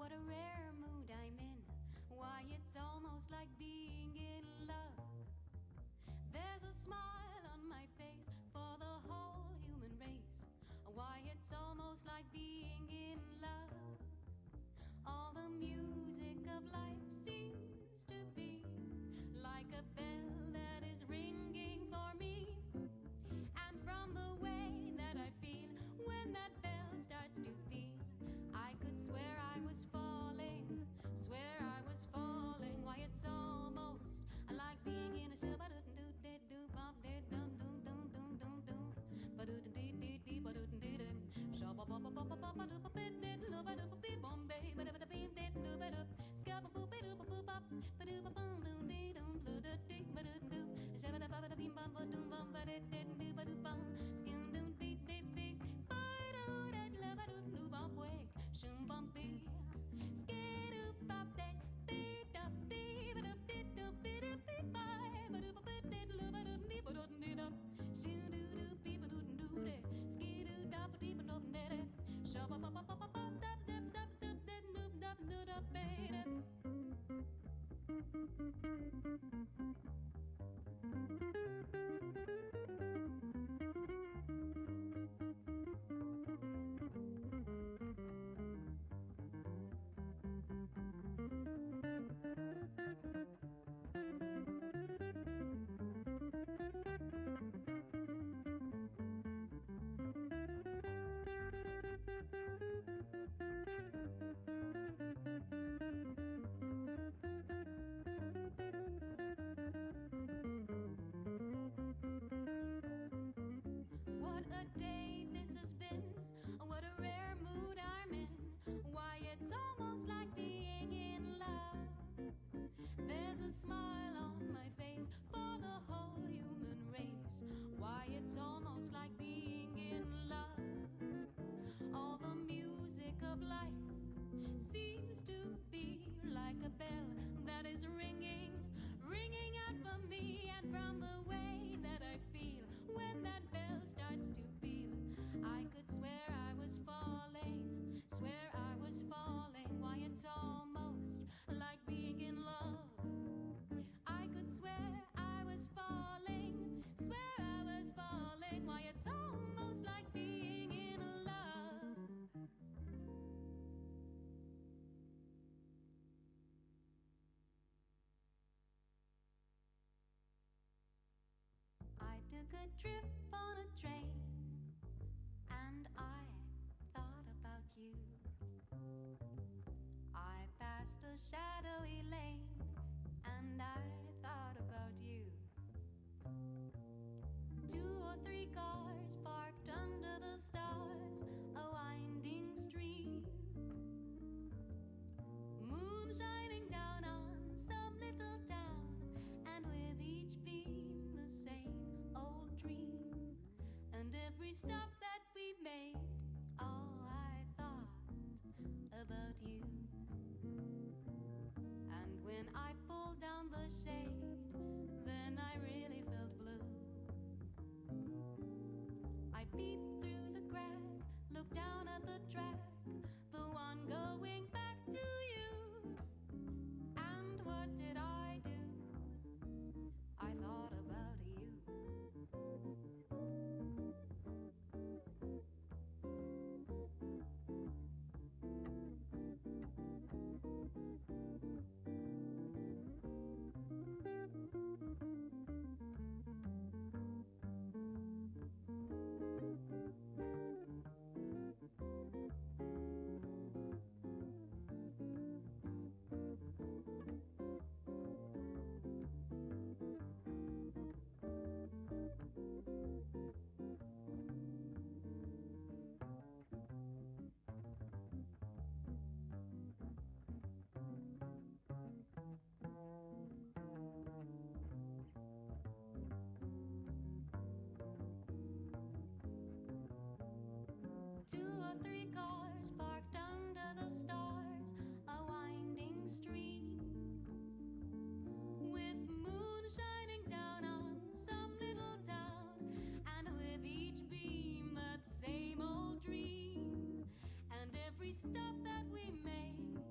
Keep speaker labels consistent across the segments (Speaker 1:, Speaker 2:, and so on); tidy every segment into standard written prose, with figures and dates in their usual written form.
Speaker 1: What a rare mood I'm in. Why, it's almost like being in love. There's a smile on my face for the whole human race. Why, it's almost like being in love. All the music of life seems to be like a bell that is ringing for me. And from the way that I feel when that bell starts to peal, I could swear I was falling, swear I was falling. Why, it's almost like being in a
Speaker 2: stop that we made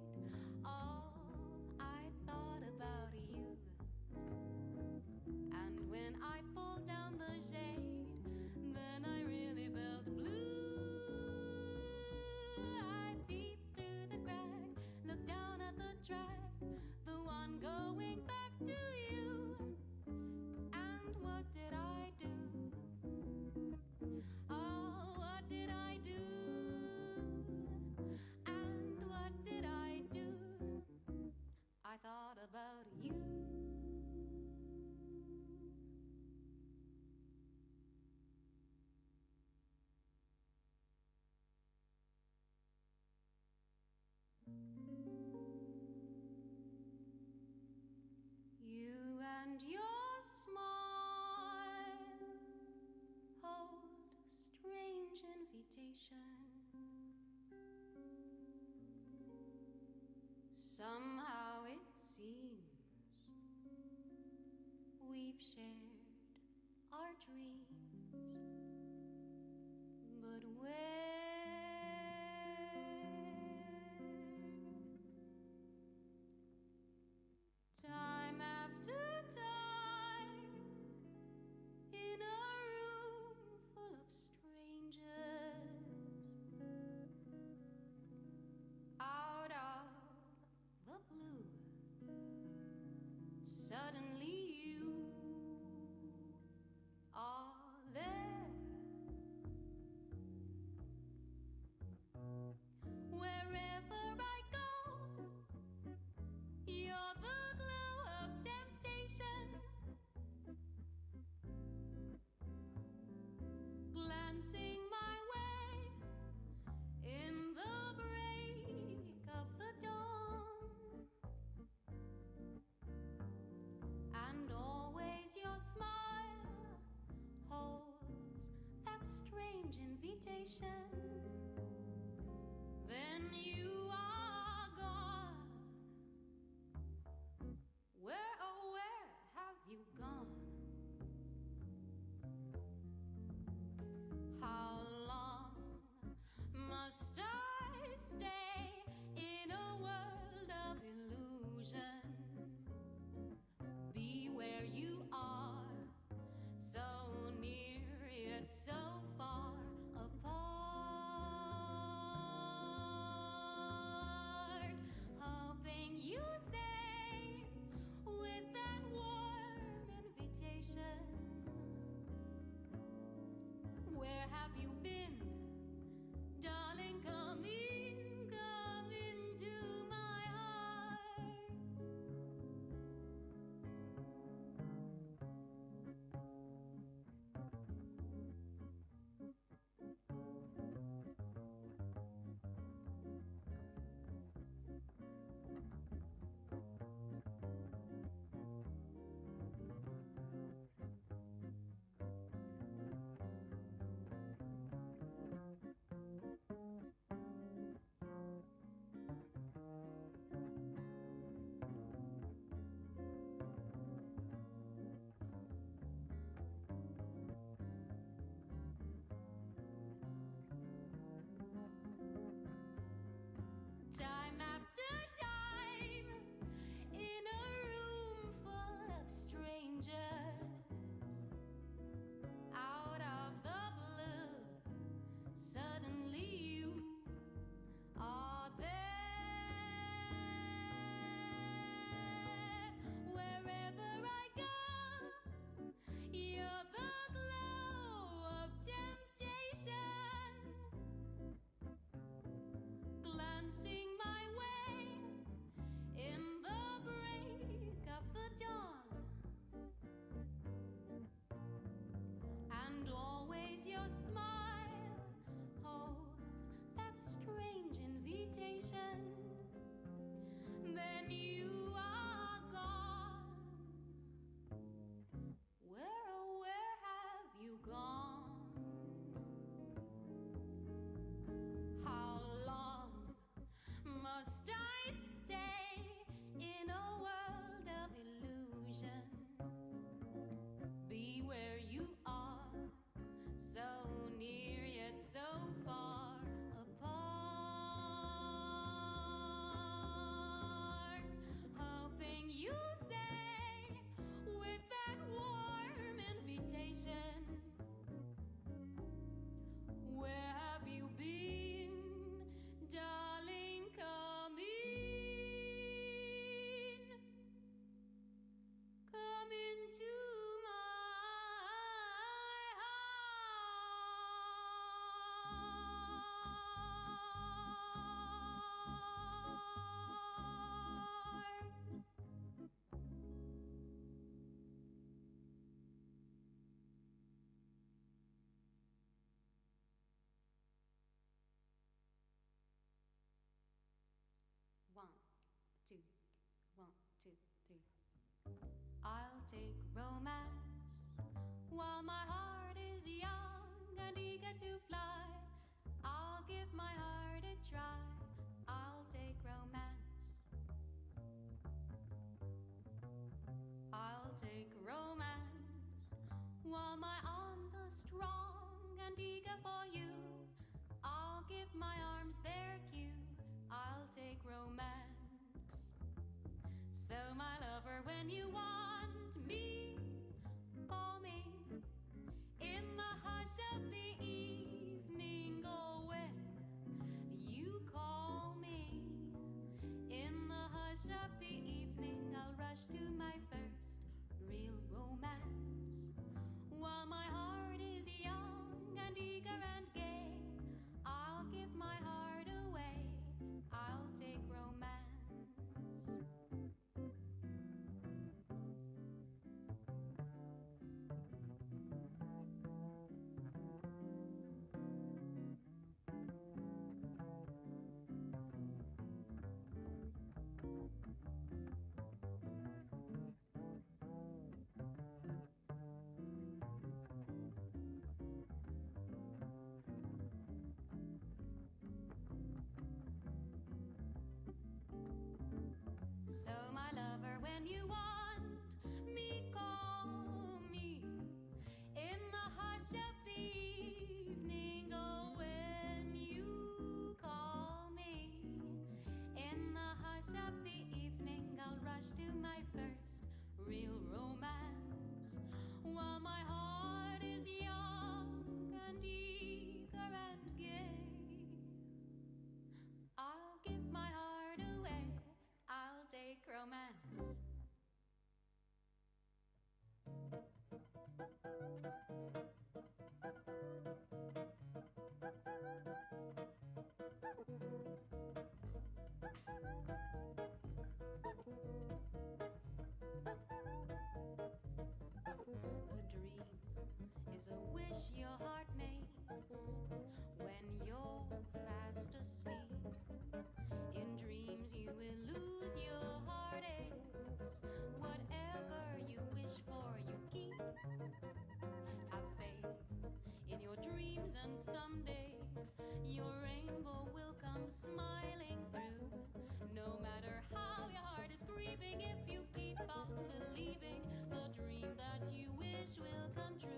Speaker 1: Somehow it seems we've shared our dreams, but time after time, in a room full of strangers, out of the blue, suddenly you are there. Wherever I go, you're the glow of temptation, glancing my way in the break of the dawn, and always your smile holds that strange invitation. Then you are gone. Where, oh, where have you gone? How long must I stay in a world of illusion? Be where you are, so near yet so far apart, hoping you say with that warm invitation, where have you been, darling? Come into my heart. Time after time, in a room full of strangers, out of the blue, suddenly you are there. Wherever I go, you're the glow of temptation, glancing my way in the break of the dawn, and always your smile holds that strange invitation. Then you are gone. Where, oh, where have you gone? How long must I stay in a world of illusion? Be where you are, so near yet so far apart, hoping you say with that warm invitation, where have you been, darling? Come into my heart. One, two, 1, 2, 3. I'll take romance while my heart is young and eager to fly. I'll give my heart a try. I'll take romance my arms are strong and eager for you, I'll give my arms their cue, I'll take romance. So my lover, when you want me, call me. In the hush of the evening, go where you call me. In the hush of the evening, I'll rush to my first real romance. While my heart is young and eager and gay, I'll give my heart away, I'll take romance. So my lover, when you want me, call me. In the hush of the evening, oh, when you call me. In the hush of the evening, I'll rush to my first real romance. While my heart is young and eager and gay, I'll give my heart away, I'll take romance. A dream is a wish your heart makes when you're fast asleep. In dreams you will lose your heartaches. Whatever you wish for, you keep. Have faith in your dreams, and someday your rainbow will come smiling through. No matter how your heart is grieving, if you keep on believing, the dream that you wish will come true.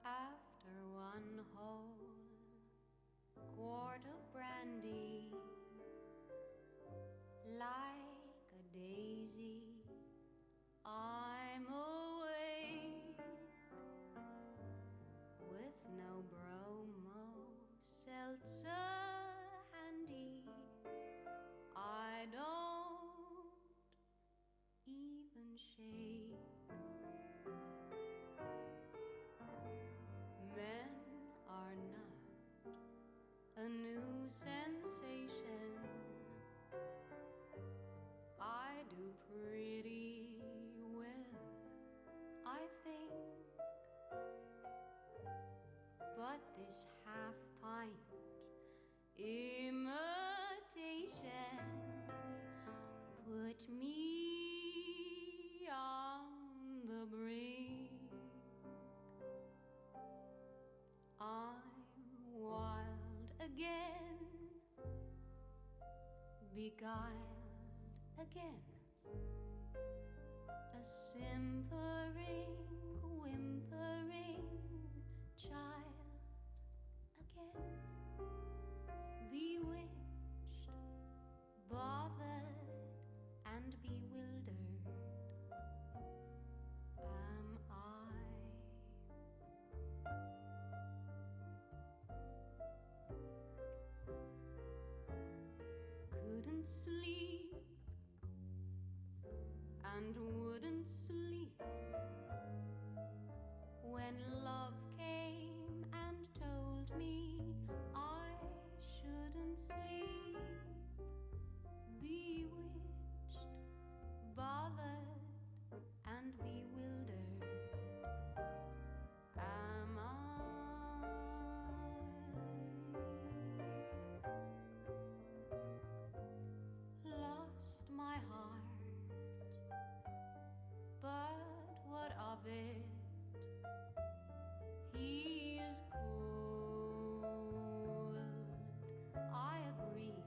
Speaker 1: After one whole quart of brandy, like a daisy, I'm awake with no bromo seltzer handy. I don't even shake. Men are not a new sensation. I do pretty well, I think. But this half-pint imitation put me on the brink. I'm wild again, beguiled again, a simpering, whimpering child again, bewitched, bothered, and bewildered am I. Couldn't sleep and wouldn't sleep when love came and told me I shouldn't sleep. Bewitched, bothered, and bewildered am I. Lost my heart, but what of it? He is cold, I agree.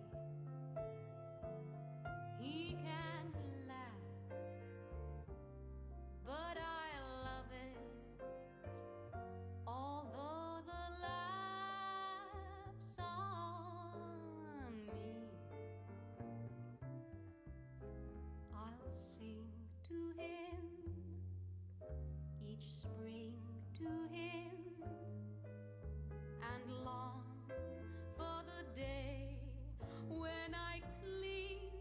Speaker 1: He can laugh, but I love it, although the laugh's on me. I'll sing to him each spring, to him, and long for the day when I cling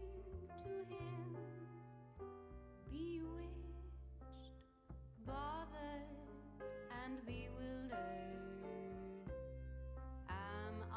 Speaker 1: to him. Bewitched, bothered, and bewildered am I.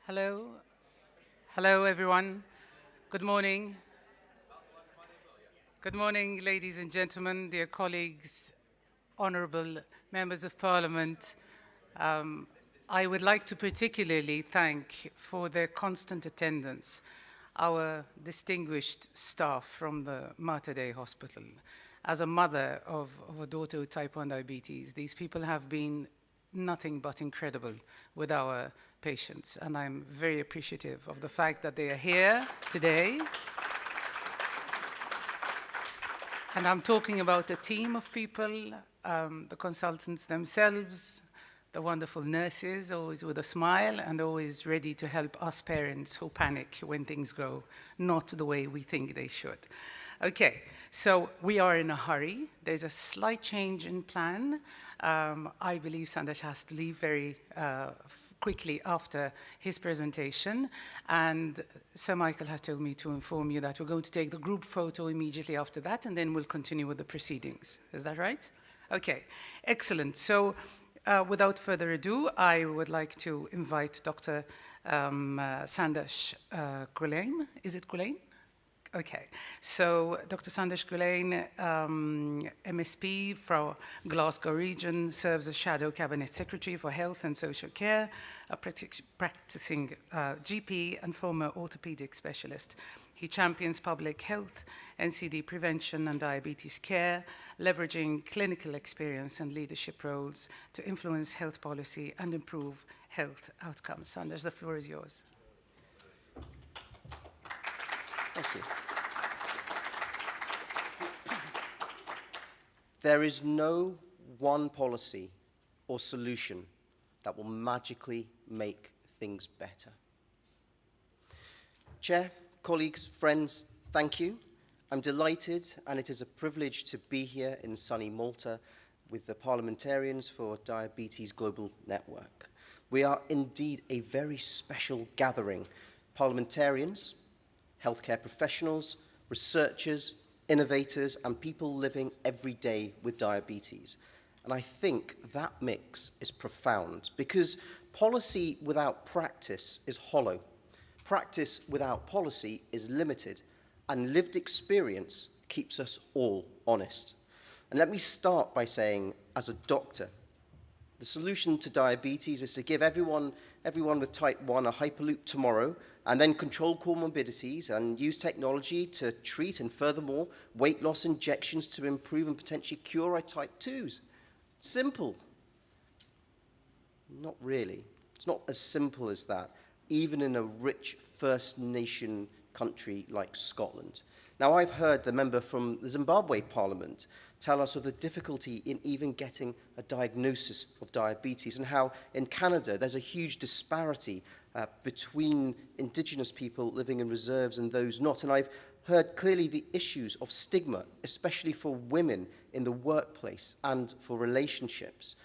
Speaker 2: Hello. Hello, everyone. Good morning. Good morning, ladies and gentlemen, dear colleagues, honorable members of parliament. I would like to particularly thank for their constant attendance our distinguished staff from the Mater Dei Hospital. As a mother of a daughter with type 1 diabetes, these people have been nothing but incredible with our patients. And I'm very appreciative of the fact that they are here today. And I'm talking about a team of people, the consultants themselves, the wonderful nurses, always with a smile and always ready to help us parents who panic when things go not the way we think they should. Okay, so we are in a hurry. There's a slight change in plan. I believe Sandesh has to leave very quickly after his presentation. And Sir Michael has told me to inform you that we're going to take the group photo immediately after that, and then we'll continue with the proceedings. Is that right? Okay, excellent. So without further ado, I would like to invite Dr. Sandesh Gulain. Is it Gulain? Okay, so Dr. Sandesh Gulain, MSP from Glasgow region, serves as Shadow Cabinet Secretary for Health and Social Care, a practicing GP and former orthopedic specialist. He champions public health, NCD prevention and diabetes care, leveraging clinical experience and leadership roles to influence health policy and improve health outcomes. Sandesh, the floor is yours.
Speaker 3: Thank you. There is no one policy or solution that will magically make things better. Chair, colleagues, friends, thank you. I'm delighted, and it is a privilege to be here in sunny Malta with the parliamentarians for Diabetes Global Network. We are indeed a very special gathering. Parliamentarians, healthcare professionals, researchers, innovators, and people living every day with diabetes. And I think that mix is profound because policy without practice is hollow. Practice without policy is limited, and lived experience keeps us all honest. And let me start by saying, as a doctor, the solution to diabetes is to give everyone with type 1 a Hyperloop tomorrow, and then control comorbidities and use technology to treat, and furthermore, weight loss injections to improve and potentially cure our type 2s. Simple. Not really. It's not as simple as that, even in a rich First Nation country like Scotland. Now, I've heard the member from the Zimbabwe Parliament tell us of the difficulty in even getting a diagnosis of diabetes, and how in Canada there's a huge disparity between Indigenous people living in reserves and those not. And I've heard clearly the issues of stigma, especially for women in the workplace and for relationships.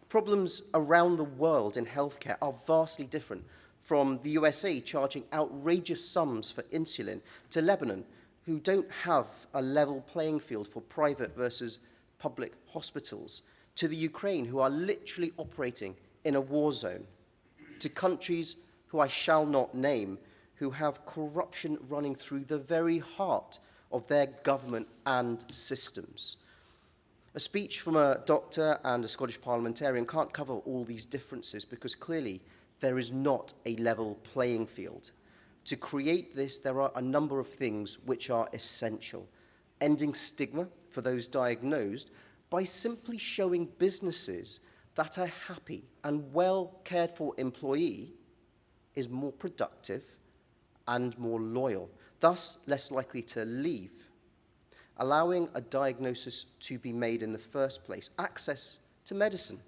Speaker 3: Problems around the world in healthcare are vastly different, from the USA charging outrageous sums for insulin to Lebanon, who don't have a level playing field for private versus public hospitals, to the Ukraine, who are literally operating in a war zone, to countries who I shall not name, who have corruption running through the very heart of their government and systems. A speech from a doctor and a Scottish parliamentarian can't cover all these differences, because clearly there is not a level playing field. To create this, there are a number of things which are essential. Ending stigma for those diagnosed by simply showing businesses that a happy and well cared for employee is more productive and more loyal, thus less likely to leave. Allowing a diagnosis to be made in the first place. Access to medicine.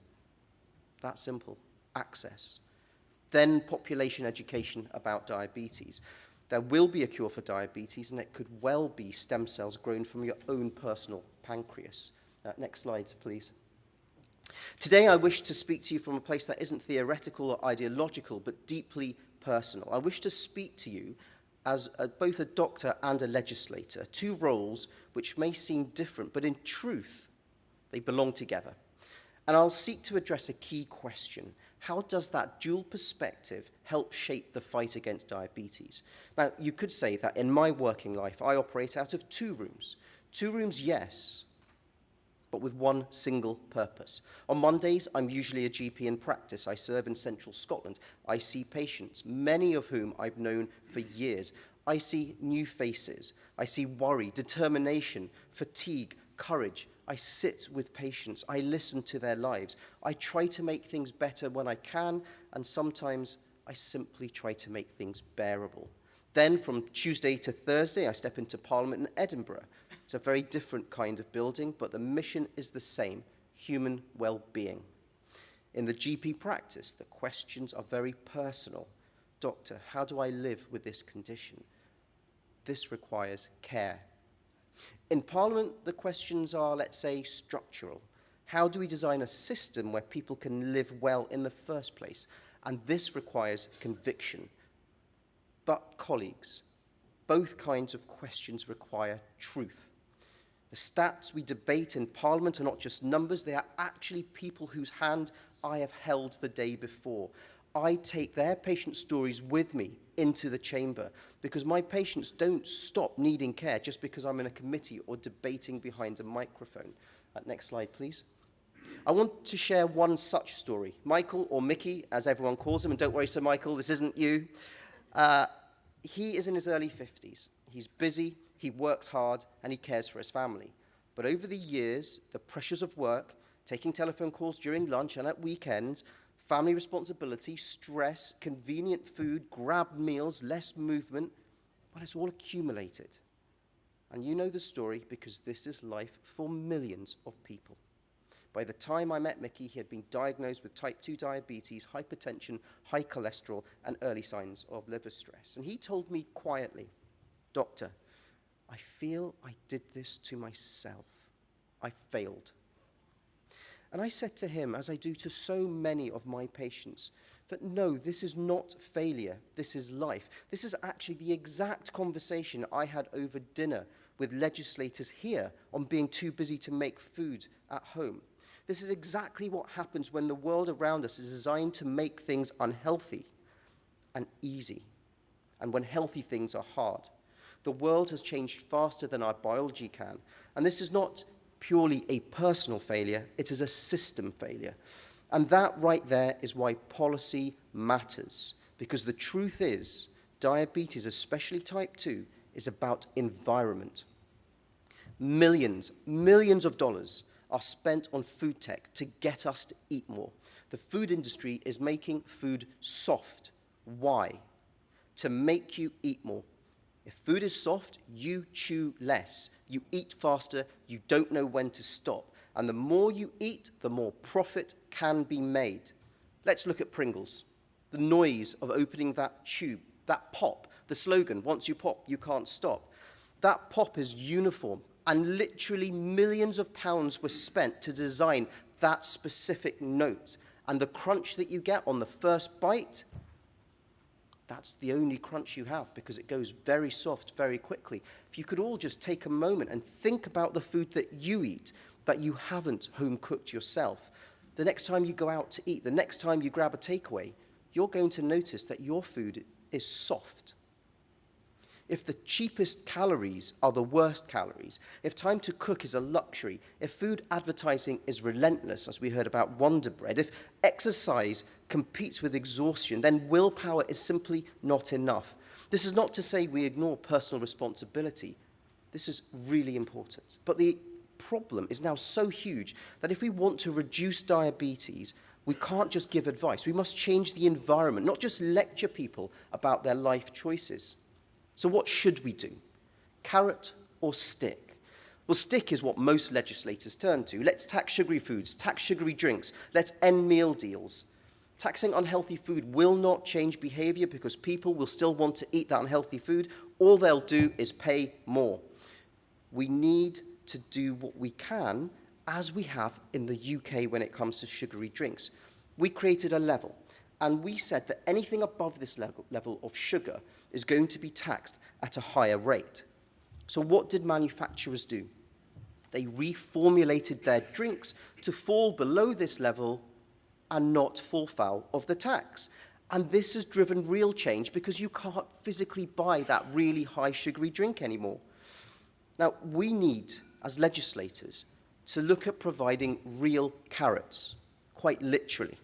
Speaker 3: That simple. Access. Then population education about diabetes. There will be a cure for diabetes, and it could well be stem cells grown from your own personal pancreas. Next slide, please. Today, I wish to speak to you from a place that isn't theoretical or ideological, but deeply personal. I wish to speak to you as both a doctor and a legislator, two roles which may seem different, but in truth, they belong together. And I'll seek to address a key question. How does that dual perspective help shape the fight against diabetes? Now, you could say that in my working life, I operate out of two rooms. Two rooms, yes, but with one single purpose. On Mondays, I'm usually a GP in practice. I serve in central Scotland. I see patients, many of whom I've known for years. I see new faces. I see worry, determination, fatigue, courage. I sit with patients. I listen to their lives. I try to make things better when I can, and sometimes I simply try to make things bearable. Then from Tuesday to Thursday, I step into Parliament in Edinburgh. It's a very different kind of building, but the mission is the same: human well-being. In the GP practice, the questions are very personal. Doctor, how do I live with this condition? This requires care. In Parliament, the questions are, let's say, structural. How do we design a system where people can live well in the first place? And this requires conviction. But, colleagues, both kinds of questions require truth. The stats we debate in Parliament are not just numbers, they are actually people whose hand I have held the day before. I take their patient stories with me into the chamber because my patients don't stop needing care just because I'm in a committee or debating behind a microphone. Next slide, please. I want to share one such story. Michael, or Mickey, as everyone calls him, and don't worry, Sir Michael, this isn't you. He is in his early 50s. He's busy, he works hard, and he cares for his family. But over the years, the pressures of work, taking telephone calls during lunch and at weekends, family responsibility, stress, convenient food, grabbed meals, less movement, well, it's all accumulated. And you know the story because this is life for millions of people. By the time I met Mickey, he had been diagnosed with type 2 diabetes, hypertension, high cholesterol, and early signs of liver stress. And he told me quietly, "Doctor, I feel I did this to myself. I failed." And I said to him, as I do to so many of my patients, that no, this is not failure, this is life. This is actually the exact conversation I had over dinner with legislators here on being too busy to make food at home. This is exactly what happens when the world around us is designed to make things unhealthy and easy, and when healthy things are hard. The world has changed faster than our biology can, and this is not purely a personal failure, it is a system failure. And that right there is why policy matters, because the truth is, diabetes, especially type 2, is about environment. Millions of dollars are spent on food tech to get us to eat more. The food industry is making food soft. Why? To make you eat more. If food is soft, you chew less, you eat faster, you don't know when to stop. And the more you eat, the more profit can be made. Let's look at Pringles. The noise of opening that tube, that pop, the slogan, once you pop, you can't stop. That pop is uniform, and literally millions of pounds were spent to design that specific note. And the crunch that you get on the first bite, that's the only crunch you have because it goes very soft very quickly. If you could all just take a moment and think about the food that you eat, that you haven't home cooked yourself. The next time you go out to eat, the next time you grab a takeaway, you're going to notice that your food is soft. If the cheapest calories are the worst calories, if time to cook is a luxury, if food advertising is relentless, as we heard about Wonder Bread, if exercise competes with exhaustion, then willpower is simply not enough. This is not to say we ignore personal responsibility. This is really important. But the problem is now so huge that if we want to reduce diabetes, we can't just give advice. We must change the environment, not just lecture people about their life choices. So what should we do? Carrot or stick? Well, stick is what most legislators turn to. Let's tax sugary foods, tax sugary drinks. Let's end meal deals. Taxing unhealthy food will not change behavior because people will still want to eat that unhealthy food. All they'll do is pay more. We need to do what we can, as we have in the UK when it comes to sugary drinks. We created a level, and we said that anything above this level of sugar is going to be taxed at a higher rate. So what did manufacturers do? They reformulated their drinks to fall below this level and not fall foul of the tax. And this has driven real change because you can't physically buy that really high sugary drink anymore. Now, we need, as legislators, to look at providing real carrots, quite literally.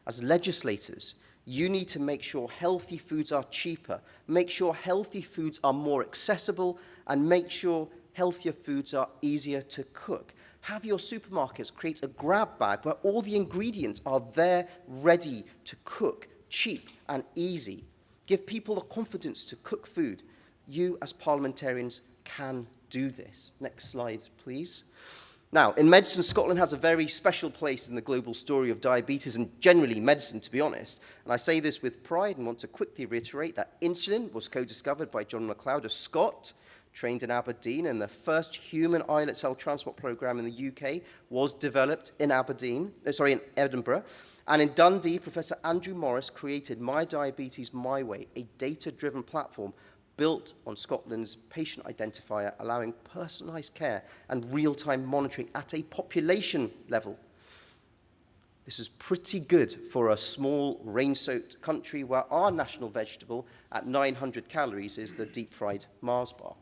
Speaker 3: As legislators, you need to make sure healthy foods are cheaper, make sure healthy foods are more accessible, and make sure healthier foods are easier to cook. Have your supermarkets create a grab bag where all the ingredients are there, ready to cook, cheap and easy. Give people the confidence to cook food. You, as parliamentarians, can do this. Next slide, please. Now, in medicine, Scotland has a very special place in the global story of diabetes and generally medicine, to be honest. And I say this with pride and want to quickly reiterate that insulin was co-discovered by John MacLeod, a Scot, trained in Aberdeen, and the first human islet cell transport program in the UK was developed in in Edinburgh. And in Dundee, Professor Andrew Morris created My Diabetes My Way, a data-driven platform built on Scotland's patient identifier, allowing personalised care and real-time monitoring at a population level. This is pretty good for a small, rain-soaked country where our national vegetable at 900 calories is the deep-fried Mars bar.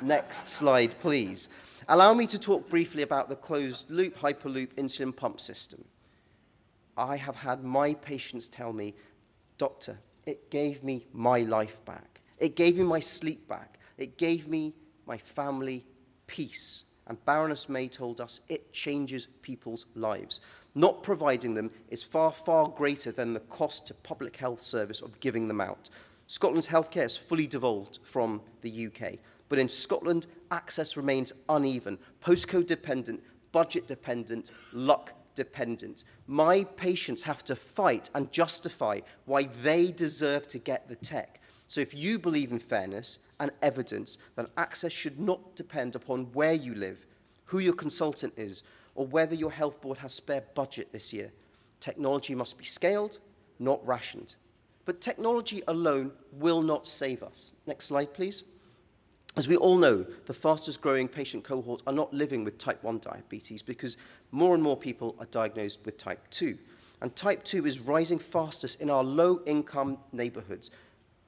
Speaker 3: Next slide, please. Allow me to talk briefly about the closed-loop, hyperloop insulin pump system. I have had my patients tell me, "Doctor, it gave me my life back. It gave me my sleep back. It gave me my family peace." And Baroness May told us it changes people's lives. Not providing them is far, far greater than the cost to public health service of giving them out. Scotland's healthcare is fully devolved from the UK. But in Scotland, access remains uneven, postcode dependent, budget dependent, luck dependent. My patients have to fight and justify why they deserve to get the tech. So if you believe in fairness and evidence, then access should not depend upon where you live, who your consultant is, or whether your health board has spare budget this year. Technology must be scaled, not rationed. But technology alone will not save us. Next slide, please. As we all know, the fastest growing patient cohort are not living with type 1 diabetes because more and more people are diagnosed with type 2. And type 2 is rising fastest in our low-income neighbourhoods,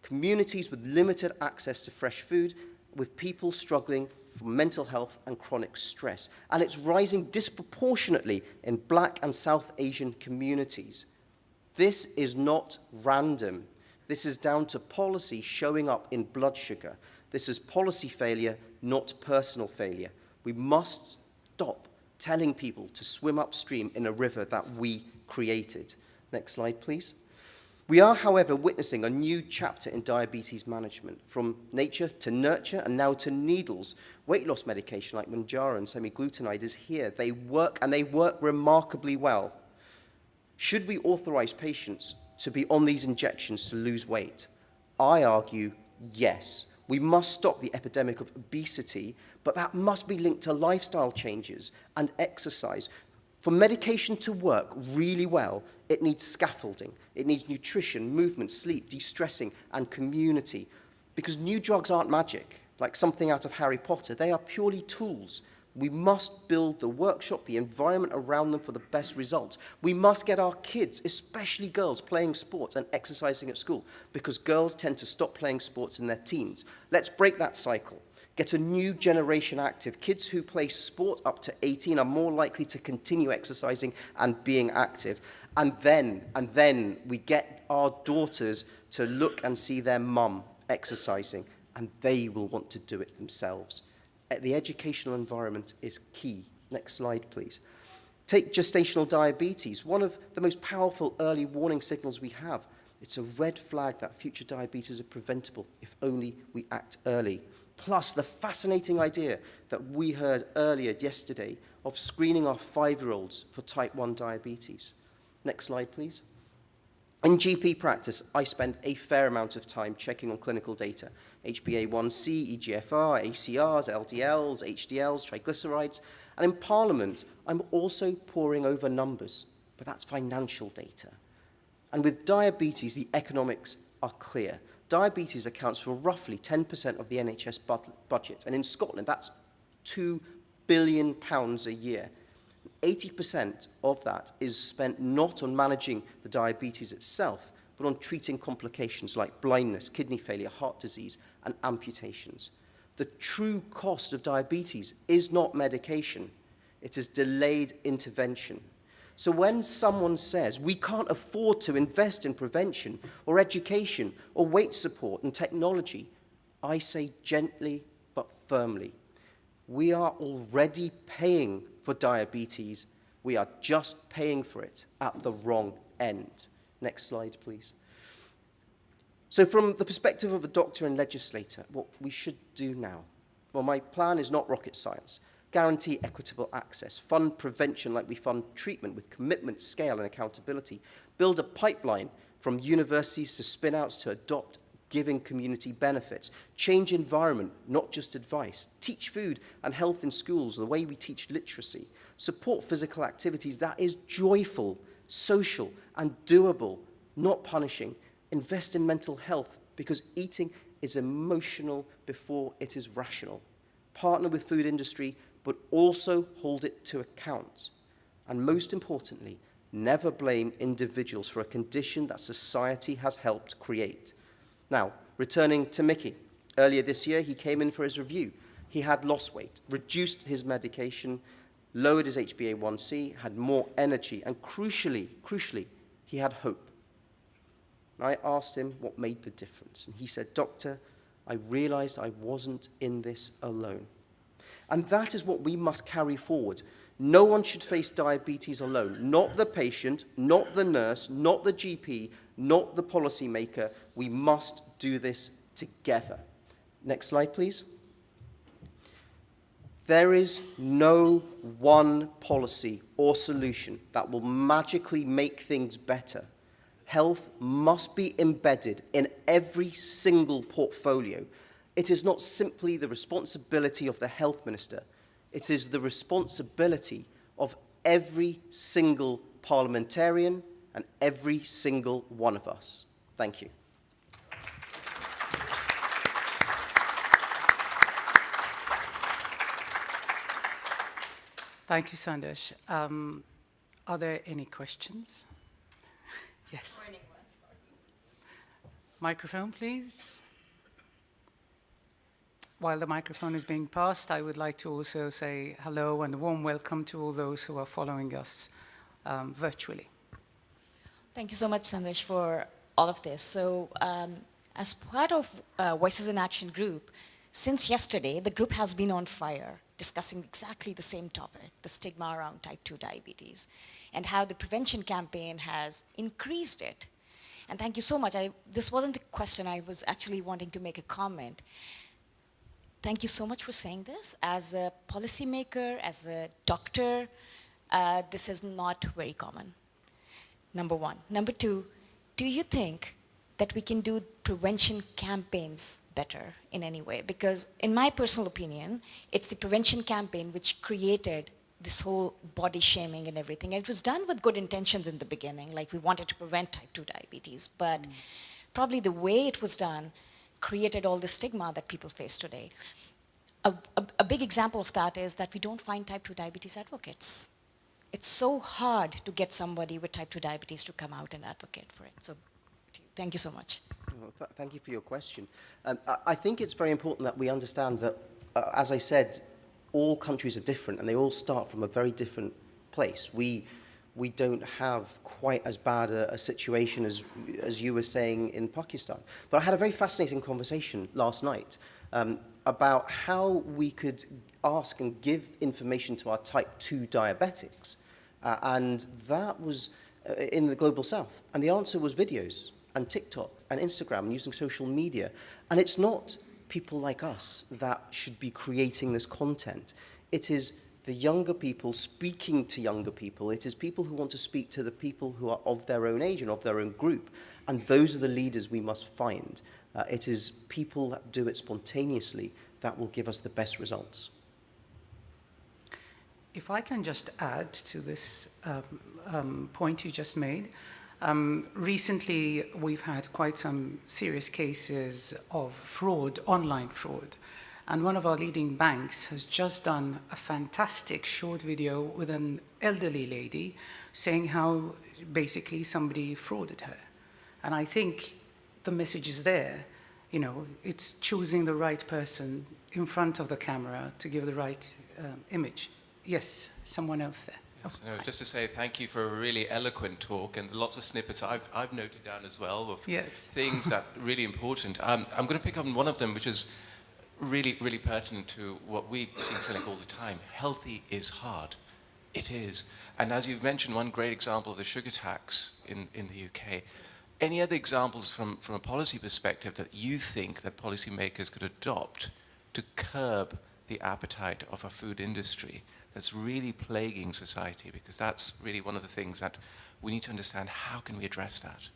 Speaker 3: communities with limited access to fresh food, with people struggling for mental health and chronic stress. And it's rising disproportionately in Black and South Asian communities. This is not random. This is down to policy showing up in blood sugar. This is policy failure, not personal failure. We must stop telling people to swim upstream in a river that we created. Next slide, please. We are, however, witnessing a new chapter in diabetes management, from nature to nurture and now to needles. Weight loss medication like Mounjaro and semaglutide is here. They work, and they work remarkably well. Should we authorize patients to be on these injections to lose weight? I argue yes. We must stop the epidemic of obesity, but that must be linked to lifestyle changes and exercise. For medication to work really well, it needs scaffolding. It needs nutrition, movement, sleep, de-stressing, and community. Because new drugs aren't magic, like something out of Harry Potter. They are purely tools. We must build the workshop, the environment around them for the best results. We must get our kids, especially girls, playing sports and exercising at school, because girls tend to stop playing sports in their teens. Let's break that cycle. Get a new generation active. Kids who play sport up to 18 are more likely to continue exercising and being active. And then we get our daughters to look and see their mum exercising, and they will want to do it themselves. The educational environment is key. Next slide, please. Take gestational diabetes, one of the most powerful early warning signals we have. It's a red flag that future diabetes are preventable if only we act early. Plus, the fascinating idea that we heard earlier yesterday of screening our 5-year-olds for type 1 diabetes. Next slide, please. In GP practice, I spend a fair amount of time checking on clinical data. HbA1c, EGFR, ACRs, LDLs, HDLs, triglycerides. And in Parliament, I'm also poring over numbers, but that's financial data. And with diabetes, the economics are clear. Diabetes accounts for roughly 10% of the NHS budget. And in Scotland, that's £2 billion a year. 80% of that is spent not on managing the diabetes itself, but on treating complications like blindness, kidney failure, heart disease, and amputations. The true cost of diabetes is not medication. It is delayed intervention. So when someone says we can't afford to invest in prevention or education or weight support and technology, I say gently but firmly, We are already paying for diabetes. We are just paying for it at the wrong end. Next slide, please. So from the perspective of a doctor and legislator, what we should do now? Well, my plan is not rocket science. Guarantee equitable access, fund prevention like we fund treatment with commitment, scale, and accountability. Build a pipeline from universities to spin-outs to adopt giving community benefits. Change environment, not just advice. Teach food and health in schools, the way we teach literacy. Support physical activities that is joyful, social, and doable, not punishing. Invest in mental health because eating is emotional before it is rational. Partner with food industry, but also hold it to account. And most importantly, never blame individuals for a condition that society has helped create. Now, returning to Mickey. Earlier this year, he came in for his review. He had lost weight, reduced his medication, lowered his HbA1c, had more energy, and crucially, he had hope. And I asked him what made the difference. And he said, "Doctor, I realized I wasn't in this alone." And that is what we must carry forward. No one should face diabetes alone. Not the patient, not the nurse, not the GP, not the policymaker. We must do this together. Next slide, please. There is no one policy or solution that will magically make things better. Health must be embedded in every single portfolio. It is not simply the responsibility of the health minister. It is the responsibility of every single parliamentarian and every single one of us. Thank you.
Speaker 2: Thank you, Sandesh. Are there any questions? Yes. Microphone, please. While the microphone is being passed, I would like to also say hello and a warm welcome to all those who are following us virtually.
Speaker 4: Thank you so much, Sandesh, for all of this. So as part of Voices in Action group, since yesterday, the group has been on fire discussing exactly the same topic, the stigma around type 2 diabetes, and how the prevention campaign has increased it. And thank you so much. This wasn't a question, I was actually wanting to make a comment. Thank you so much for saying this. As a policymaker, as a doctor, this is not very common, number one. Number two, do you think that we can do prevention campaigns better in any way? Because in my personal opinion, it's the prevention campaign which created this whole body shaming and everything. And it was done with good intentions in the beginning, like we wanted to prevent type 2 diabetes, but probably the way it was done created all the stigma that people face today. A big example of that is that we don't find type 2 diabetes advocates. It's so hard to get somebody with type 2 diabetes to come out and advocate for it. So thank you so much.
Speaker 3: Well, thank you for your question. I think it's very important that we understand that, as I said, all countries are different and they all start from a very different place. We don't have quite as bad a situation as you were saying in Pakistan. But I had a very fascinating conversation last night about how we could ask and give information to our type 2 diabetics. And that was in the Global South. And the answer was videos and TikTok and Instagram and using social media. And it's not people like us that should be creating this content. It is the younger people speaking to younger people. It is people who want to speak to the people who are of their own age and of their own group. And those are the leaders we must find. It is people that do it spontaneously that will give us the best results.
Speaker 2: If I can just add to this point you just made, recently we've had quite some serious cases of fraud, online fraud. And one of our leading banks has just done a fantastic short video with an elderly lady saying how basically somebody frauded her. And I think the message is there. You know, it's choosing the right person in front of the camera to give the right image. Yes, someone else there.
Speaker 5: Yes, no, just to say thank you for a really eloquent talk and lots of snippets I've noted down as well of things that are really important. I'm going to pick up on one of them, which is really, really pertinent to what we see in clinic all the time. Healthy is hard. It is. And as you've mentioned, one great example of the sugar tax in the UK. Any other examples from a policy perspective that you think that policymakers could adopt to curb the appetite of our food industry that's really plaguing society? Because that's really one of the things that we need to understand. How can we address that?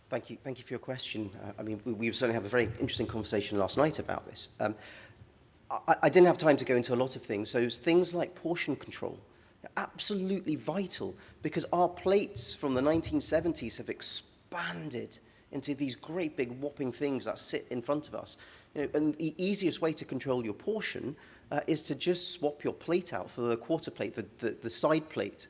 Speaker 3: Thank you for your question. I mean, we certainly had a very interesting conversation last night about this. I didn't have time to go into a lot of things. So things like portion control, absolutely vital, because our plates from the 1970s have expanded into these great big whopping things that sit in front of us. You know, and the easiest way to control your portion is to just swap your plate out for the quarter plate, the side plate.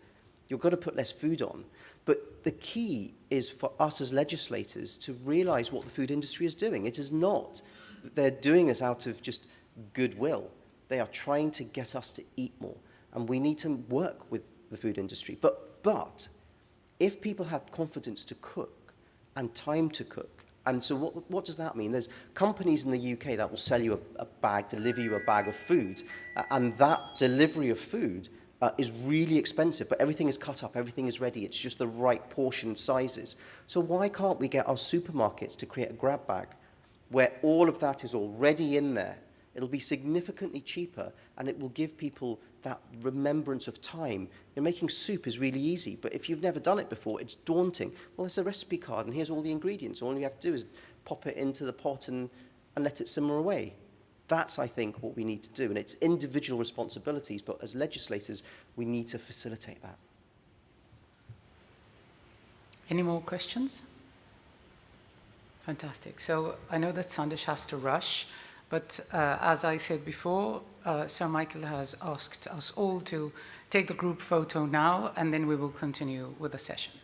Speaker 3: You've got to put less food on. But the key is for us as legislators to realize what the food industry is doing. It is not that they're doing this out of just goodwill. They are trying to get us to eat more. And we need to work with the food industry. But if people have confidence to cook and time to cook, and so what does that mean? There's companies in the UK that will sell you a bag, deliver you a bag of food, and that delivery of food is really expensive, but everything is cut up, everything is ready, it's just the right portion sizes. So why can't we get our supermarkets to create a grab bag where all of that is already in there? It'll be significantly cheaper, and it will give people that remembrance of time. You know, making soup is really easy, but if you've never done it before, it's daunting. Well, it's a recipe card, and here's all the ingredients. All you have to do is pop it into the pot and let it simmer away. That's, I think, what we need to do. And it's individual responsibilities, but as legislators, we need to facilitate that.
Speaker 2: Any more questions? Fantastic. So I know that Sandesh has to rush, but as I said before, Sir Michael has asked us all to take the group photo now, and then we will continue with the session.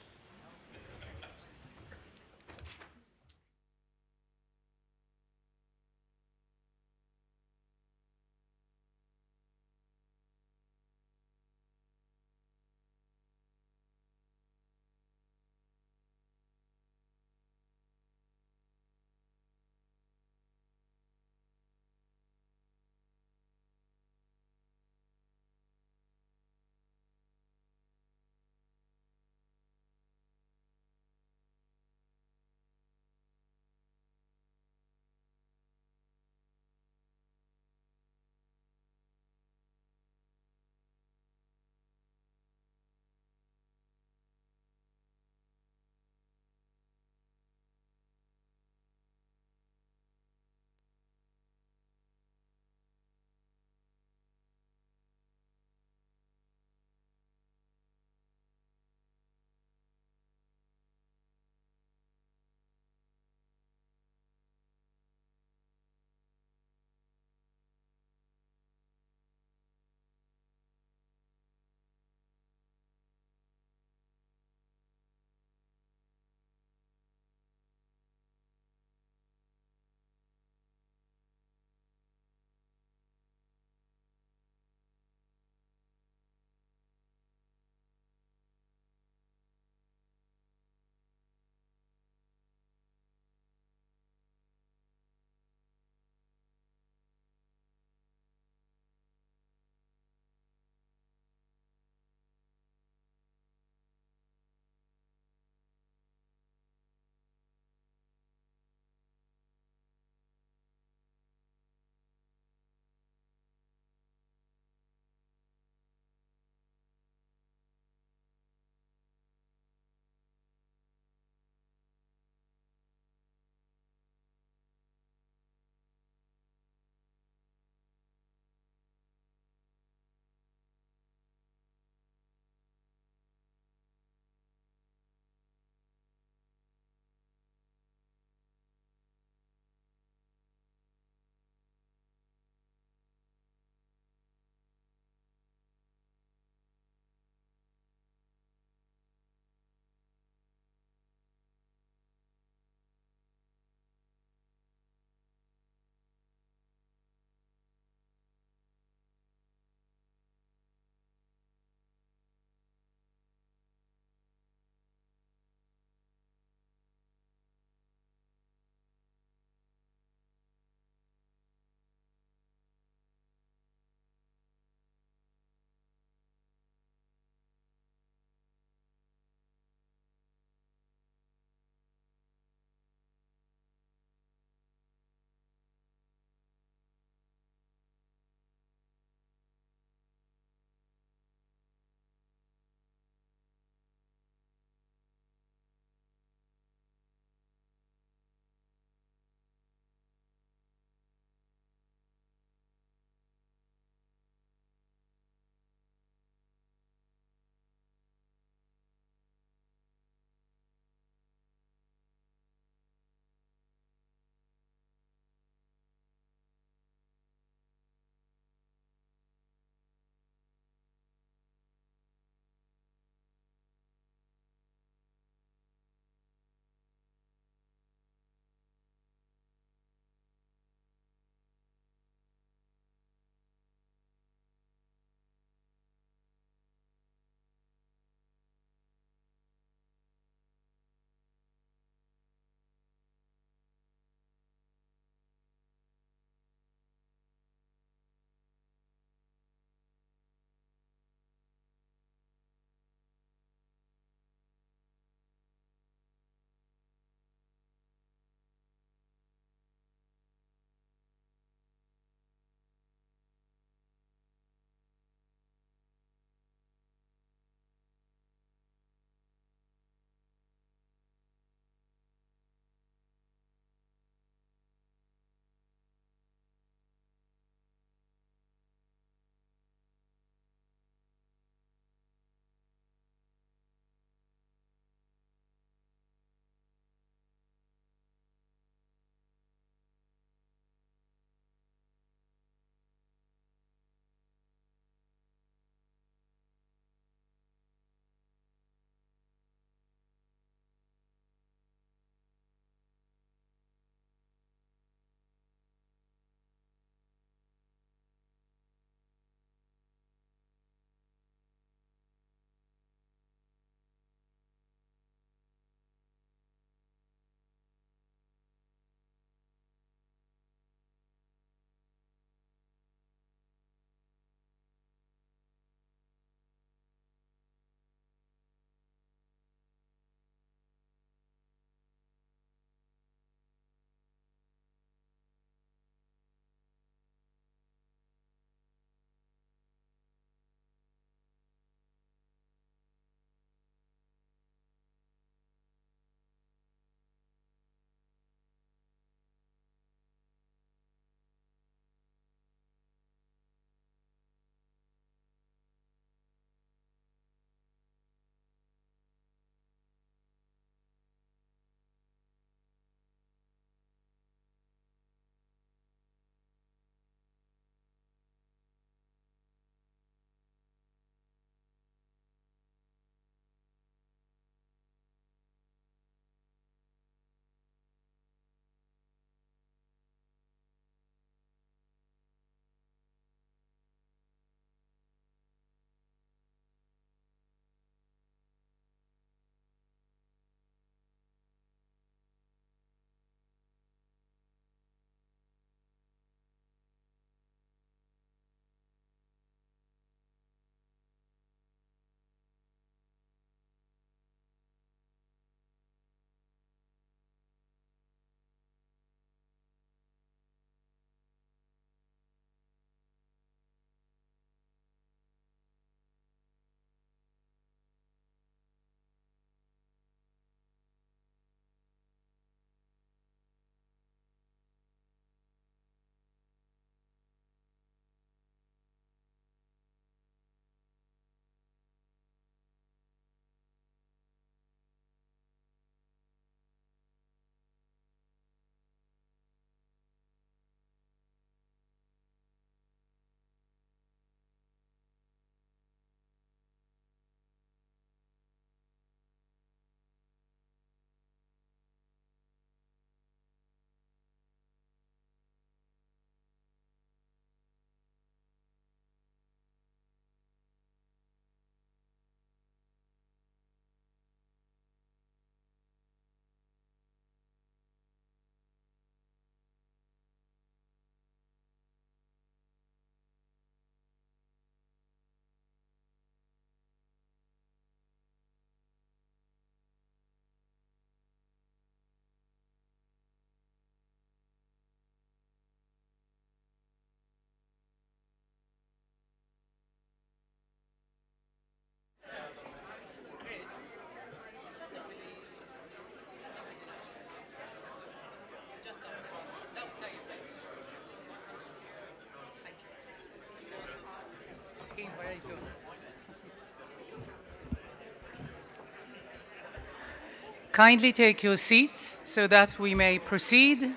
Speaker 2: Kindly take your seats so that we may proceed.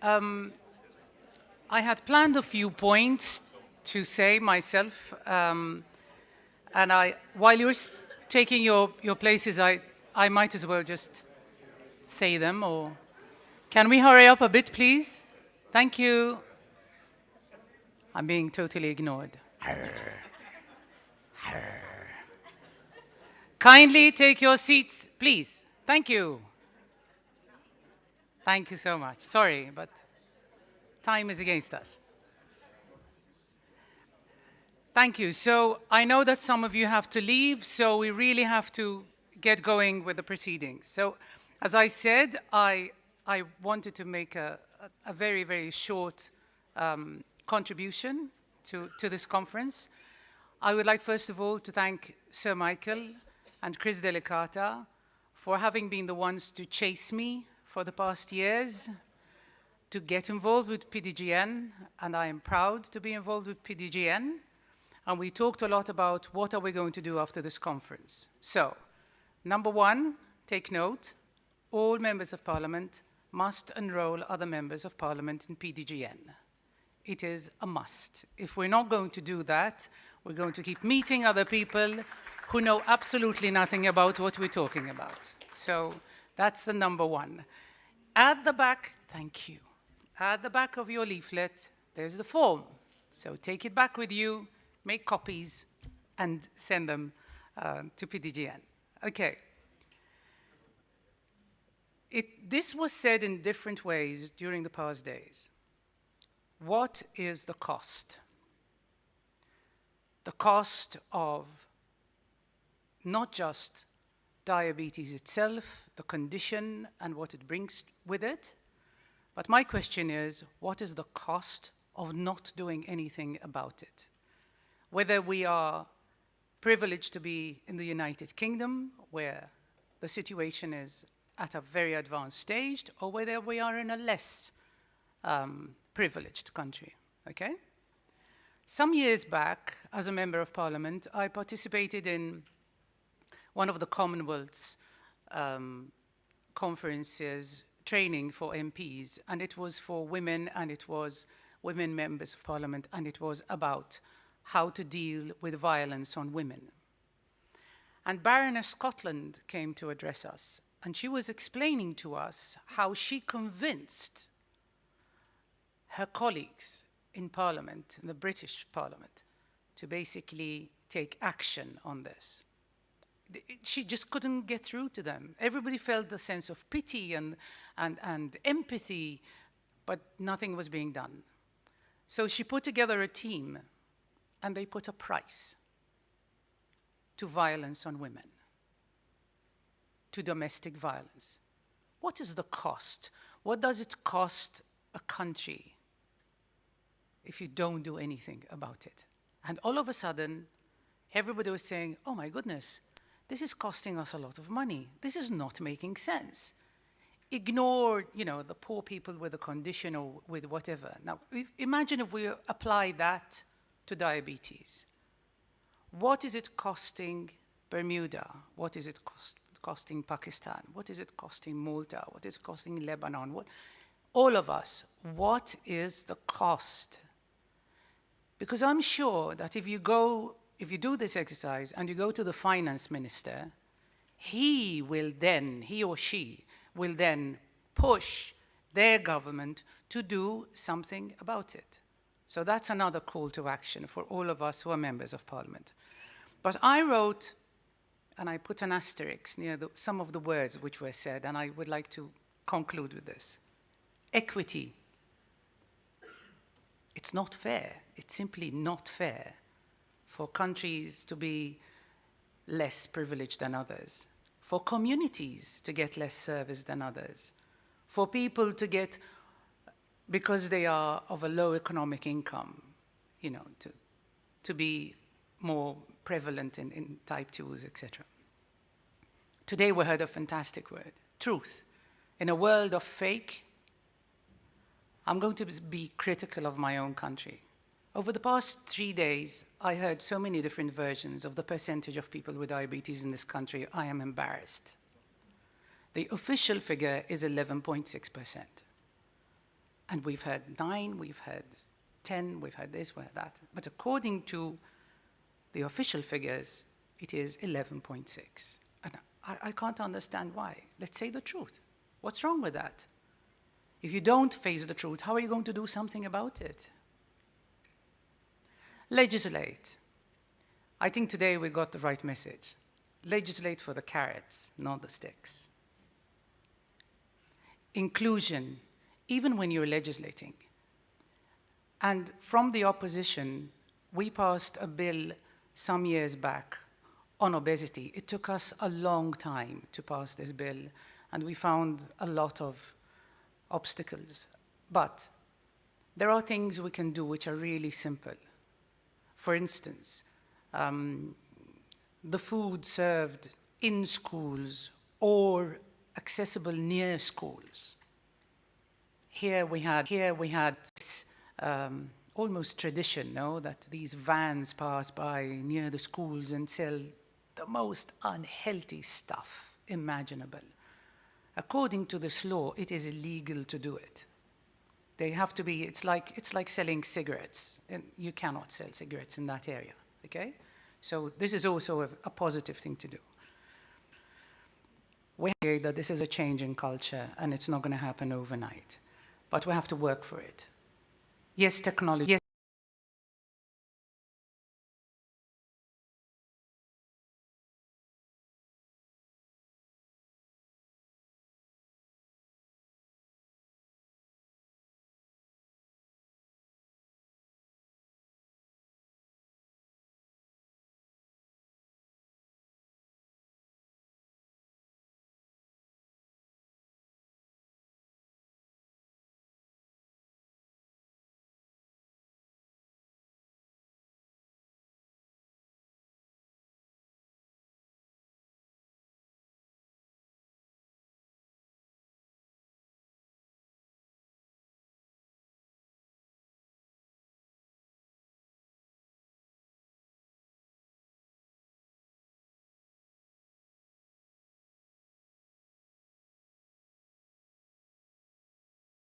Speaker 2: I had planned a few points to say myself, and while you're taking your places, I might as well just say them, or can we hurry up a bit, please? Thank you. I'm being totally ignored. Kindly take your seats, please. Thank you. Thank you so much. Sorry, but time is against us. Thank you. So I know that some of you have to leave, so we really have to get going with the proceedings. So as I said, I wanted to make a very, very short contribution to this conference. I would like, first of all, to thank Sir Michael and Chris Delicata for having been the ones to chase me for the past years to get involved with PDGN, and I am proud to be involved with PDGN. And we talked a lot about what are we going to do after this conference. So, number one, take note, all members of parliament must enroll other members of parliament in PDGN. It is a must. If we're not going to do that, we're going to keep meeting other people who know absolutely nothing about what we're talking about. So that's the number one. At the back, thank you. At the back of your leaflet, there's the form. So take it back with you, make copies, and send them to PDGN. Okay. This was said in different ways during the past days. What is the cost? The cost of not just diabetes itself, the condition and what it brings with it, but my question is, what is the cost of not doing anything about it? Whether we are privileged to be in the United Kingdom, where the situation is at a very advanced stage, or whether we are in a less privileged country, okay? Some years back, as a member of parliament, I participated in one of the Commonwealth's conferences, training for MPs, and it was for women, and it was women members of parliament, and it was about how to deal with violence on women. And Baroness Scotland came to address us, and she was explaining to us how she convinced her colleagues in Parliament, in the British Parliament, to basically take action on this. She just couldn't get through to them. Everybody felt the sense of pity and empathy, but nothing was being done. So she put together a team, and they put a price to violence on women, to domestic violence. What is the cost? What does it cost a country if you don't do anything about it? And all of a sudden, everybody was saying, oh my goodness, this is costing us a lot of money. This is not making sense. Ignore, the poor people with a condition or with whatever. Now, imagine if we apply that to diabetes. What is it costing Bermuda? What is it costing Pakistan? What is it costing Malta? What is it costing Lebanon? All of us, what is the cost? Because I'm sure that if you do this exercise and you go to the finance minister, he or she will then push their government to do something about it. So that's another call to action for all of us who are members of parliament. But I wrote, and I put an asterisk near some of the words which were said, and I would like to conclude with this. Equity. It's not fair. It's simply not fair for countries to be less privileged than others, for communities to get less service than others, for people to get, because they are of a low economic income, to be more prevalent in type 2s, etc. Today we heard a fantastic word, truth. In a world of fake, I'm going to be critical of my own country. Over the past 3 days, I heard so many different versions of the percentage of people with diabetes in this country, I am embarrassed. The official figure is 11.6%. And we've had 9, we've had 10, we've had this, we've had that. But according to the official figures, it is 11.6. And I can't understand why. Let's say the truth. What's wrong with that? If you don't face the truth, how are you going to do something about it? Legislate. I think today we got the right message. Legislate for the carrots, not the sticks. Inclusion, even when you're legislating. And from the opposition, we passed a bill some years back on obesity. It took us a long time to pass this bill, and we found a lot of obstacles. But there are things we can do which are really simple. For instance, the food served in schools or accessible near schools. Here we had this almost tradition, no, that these vans pass by near the schools and sell the most unhealthy stuff imaginable. According to this law, it is illegal to do it. They have to be, it's like selling cigarettes. And you cannot sell cigarettes in that area, okay? So this is also a positive thing to do. We say that this is a change in culture and it's not going to happen overnight, but we have to work for it. Yes, technology. Yes.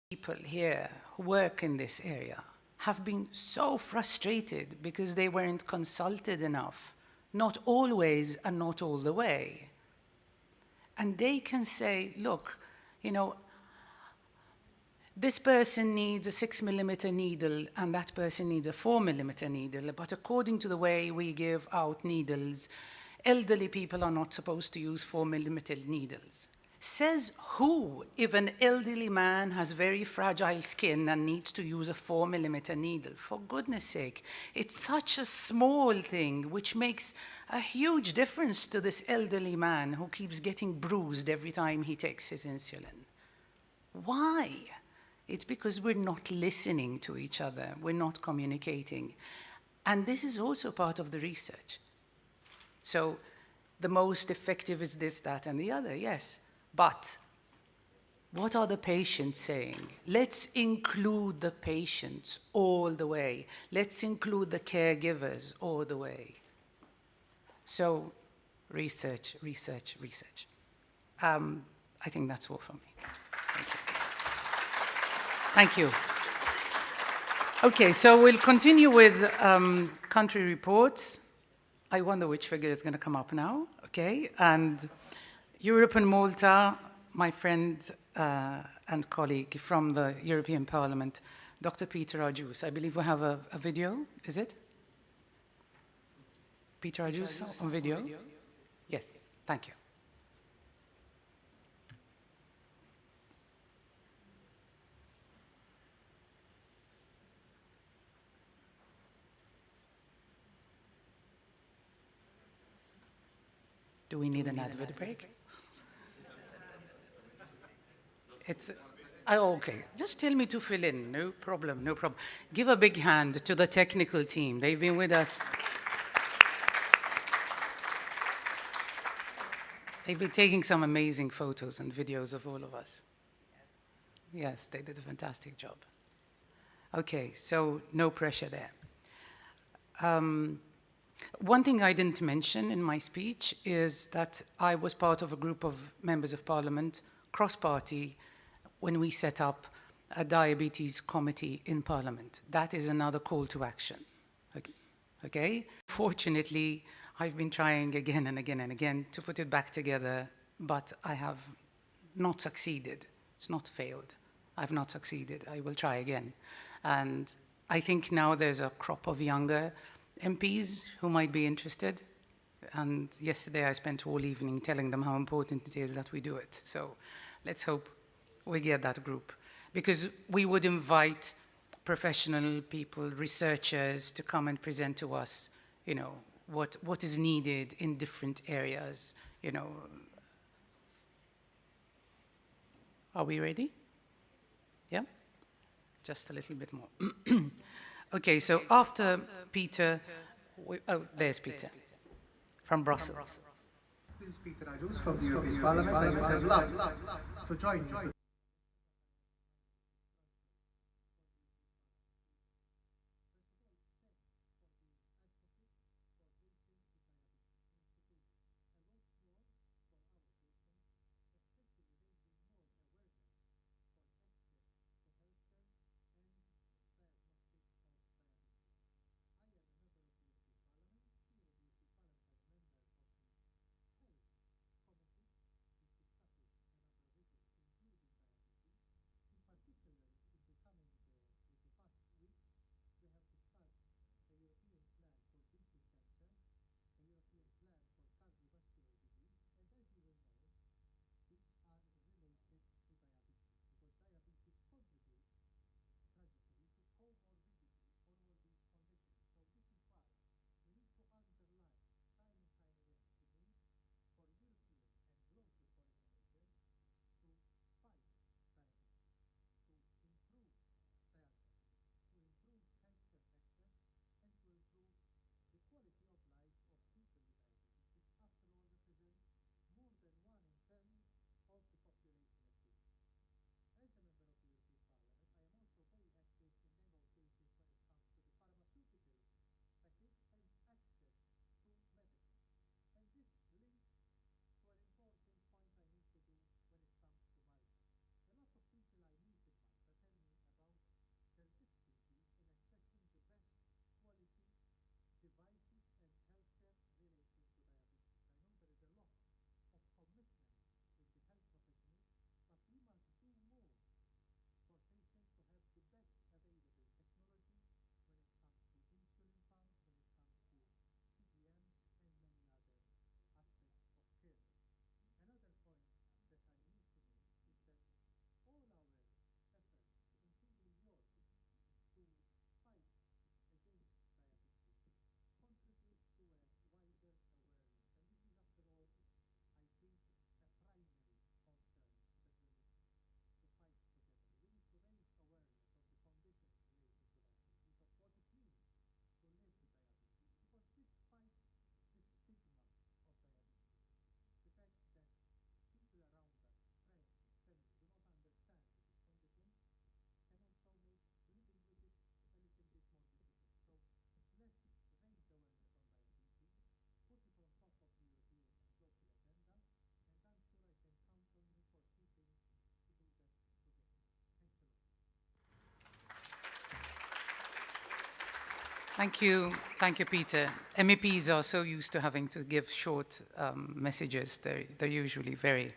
Speaker 2: People here who work in this area have been so frustrated because they weren't consulted enough, not always and not all the way. And they can say, look, you know, this person needs a 6mm needle and that person needs a 4mm needle, but according to the way we give out needles, elderly people are not supposed to use 4mm needles. Says who if an elderly man has very fragile skin and needs to use a 4mm needle? For goodness sake, it's such a small thing which makes a huge difference to this elderly man who keeps getting bruised every time he takes his insulin. Why? It's because we're not listening to each other, we're not communicating. And this is also part of the research. So the most effective is this, that, and the other, yes. But what are the patients saying? Let's include the patients all the way. Let's include the caregivers all the way. So research, research, research. I think that's all from me. Thank you. Okay, so we'll continue with country reports. I wonder which figure is going to come up now, okay? And Europe and Malta, my friend and colleague from the European Parliament, Dr. Peter Arjus. I believe we have a video, is it? Peter Arjus on video? Yes, thank you. Do we need an advert break? It's, oh, okay, just tell me to fill in, no problem, no problem. Give a big hand to the technical team. They've been with us. They've been taking some amazing photos and videos of all of us. Yes, they did a fantastic job. Okay, so no pressure there. One thing I didn't mention in my speech is that I was part of a group of members of parliament, cross-party, when we set up a diabetes committee in parliament. That is another call to action, okay? Fortunately, I've been trying again and again and again to put it back together, but I have not succeeded. It's not failed. I've not succeeded. I will try again. And I think now there's a crop of younger MPs who might be interested. And yesterday I spent all evening telling them how important it is that we do it. So let's hope we get that group. Because we would invite professional people, researchers, to come and present to us, you know, what is needed in different areas, you know. Are we ready? Yeah? Just a little bit more. Okay, so after Peter, there's Peter from Brussels.
Speaker 6: This is Peter Ajus from the European Parliament. I would have loved to join you.
Speaker 2: Thank you, Peter. MEPs are so used to having to give short messages. They're usually very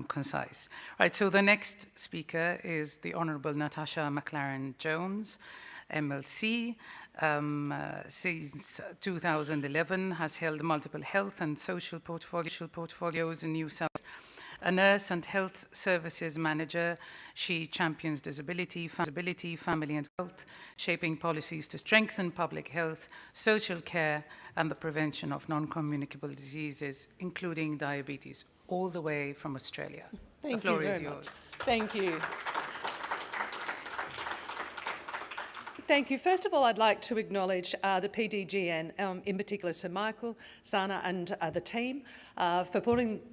Speaker 2: concise. Right, so the next speaker is the Honourable Natasha McLaren-Jones, MLC. Since 2011 has held multiple health and social portfolios in New South. A nurse and health services manager, she champions disability, family and health, shaping policies to strengthen public health, social care, and the prevention of non-communicable diseases, including diabetes, all the way from Australia. The floor is yours.
Speaker 7: Thank you. Thank you. First of all, I'd like to acknowledge the PDGN, in particular Sir Michael, Sana and the team for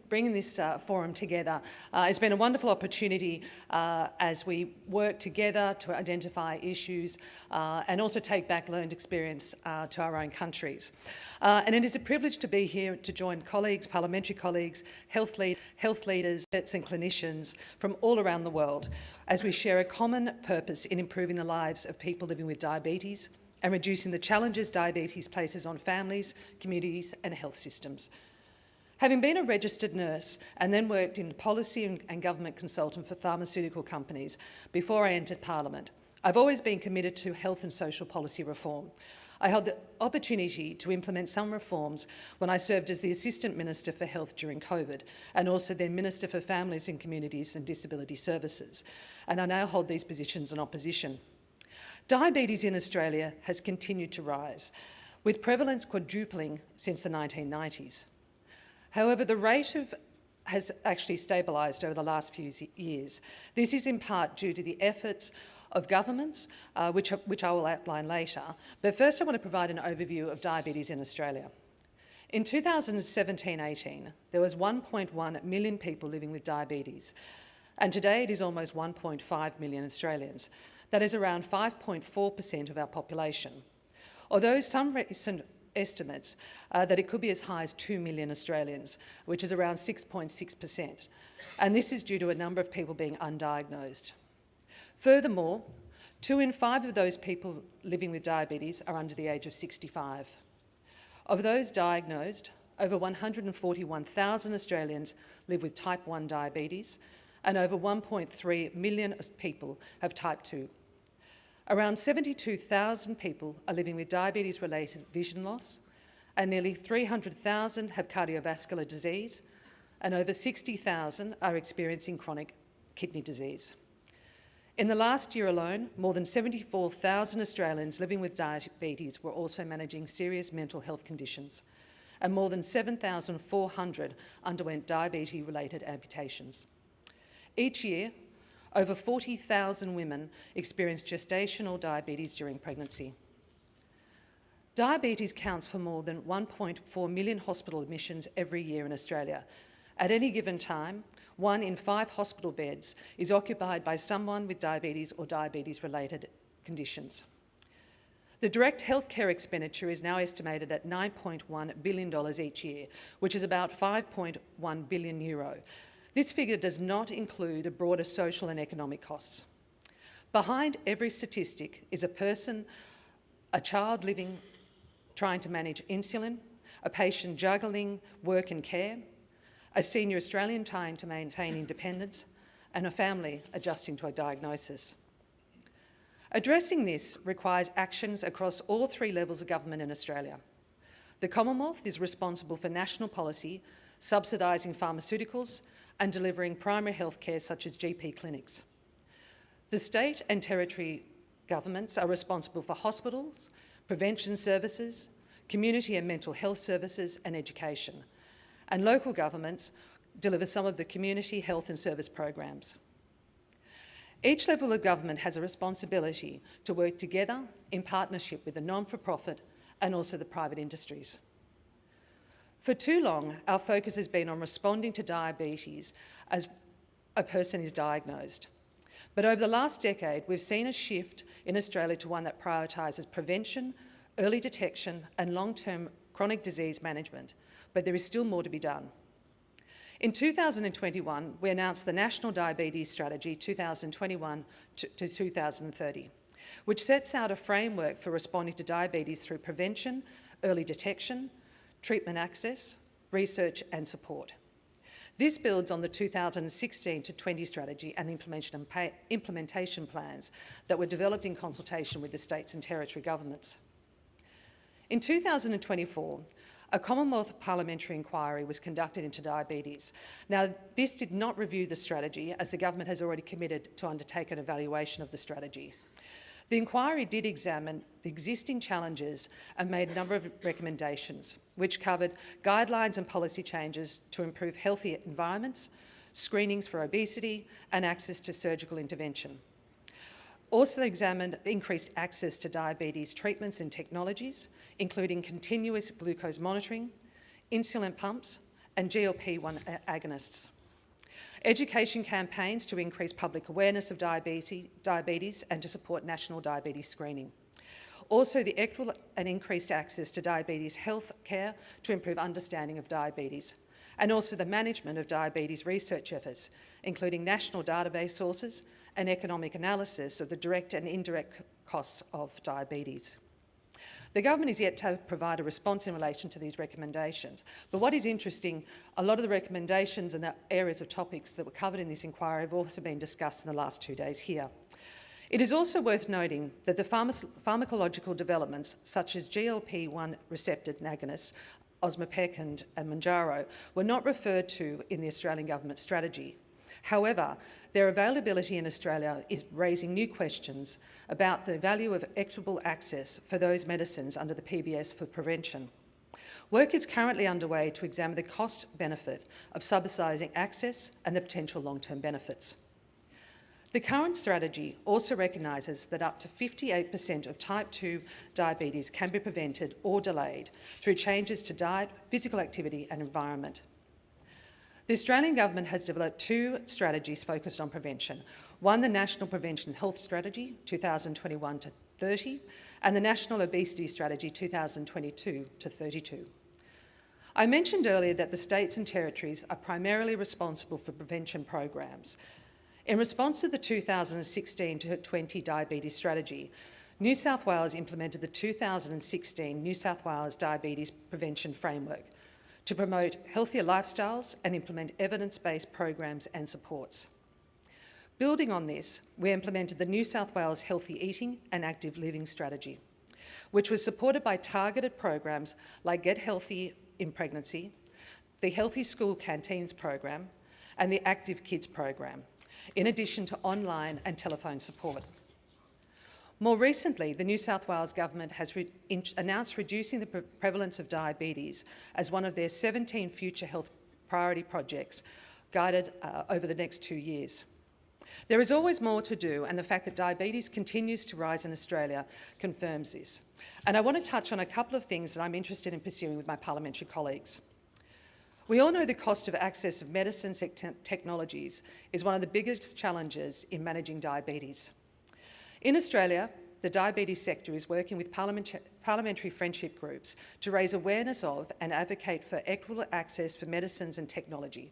Speaker 7: bringing this forum together. It's been a wonderful opportunity as we work together to identify issues and also take back learned experience to our own countries. And it is a privilege to be here to join colleagues, parliamentary colleagues, health leaders and clinicians from all around the world as we share a common purpose in improving the lives of people living with diabetes and reducing the challenges diabetes places on families, communities and health systems. Having been a registered nurse and then worked in policy and government consultant for pharmaceutical companies before I entered Parliament, I've always been committed to health and social policy reform. I had the opportunity to implement some reforms when I served as the Assistant Minister for Health during COVID and also then Minister for Families and Communities and Disability Services. And I now hold these positions in opposition. Diabetes in Australia has continued to rise, with prevalence quadrupling since the 1990s. However, the rate has actually stabilised over the last few years. This is in part due to the efforts of governments, which I will outline later. But first I want to provide an overview of diabetes in Australia. In 2017-18, there was 1.1 million people living with diabetes, and today it is almost 1.5 million Australians. That is around 5.4% of our population. Although some recent estimates that it could be as high as 2 million Australians, which is around 6.6%. And this is due to a number of people being undiagnosed. Furthermore, 2 in 5 of those people living with diabetes are under the age of 65. Of those diagnosed, over 141,000 Australians live with type 1 diabetes, and over 1.3 million people have type 2. Around 72,000 people are living with diabetes-related vision loss, and nearly 300,000 have cardiovascular disease, and over 60,000 are experiencing chronic kidney disease. In the last year alone, more than 74,000 Australians living with diabetes were also managing serious mental health conditions, and more than 7,400 underwent diabetes-related amputations. Each year, over 40,000 women experience gestational diabetes during pregnancy. Diabetes counts for more than 1.4 million hospital admissions every year in Australia. At any given time, 1 in 5 hospital beds is occupied by someone with diabetes or diabetes-related conditions. The direct healthcare expenditure is now estimated at $9.1 billion each year, which is about €5.1 billion. This figure does not include broader social and economic costs. Behind every statistic is a person, a child trying to manage insulin, a patient juggling work and care, a senior Australian trying to maintain independence, and a family adjusting to a diagnosis. Addressing this requires actions across all 3 levels of government in Australia. The Commonwealth is responsible for national policy, subsidising pharmaceuticals, and delivering primary health care such as GP clinics. The state and territory governments are responsible for hospitals, prevention services, community and mental health services and education. And local governments deliver some of the community health and service programs. Each level of government has a responsibility to work together in partnership with the non-for-profit and also the private industries. For too long, our focus has been on responding to diabetes as a person is diagnosed. But over the last decade, we've seen a shift in Australia to one that prioritises prevention, early detection and long-term chronic disease management, but there is still more to be done. In 2021, we announced the National Diabetes Strategy 2021 to 2030, which sets out a framework for responding to diabetes through prevention, early detection, treatment access, research and support. This builds on the 2016 to 20 strategy and implementation plans that were developed in consultation with the states and territory governments. In 2024, a Commonwealth parliamentary inquiry was conducted into diabetes. Now, this did not review the strategy, as the government has already committed to undertake an evaluation of the strategy. The inquiry did examine the existing challenges and made a number of recommendations, which covered guidelines and policy changes to improve healthy environments, screenings for obesity, and access to surgical intervention. Also examined increased access to diabetes treatments and technologies, including continuous glucose monitoring, insulin pumps, and GLP-1 agonists. Education campaigns to increase public awareness of diabetes and to support national diabetes screening. Also, the equitable and increased access to diabetes health care to improve understanding of diabetes, and also the management of diabetes research efforts, including national database sources and economic analysis of the direct and indirect costs of diabetes. The government is yet to provide a response in relation to these recommendations, but what is interesting, a lot of the recommendations and the areas of topics that were covered in this inquiry have also been discussed in the last 2 days here. It is also worth noting that the pharmacological developments such as GLP-1 receptor agonists, Osmopec and Mounjaro, were not referred to in the Australian government strategy. However, their availability in Australia is raising new questions about the value of equitable access for those medicines under the PBS for prevention. Work is currently underway to examine the cost-benefit of subsidising access and the potential long-term benefits. The current strategy also recognises that up to 58% of type 2 diabetes can be prevented or delayed through changes to diet, physical activity and environment. The Australian government has developed 2 strategies focused on prevention. One, the National Prevention Health Strategy 2021 to 30, and the National Obesity Strategy 2022 to 32. I mentioned earlier that the states and territories are primarily responsible for prevention programs. In response to the 2016 to 20 diabetes strategy, New South Wales implemented the 2016 New South Wales Diabetes Prevention Framework to promote healthier lifestyles and implement evidence-based programs and supports. Building on this, we implemented the New South Wales Healthy Eating and Active Living Strategy, which was supported by targeted programs like Get Healthy in Pregnancy, the Healthy School Canteens program, and the Active Kids program, in addition to online and telephone support. More recently, the New South Wales Government has announced reducing the prevalence of diabetes as one of their 17 future health priority projects guided over the next 2 years. There is always more to do, and the fact that diabetes continues to rise in Australia confirms this. And I want to touch on a couple of things that I'm interested in pursuing with my parliamentary colleagues. We all know the cost of access of medicines and technologies is one of the biggest challenges in managing diabetes. In Australia, the diabetes sector is working with parliamentary friendship groups to raise awareness of and advocate for equitable access for medicines and technology,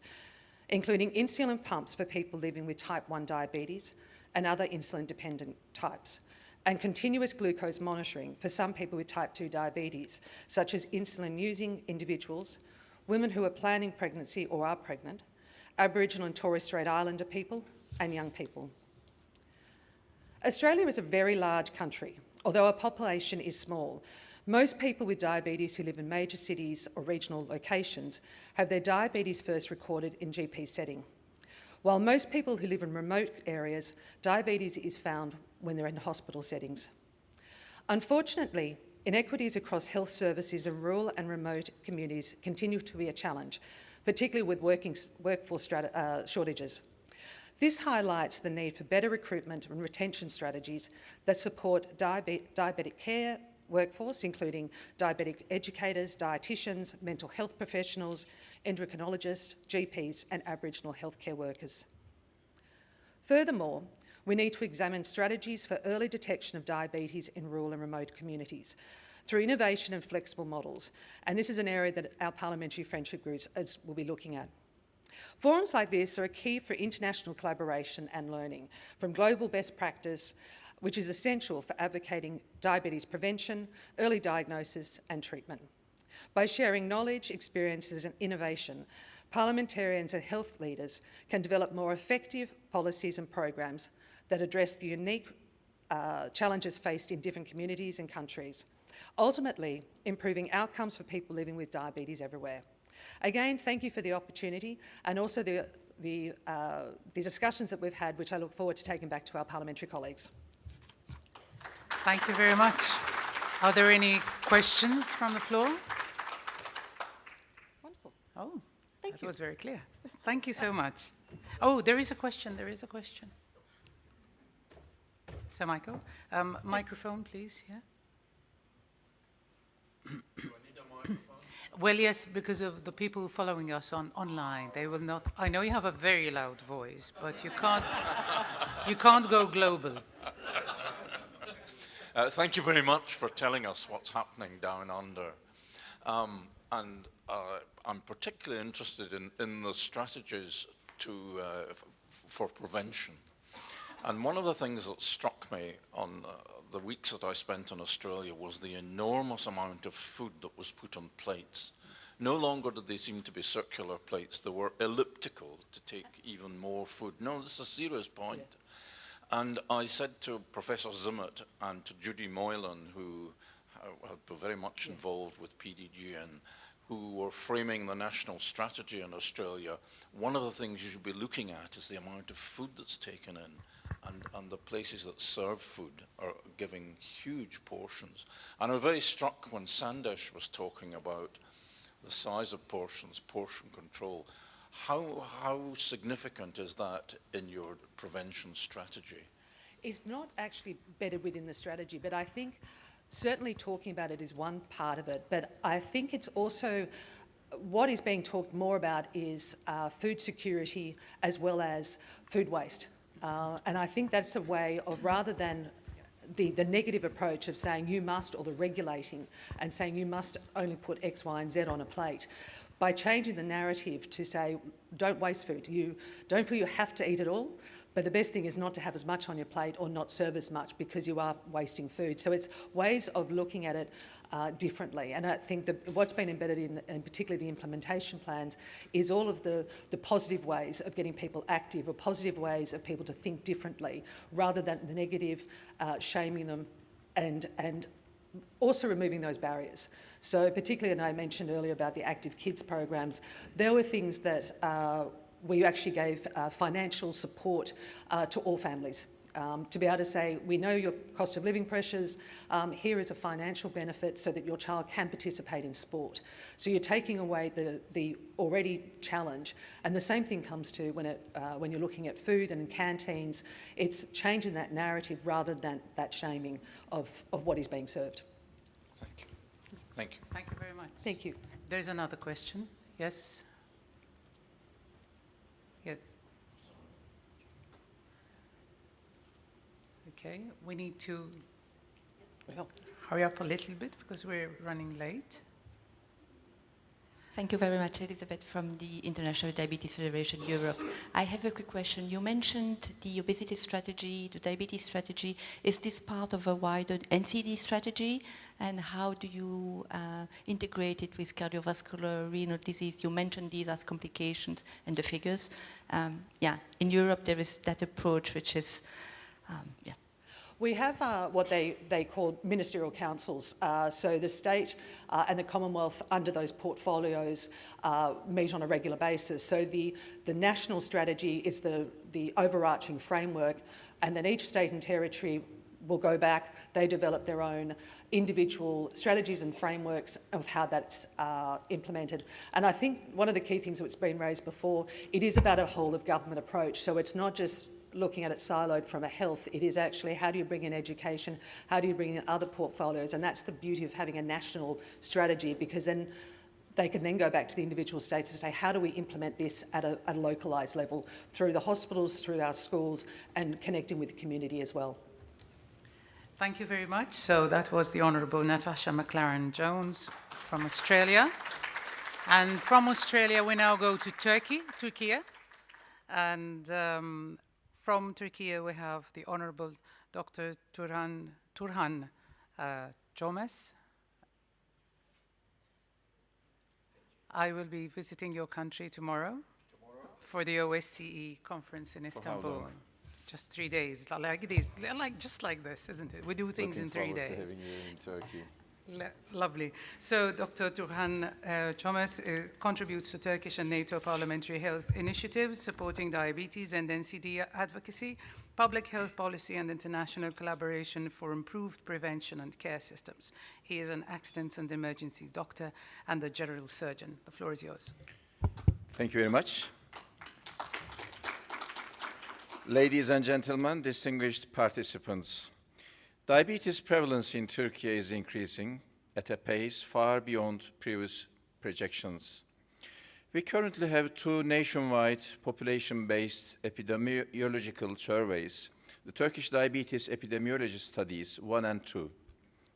Speaker 7: including insulin pumps for people living with type 1 diabetes and other insulin-dependent types, and continuous glucose monitoring for some people with type 2 diabetes, such as insulin-using individuals, women who are planning pregnancy or are pregnant, Aboriginal and Torres Strait Islander people, and young people. Australia is a very large country. Although our population is small, most people with diabetes who live in major cities or regional locations have their diabetes first recorded in GP setting. While most people who live in remote areas, diabetes is found when they're in hospital settings. Unfortunately, inequities across health services in rural and remote communities continue to be a challenge, particularly with workforce shortages. This highlights the need for better recruitment and retention strategies that support diabetic care workforce, including diabetic educators, dietitians, mental health professionals, endocrinologists, GPs, and Aboriginal healthcare workers. Furthermore, we need to examine strategies for early detection of diabetes in rural and remote communities through innovation and flexible models, and this is an area that our parliamentary friendship groups will be looking at. Forums like this are a key for international collaboration and learning from global best practice, which is essential for advocating diabetes prevention, early diagnosis and treatment. By sharing knowledge, experiences and innovation, parliamentarians and health leaders can develop more effective policies and programs that address the unique challenges faced in different communities and countries, ultimately improving outcomes for people living with diabetes everywhere. Again, thank you for the opportunity and also the discussions that we've had, which I look forward to taking back to our parliamentary colleagues.
Speaker 2: Thank you very much. Are there any questions from the floor?
Speaker 4: Wonderful.
Speaker 2: Oh,
Speaker 4: Thank you.
Speaker 2: That was very clear. Thank you so much. Oh, there is a question. There is a question. Sir Michael. Microphone, please. Yeah.
Speaker 8: Do I need a microphone?
Speaker 2: Well, yes, because of the people following us online, they will not. I know you have a very loud voice, but you can't go global.
Speaker 8: Thank you very much for telling us what's happening down under. I'm particularly interested in the strategies for prevention. And one of the things that struck me on the weeks that I spent in Australia was the enormous amount of food that was put on plates. No longer did they seem to be circular plates, they were elliptical to take even more food. No, this is a serious point. Yeah. And I said to Professor Zimmert and to Judy Moylan, who have been very much involved with PDGN, who were framing the national strategy in Australia, one of the things you should be looking at is the amount of food that's taken in. And the places that serve food are giving huge portions. And I was very struck when Sandesh was talking about the size of portions, portion control. How significant is that in your prevention strategy?
Speaker 7: It's not actually bedded within the strategy, but I think certainly talking about it is one part of it. But I think it's also what is being talked more about is food security as well as food waste. And I think that's a way of, rather than the negative approach of saying you must, or the regulating and saying you must only put X, Y and Z on a plate, by changing the narrative to say don't waste food. You don't feel you have to eat it all, but the best thing is not to have as much on your plate or not serve as much because you are wasting food. So it's ways of looking at it differently. And I think that what's been embedded in, and particularly the implementation plans, is all of the positive ways of getting people active, or positive ways of people to think differently, rather than the negative, shaming them and also removing those barriers. So particularly, and I mentioned earlier about the Active Kids programs, there were things that we actually gave financial support to all families. To be able to say, we know your cost of living pressures, here is a financial benefit so that your child can participate in sport. So you're taking away the already challenge. And the same thing comes to when you're looking at food and in canteens, it's changing that narrative rather than that shaming of what is being served.
Speaker 8: Thank you. Thank you.
Speaker 2: Thank you very much.
Speaker 7: Thank you.
Speaker 2: There's another question. Yes? Yes. Okay, we need to hurry up a little bit because we're running late.
Speaker 9: Thank you very much, Elizabeth, from the International Diabetes Federation Europe. I have a quick question. You mentioned the obesity strategy, the diabetes strategy. Is this part of a wider NCD strategy? And how do you integrate it with cardiovascular, renal disease? You mentioned these as complications and the figures. In Europe there is that approach which is,
Speaker 7: We have what they call ministerial councils. So the state and the Commonwealth under those portfolios meet on a regular basis. So the national strategy is the overarching framework, and then each state and territory will go back, they develop their own individual strategies and frameworks of how that's implemented. And I think one of the key things that's been raised before, it is about a whole of government approach. So it's not just looking at it siloed from a health, it is actually how do you bring in education, how do you bring in other portfolios, and that's the beauty of having a national strategy, because then they can then go back to the individual states and say, how do we implement this at a localised level through the hospitals, through our schools, and connecting with the community as well.
Speaker 2: Thank you very much. So that was the Honourable Natasha McLaren-Jones from Australia. And from Australia, we now go to Turkey. And from Turkey, we have the Honourable Dr. Turhan Çomes. I will be visiting your country tomorrow for the OSCE conference in Istanbul. Just 3 days, just like this, isn't it? We do things in 3 days.
Speaker 10: Looking forward to having you in Turkey.
Speaker 2: Lovely. So Dr. Turhan Çomes contributes to Turkish and NATO parliamentary health initiatives, supporting diabetes and NCD advocacy, public health policy and international collaboration for improved prevention and care systems. He is an accidents and emergencies doctor and a general surgeon. The floor is yours.
Speaker 10: Thank you very much. Ladies and gentlemen, distinguished participants, diabetes prevalence in Turkey is increasing at a pace far beyond previous projections. We currently have two nationwide population-based epidemiological surveys, the Turkish Diabetes Epidemiology Studies 1 and 2,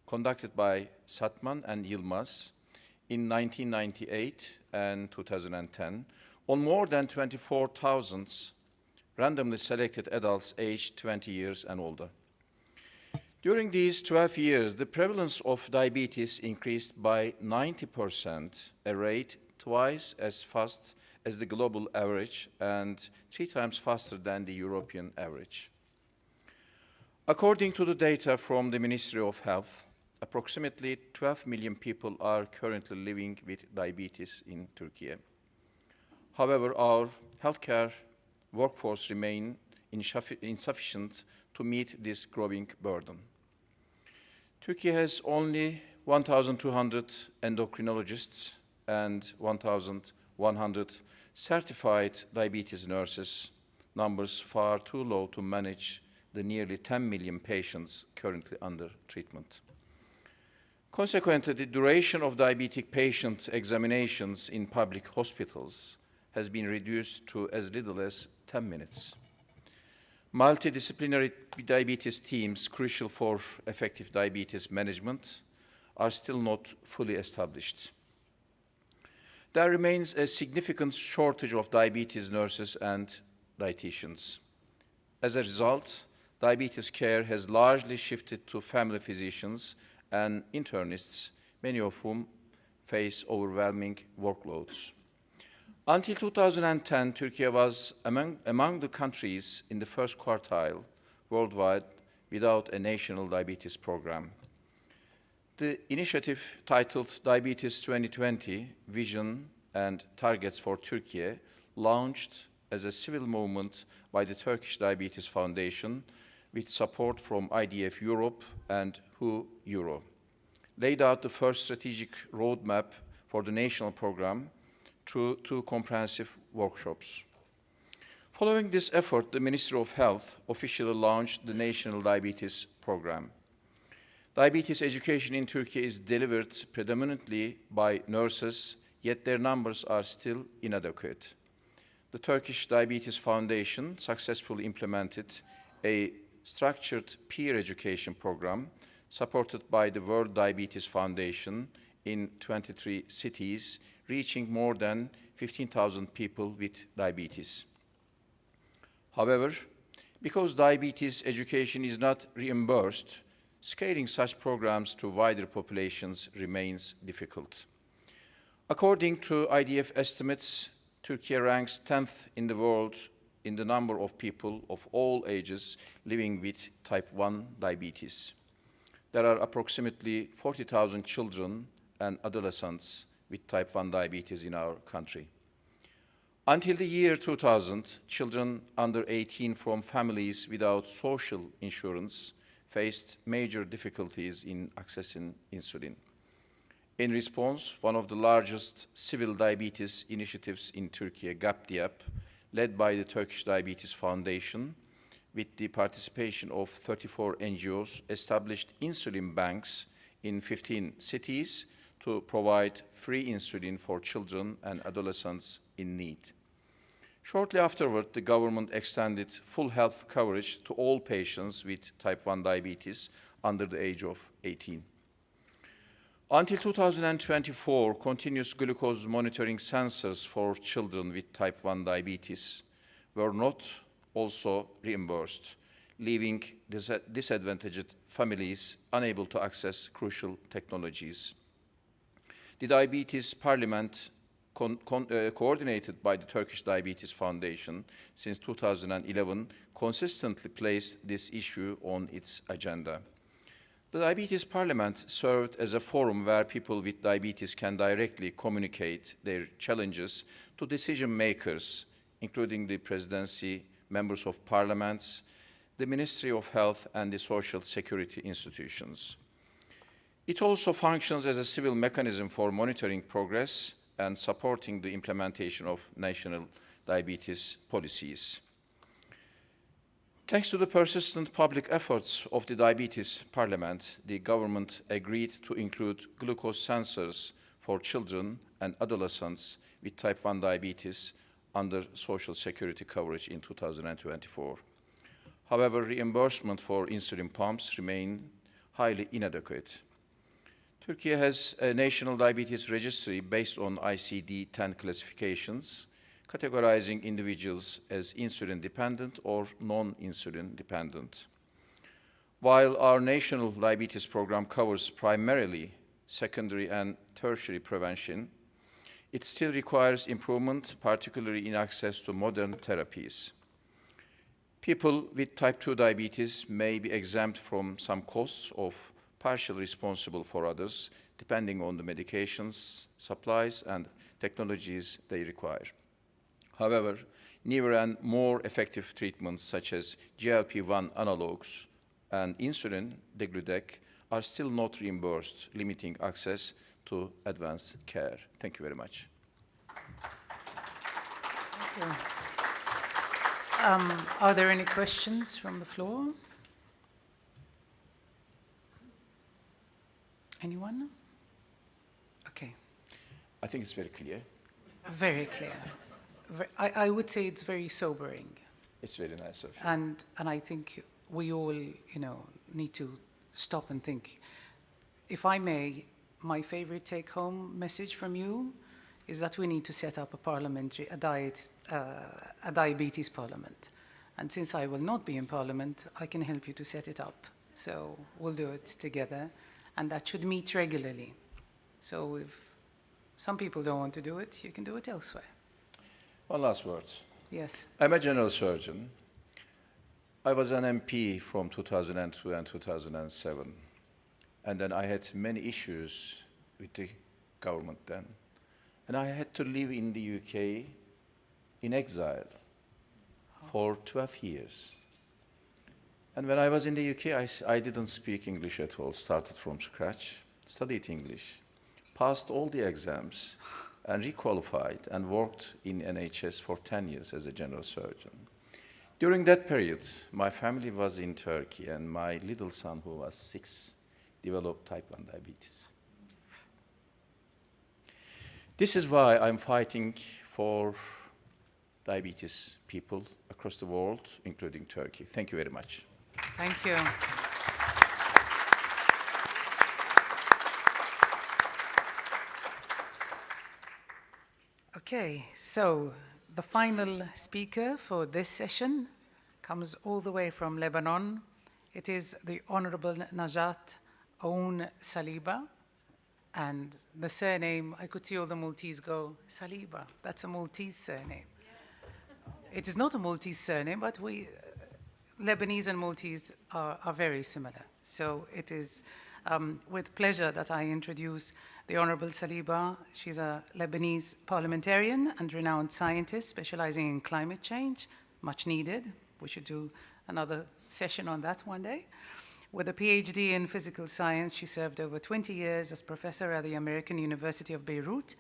Speaker 10: conducted by Satman and Yilmaz in 1998 and 2010, on more than 24,000 randomly selected adults aged 20 years and older. During these 12 years, the prevalence of diabetes increased by 90%, a rate twice as fast as the global average and 3 times faster than the European average. According to the data from the Ministry of Health, approximately 12 million people are currently living with diabetes in Turkey. However, our healthcare workforce remains insufficient to meet this growing burden. Turkey has only 1,200 endocrinologists and 1,100 certified diabetes nurses, numbers far too low to manage the nearly 10 million patients currently under treatment. Consequently, the duration of diabetic patient examinations in public hospitals has been reduced to as little as 10 minutes. Multidisciplinary diabetes teams, crucial for effective diabetes management, are still not fully established. There remains a significant shortage of diabetes nurses and dietitians. As a result, diabetes care has largely shifted to family physicians and internists, many of whom face overwhelming workloads. Until 2010, Turkey was among the countries in the first quartile worldwide without a national diabetes program. The initiative titled Diabetes 2020, Vision and Targets for Turkey, launched as a civil movement by the Turkish Diabetes Foundation with support from IDF Europe and WHO Euro, laid out the first strategic roadmap for the national program through 2 comprehensive workshops. Following this effort, the Ministry of Health officially launched the National Diabetes Program. Diabetes education in Turkey is delivered predominantly by nurses, yet their numbers are still inadequate. The Turkish Diabetes Foundation successfully implemented a structured peer education program supported by the World Diabetes Foundation in 23 cities, reaching more than 15,000 people with diabetes. However, because diabetes education is not reimbursed, scaling such programs to wider populations remains difficult. According to IDF estimates, Turkey ranks 10th in the world in the number of people of all ages living with type 1 diabetes. There are approximately 40,000 children and adolescents with type 1 diabetes in our country. Until the year 2000, children under 18 from families without social insurance faced major difficulties in accessing insulin. In response, one of the largest civil diabetes initiatives in Turkey, GAPDIAP, led by the Turkish Diabetes Foundation, with the participation of 34 NGOs, established insulin banks in 15 cities to provide free insulin for children and adolescents in need. Shortly afterward, the government extended full health coverage to all patients with type 1 diabetes under the age of 18. Until 2024, continuous glucose monitoring sensors for children with type 1 diabetes were not also reimbursed, leaving disadvantaged families unable to access crucial technologies. The Diabetes Parliament, coordinated by the Turkish Diabetes Foundation since 2011, consistently placed this issue on its agenda. The Diabetes Parliament served as a forum where people with diabetes can directly communicate their challenges to decision makers, including the presidency, members of parliaments, the Ministry of Health, and the social security institutions. It also functions as a civil mechanism for monitoring progress and supporting the implementation of national diabetes policies. Thanks to the persistent public efforts of the Diabetes Parliament, the government agreed to include glucose sensors for children and adolescents with type 1 diabetes under Social Security coverage in 2024. However, reimbursement for insulin pumps remain highly inadequate. Turkey has a national diabetes registry based on ICD-10 classifications, categorizing individuals as insulin-dependent or non-insulin-dependent. While our national diabetes program covers primarily secondary and tertiary prevention, it still requires improvement, particularly in access to modern therapies. People with type 2 diabetes may be exempt from some costs of partially responsible for others, depending on the medications, supplies, and technologies they require. However, newer and more effective treatments such as GLP-1 analogs and insulin degludec are still not reimbursed, limiting access to advanced care. Thank you very much.
Speaker 2: Thank you. Are there any questions from the floor? Anyone? Okay.
Speaker 10: I think it's very clear.
Speaker 2: Very clear. I would say it's very sobering.
Speaker 10: It's very nice of you.
Speaker 2: And I think we all, need to stop and think. If I may, my favorite take-home message from you is that we need to set up a diabetes parliament. And since I will not be in parliament, I can help you to set it up. So we'll do it together. And that should meet regularly. So if some people don't want to do it, you can do it elsewhere.
Speaker 10: One last word.
Speaker 2: Yes.
Speaker 10: I'm a general surgeon. I was an MP from 2002 and 2007. And then I had many issues with the government then. And I had to live in the UK in exile for 12 years. And when I was in the UK, I didn't speak English at all, started from scratch, studied English, passed all the exams, and requalified and worked in NHS for 10 years as a general surgeon. During that period, my family was in Turkey, and my little son, who was 6, developed type 1 diabetes. This is why I'm fighting for diabetes people across the world, including Turkey. Thank you very much.
Speaker 2: Thank you. Okay, so the final speaker for this session comes all the way from Lebanon. It is the Honorable Najat Aoun Saliba. And the surname, I could see all the Maltese go, Saliba. That's a Maltese surname. It is not a Maltese surname, but Lebanese and Maltese are very similar. So it is with pleasure that I introduce the Honorable Saliba. She's a Lebanese parliamentarian and renowned scientist specializing in climate change, much needed. We should do another session on that one day. With a PhD in physical science, she served over 20 years as professor at the American University of Beirut.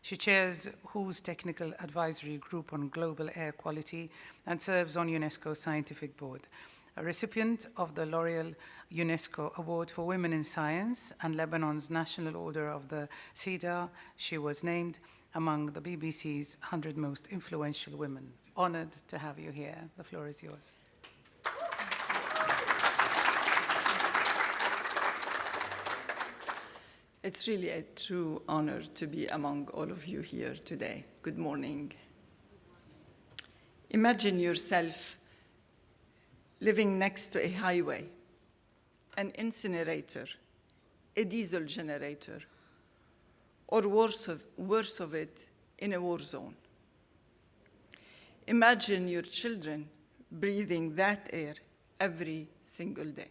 Speaker 2: She chairs WHO's Technical Advisory Group on Global Air Quality and serves on UNESCO's Scientific Board. A recipient of the L'Oreal UNESCO Award for Women in Science and Lebanon's National Order of the Cedar, she was named among the BBC's 100 Most Influential Women. Honored to have you here. The floor is yours.
Speaker 11: It's really a true honor to be among all of you here today. Good morning. Imagine yourself living next to a highway, an incinerator, a diesel generator, or worse of it, in a war zone. Imagine your children breathing that air every single day.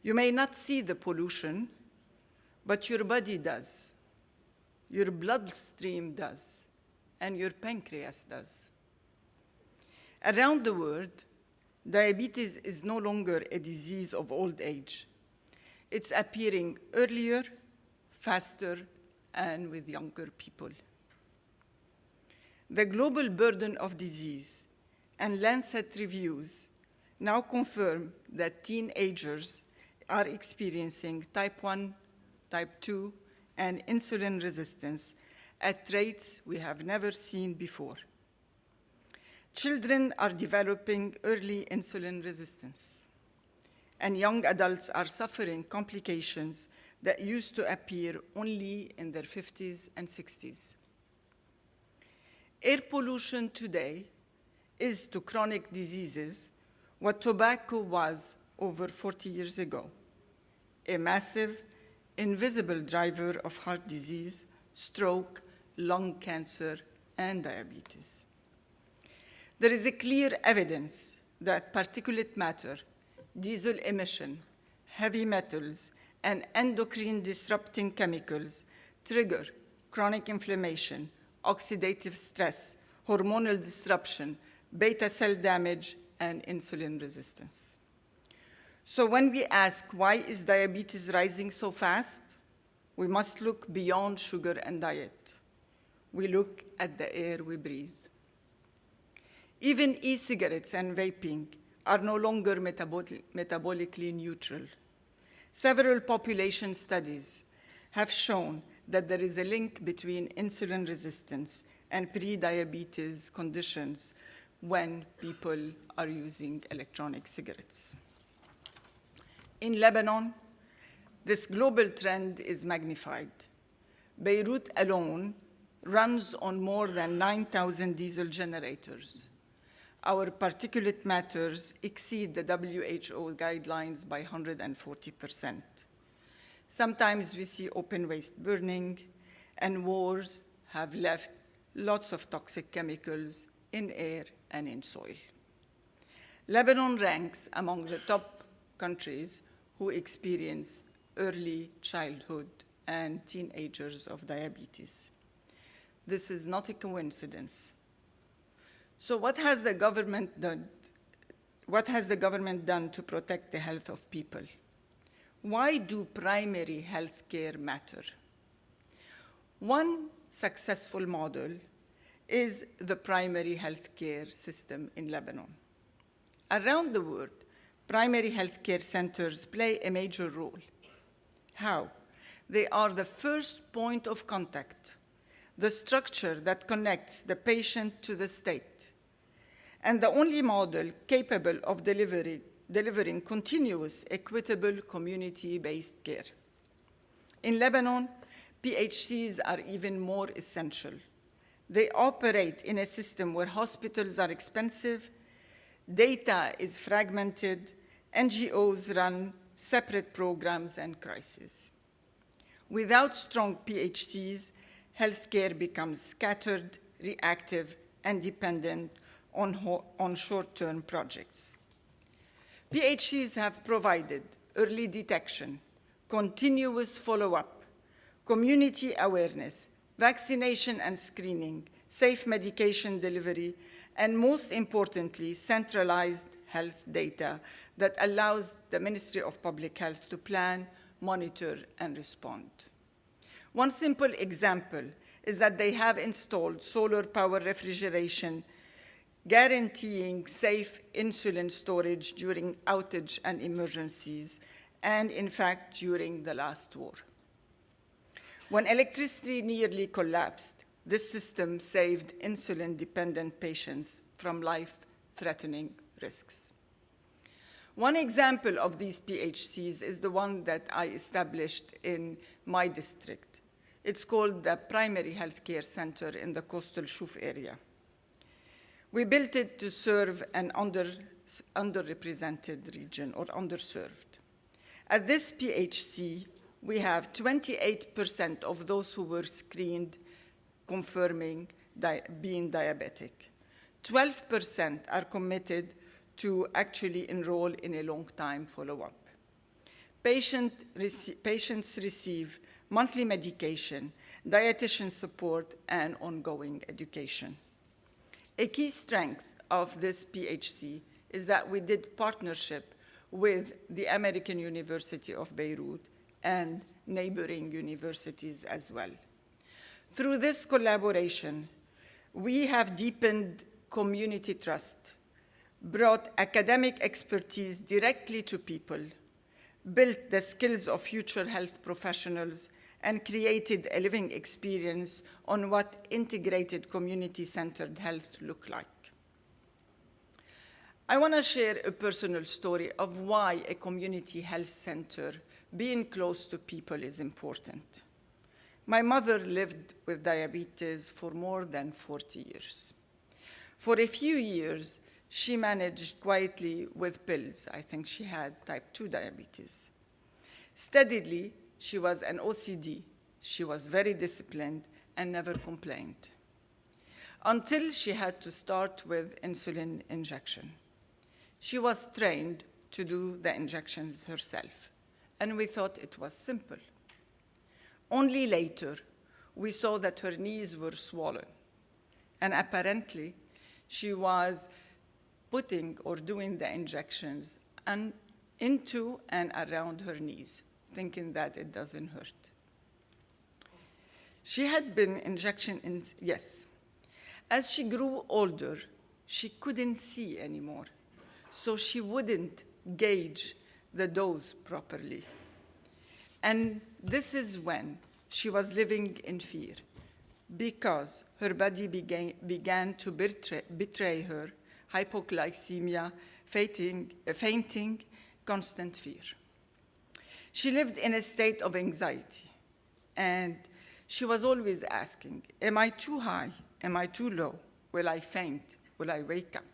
Speaker 11: You may not see the pollution, but your body does, your bloodstream does, and your pancreas does. Around the world, diabetes is no longer a disease of old age. It's appearing earlier, faster, and with younger people. The global burden of disease and Lancet reviews now confirm that teenagers are experiencing type 1, type 2, and insulin resistance at rates we have never seen before. Children are developing early insulin resistance, and young adults are suffering complications that used to appear only in their 50s and 60s. Air pollution today is to chronic diseases what tobacco was over 40 years ago, a massive, invisible driver of heart disease, stroke, lung cancer, and diabetes. There is a clear evidence that particulate matter, diesel emission, heavy metals, and endocrine disrupting chemicals trigger chronic inflammation, oxidative stress, hormonal disruption, beta cell damage, and insulin resistance. So when we ask why is diabetes rising so fast, we must look beyond sugar and diet. We look at the air we breathe. Even e-cigarettes and vaping are no longer metabolically neutral. Several population studies have shown that there is a link between insulin resistance and pre-diabetes conditions when people are using electronic cigarettes. In Lebanon, this global trend is magnified. Beirut alone runs on more than 9,000 diesel generators. Our particulate matters exceed the WHO guidelines by 140%. Sometimes we see open waste burning, and wars have left lots of toxic chemicals in air and in soil. Lebanon ranks among the top countries who experience early childhood and teenagers of diabetes. This is not a coincidence. So what has the government done? What has the government done to protect the health of people? Why do primary health care matter? One successful model is the primary health care system in Lebanon. Around the world, primary health care centers play a major role. How? They are the first point of contact, the structure that connects the patient to the state, and the only model capable of delivering continuous, equitable, community-based care. In Lebanon, PHCs are even more essential. They operate in a system where hospitals are expensive, data is fragmented, NGOs run separate programs and crises. Without strong PHCs, healthcare becomes scattered, reactive, and dependent on short-term projects. PHCs have provided early detection, continuous follow-up, community awareness, vaccination and screening, safe medication delivery, and most importantly, centralized health data that allows the Ministry of Public Health to plan, monitor, and respond. One simple example is that they have installed solar power refrigeration, guaranteeing safe insulin storage during outage and emergencies, and in fact, during the last war. When electricity nearly collapsed, this system saved insulin-dependent patients from life-threatening risks. One example of these PHCs is the one that I established in my district. It's called the Primary Healthcare Center in the coastal Shuf area. We built it to serve an underrepresented region or underserved. At this PHC, we have 28% of those who were screened confirming being diabetic. 12% are committed to actually enroll in a long-time follow-up. Patients receive monthly medication, dietitian support, and ongoing education. A key strength of this PHC is that we did partnership with the American University of Beirut and neighboring universities as well. Through this collaboration, we have deepened community trust, brought academic expertise directly to people, built the skills of future health professionals, and created a living experience on what integrated community-centered health look like. I want to share a personal story of why a community health center, being close to people, is important. My mother lived with diabetes for more than 40 years. For a few years, she managed quietly with pills. I think she had type 2 diabetes. Steadily, she was an OCD. She was very disciplined and never complained, until she had to start with insulin injection. She was trained to do the injections herself, and we thought it was simple. Only later, we saw that her knees were swollen, and apparently, she was putting or doing the injections into and around her knees, thinking that it doesn't hurt. She had been yes. As she grew older, she couldn't see anymore, so she wouldn't gauge the dose properly. And this is when she was living in fear, because her body began to betray her, hypoglycemia, fainting, constant fear. She lived in a state of anxiety, and she was always asking, am I too high? Am I too low? Will I faint? Will I wake up?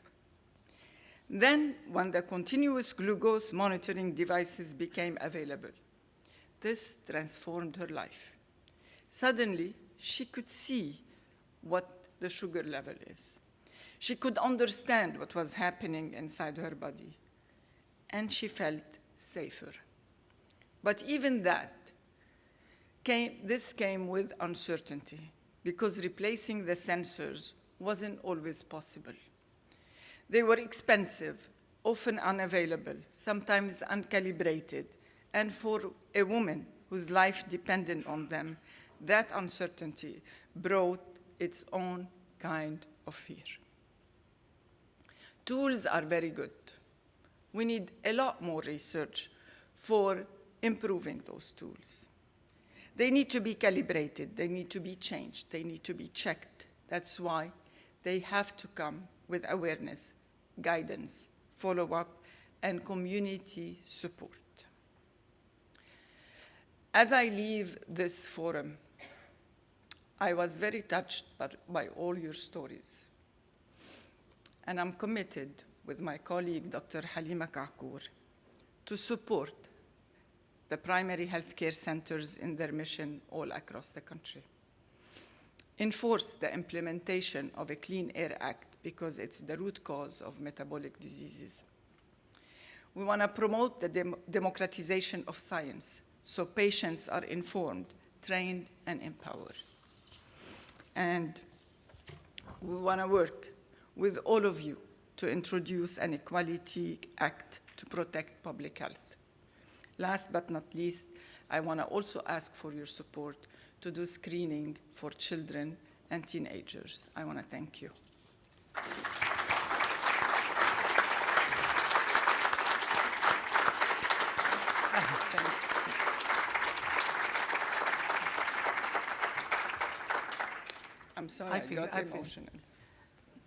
Speaker 11: Then, when the continuous glucose monitoring devices became available, this transformed her life. Suddenly, she could see what the sugar level is. She could understand what was happening inside her body, and she felt safer. But even this came with uncertainty, because replacing the sensors wasn't always possible. They were expensive, often unavailable, sometimes uncalibrated, and for a woman whose life depended on them, that uncertainty brought its own kind of fear. Tools are very good. We need a lot more research for improving those tools. They need to be calibrated, they need to be changed, they need to be checked. That's why they have to come with awareness, guidance, follow-up, and community support. As I leave this forum, I was very touched by all your stories. And I'm committed with my colleague, Dr. Halima Kakour, to support the primary healthcare centers in their mission all across the country. Enforce the implementation of a Clean Air Act, because it's the root cause of metabolic diseases. We want to promote the democratization of science, so patients are informed, trained, and empowered. And we want to work with all of you to introduce an Equality Act to protect public health. Last but not least, I want to also ask for your support to do screening for children and teenagers. I want to thank you. I'm sorry, I got emotional.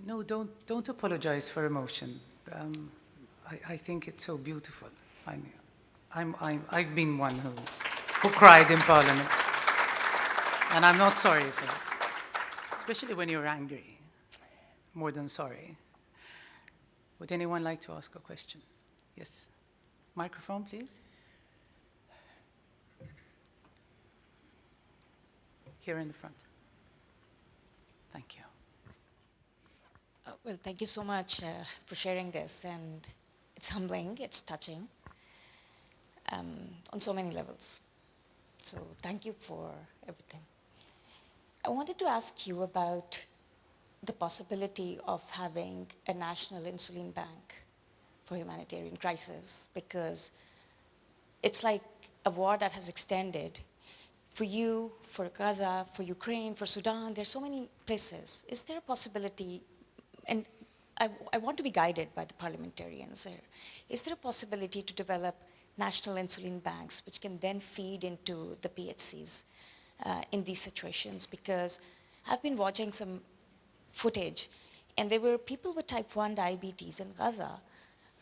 Speaker 2: No, don't apologize for emotion. I think it's so beautiful. I've been one who cried in Parliament, and I'm not sorry for it, especially when you're angry, more than sorry. Would anyone like to ask a question? Yes. Microphone, please. Here in the front. Thank you.
Speaker 4: Well, thank you so much for sharing this, and it's humbling, it's touching, on so many levels. So thank you for everything. I wanted to ask you about the possibility of having a national insulin bank for humanitarian crisis, because it's like a war that has extended for you, for Gaza, for Ukraine, for Sudan. There's so many places. Is there a possibility, and I want to be guided by the parliamentarians here. Is there a possibility to develop national insulin banks which can then feed into the PHCs in these situations? Because I've been watching some footage, and there were people with type 1 diabetes in Gaza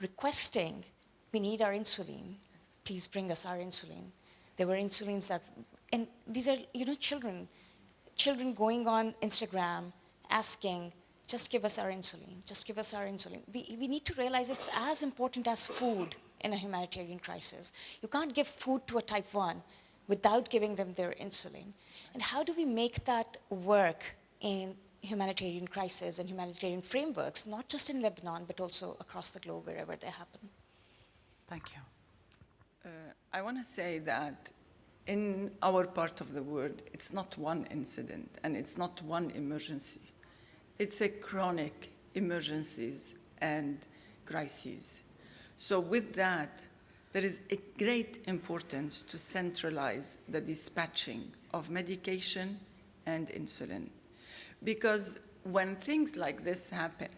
Speaker 4: requesting, we need our insulin, please bring us our insulin. There were insulins that, and these are, children going on Instagram asking, just give us our insulin, just give us our insulin. We need to realize it's as important as food in a humanitarian crisis. You can't give food to a type 1 without giving them their insulin. And how do we make that work in humanitarian crisis and humanitarian frameworks, not just in Lebanon, but also across the globe, wherever they happen?
Speaker 2: Thank you.
Speaker 11: I want to say that in our part of the world, it's not one incident and it's not one emergency. It's a chronic emergencies and crises. So with that, there is a great importance to centralize the dispatching of medication and insulin. Because when things like this happen,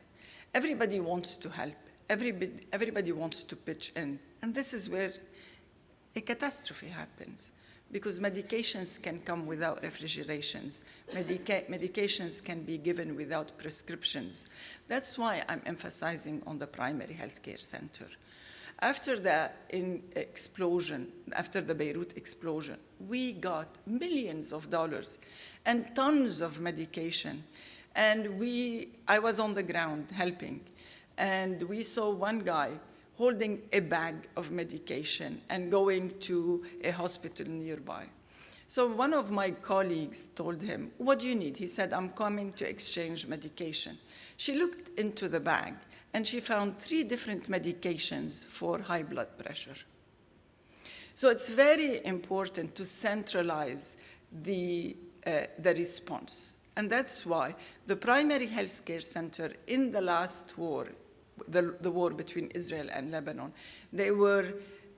Speaker 11: everybody wants to help, everybody wants to pitch in, and this is where a catastrophe happens. Because medications can come without refrigerations. Medications can be given without prescriptions. That's why I'm emphasizing on the primary healthcare center. After the explosion, after the Beirut explosion, we got millions of dollars and tons of medication. And I was on the ground helping. And we saw one guy holding a bag of medication and going to a hospital nearby. So one of my colleagues told him, what do you need? He said, I'm coming to exchange medication. She looked into the bag and she found 3 different medications for high blood pressure. So it's very important to centralize the response. And that's why the primary health care center in the last war, the war between Israel and Lebanon, they were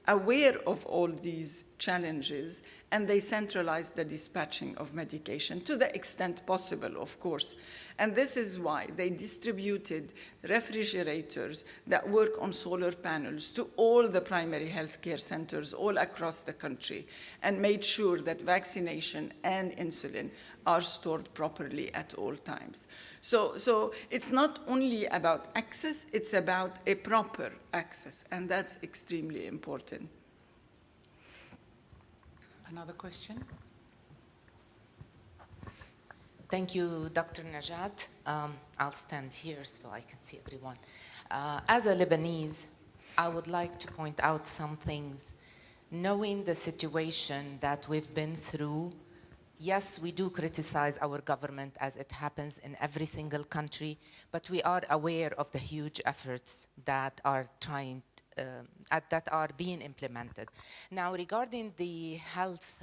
Speaker 11: aware of all these challenges, and they centralized the dispatching of medication to the extent possible, of course. And this is why they distributed refrigerators that work on solar panels to all the primary health care centers all across the country, and made sure that vaccination and insulin are stored properly at all times. So it's not only about access, it's about a proper access, and that's extremely important.
Speaker 2: Another question?
Speaker 12: Thank you, Dr. Najat. I'll stand here so I can see everyone. As a Lebanese, I would like to point out some things. Knowing the situation that we've been through, yes, we do criticize our government as it happens in every single country, but we are aware of the huge efforts that are being implemented. Now, regarding the health,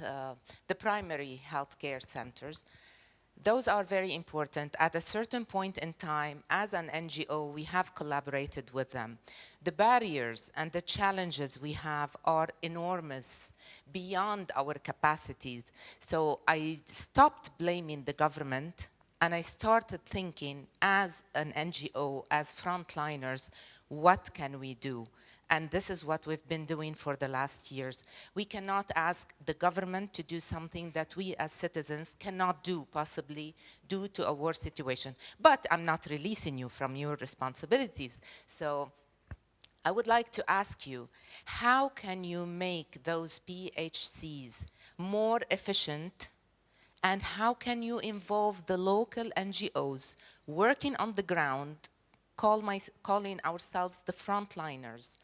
Speaker 12: the primary health care centers, those are very important. At a certain point in time, as an NGO, we have collaborated with them. The barriers and the challenges we have are enormous, beyond our capacities. So I stopped blaming the government, and I started thinking, as an NGO, as frontliners, what can we do? And this is what we've been doing for the last years. We cannot ask the government to do something that we as citizens cannot do, possibly due to a war situation. But I'm not releasing you from your responsibilities. So I would like to ask you, how can you make those PHCs more efficient, and how can you involve the local NGOs working on the ground, calling ourselves the frontliners,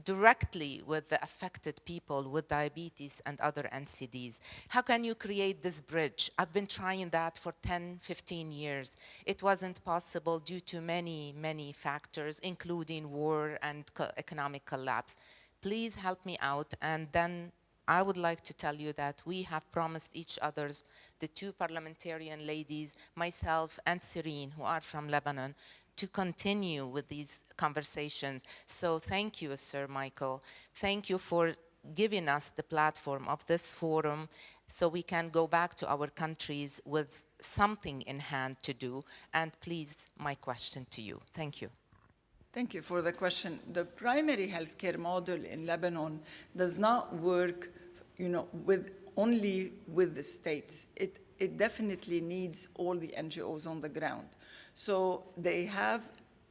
Speaker 12: directly with the affected people with diabetes and other NCDs? How can you create this bridge? I've been trying that for 10, 15 years. It wasn't possible due to many, many factors, including war and economic collapse. Please help me out. And then I would like to tell you that we have promised each other, the 2 parliamentarian ladies, myself and Serene, who are from Lebanon, to continue with these conversations. So thank you, Sir Michael. Thank you for giving us the platform of this forum so we can go back to our countries with something in hand to do. And please, my question to you. Thank you.
Speaker 11: Thank you for the question. The primary healthcare model in Lebanon does not work, only with the states. It definitely needs all the NGOs on the ground. So they have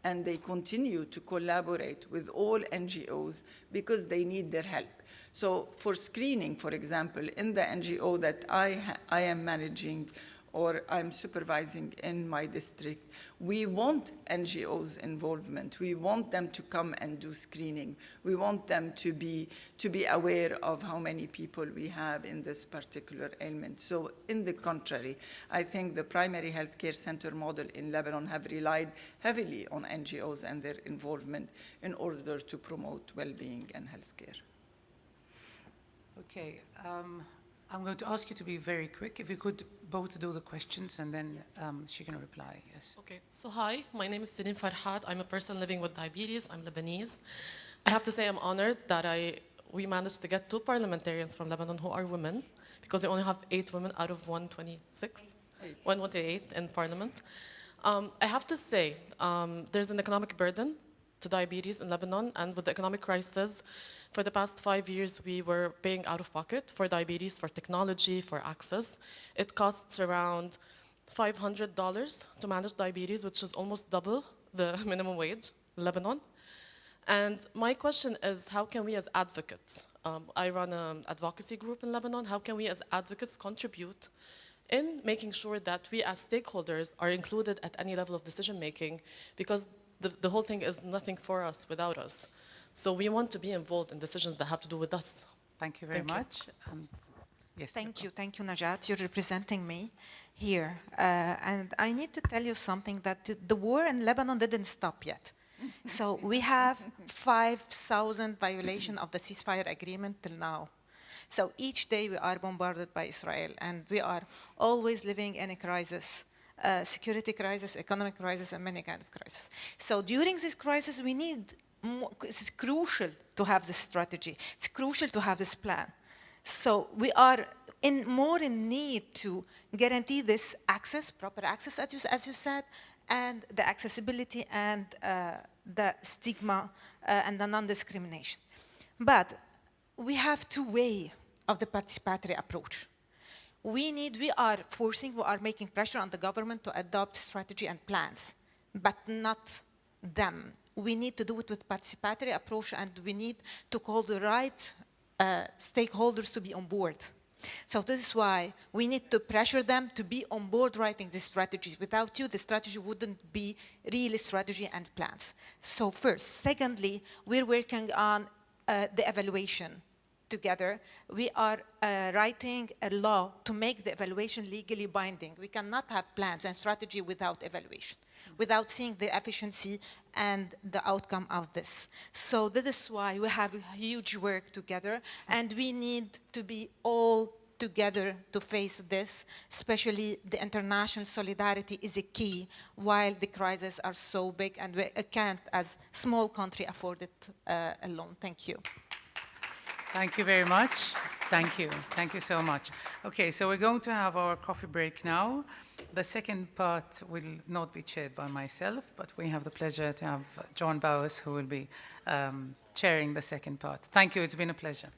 Speaker 11: and they continue to collaborate with all NGOs because they need their help. So for screening, for example, in the NGO that I am managing or I'm supervising in my district, we want NGOs' involvement. We want them to come and do screening. We want them to be aware of how many people we have in this particular ailment. So in the contrary, I think the primary healthcare center model in Lebanon have relied heavily on NGOs and their involvement in order to promote well-being and healthcare.
Speaker 2: Okay, I'm going to ask you to be very quick. If you could both do the questions and then she can reply, yes.
Speaker 13: Okay, so hi, my name is Sirin Farhat. I'm a person living with diabetes. I'm Lebanese. I have to say I'm honored that we managed to get 2 parliamentarians from Lebanon who are women, because we only have 8 women out of 126, 128 in parliament. I have to say, there's an economic burden to diabetes in Lebanon, and with the economic crisis, for the past 5 years, we were paying out of pocket for diabetes, for technology, for access. It costs around $500 to manage diabetes, which is almost double the minimum wage in Lebanon. And my question is, how can we as advocates, I run an advocacy group in Lebanon, how can we as advocates contribute in making sure that we as stakeholders are included at any level of decision making, because the whole thing is nothing for us without us. So we want to be involved in decisions that have to do with us.
Speaker 2: Thank you very much. Yes.
Speaker 14: Thank you, Najat. You're representing me here. And I need to tell you something, that the war in Lebanon didn't stop yet. So we have 5,000 violations of the ceasefire agreement till now. So each day we are bombarded by Israel, and we are always living in a crisis. Security crisis, economic crisis, and many kinds of crises. So during this crisis, we need it's crucial to have this strategy. It's crucial to have this plan. So we are more in need to guarantee this access, proper access, as you said, and the accessibility and the stigma and the non-discrimination. But we have 2 ways of the participatory approach. We are making pressure on the government to adopt strategy and plans, but not them. We need to do it with participatory approach, and we need to call the right stakeholders to be on board. So this is why we need to pressure them to be on board writing these strategies. Without you, the strategy wouldn't be really strategy and plans. So first. Secondly, we're working on the evaluation together. We are writing a law to make the evaluation legally binding. We cannot have plans and strategy without evaluation, without seeing the efficiency and the outcome of this. So this is why we have a huge work together, and we need to be all together to face this. Especially the international solidarity is a key, while the crises are so big and we can't, as small country, afford it alone. Thank you.
Speaker 2: Thank you very much. Thank you. Thank you so much. Okay, so we're going to have our coffee break now. The second part will not be chaired by myself, but we have the pleasure to have John Bowers, who will be chairing the second part. Thank you. It's been a pleasure.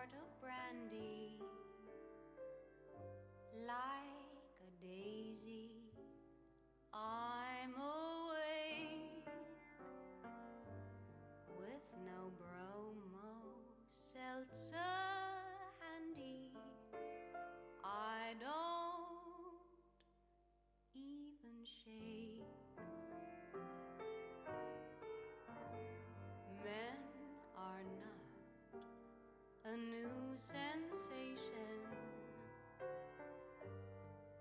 Speaker 1: heart of brandy, like a daisy, I'm awake with no bromo seltzer handy. I don't even shake. Men are not a new sensation.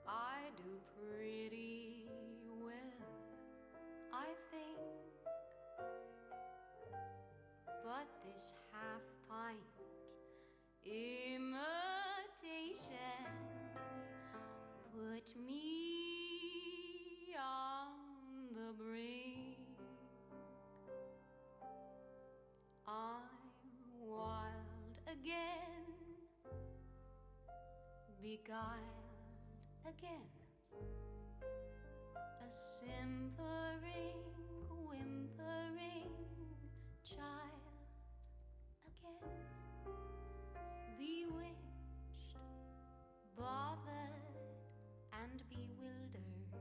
Speaker 1: I do pretty well, I think. But this half-pint imitation put me on the brink. I'm wild again, beguiled again, a simpering, whimpering child again, bewitched, bothered, and bewildered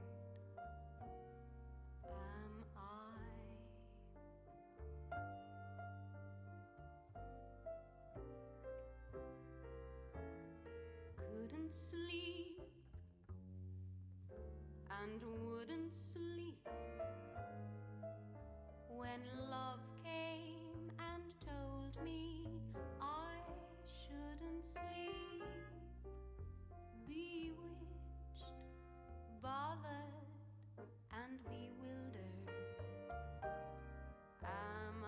Speaker 1: am I. Couldn't sleep and wouldn't sleep when love came and told me I shouldn't sleep. Bewitched, bothered, and bewildered am I.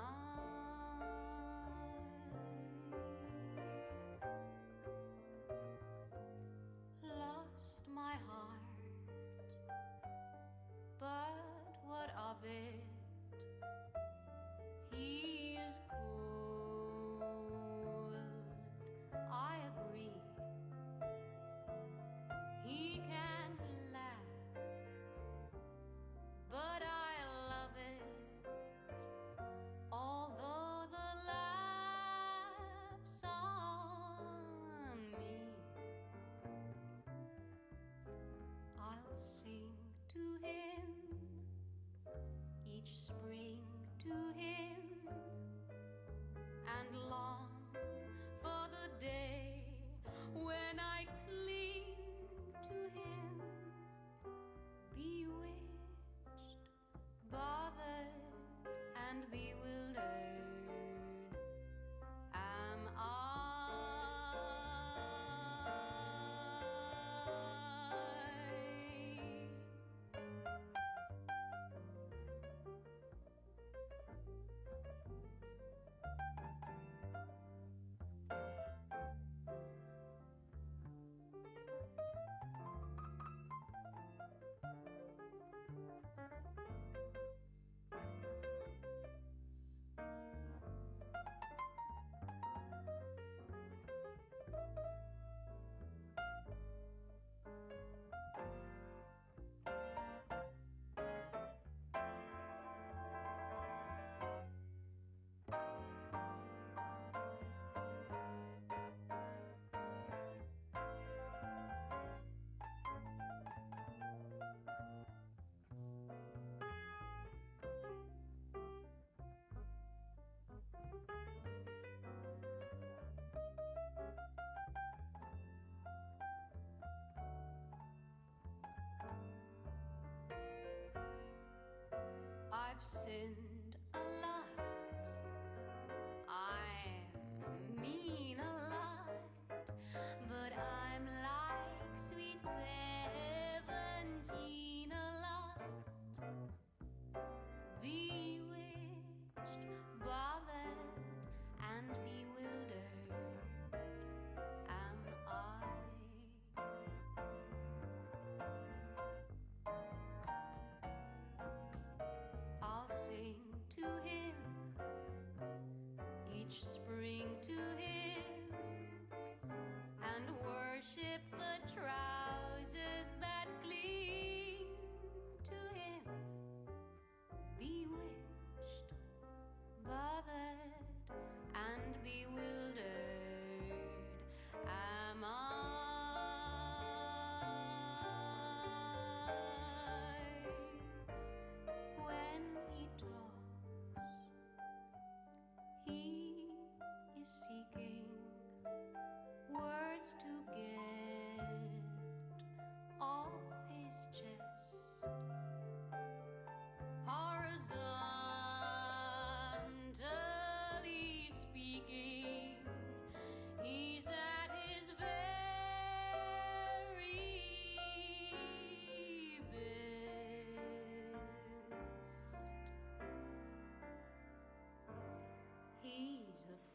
Speaker 1: Lost my heart, but what of it? He is cold, I agree. He can laugh, but I love it, although the laugh's on me. I'll sing to him each spring, to him, and long for the day when I cling to him. Bewitched, bothered, and bewildered am I. I've sinned a lot, I mean a lot, but I'm like sweet 17 a lot. Bewitched, bothered, and bewildered am I. I'll sing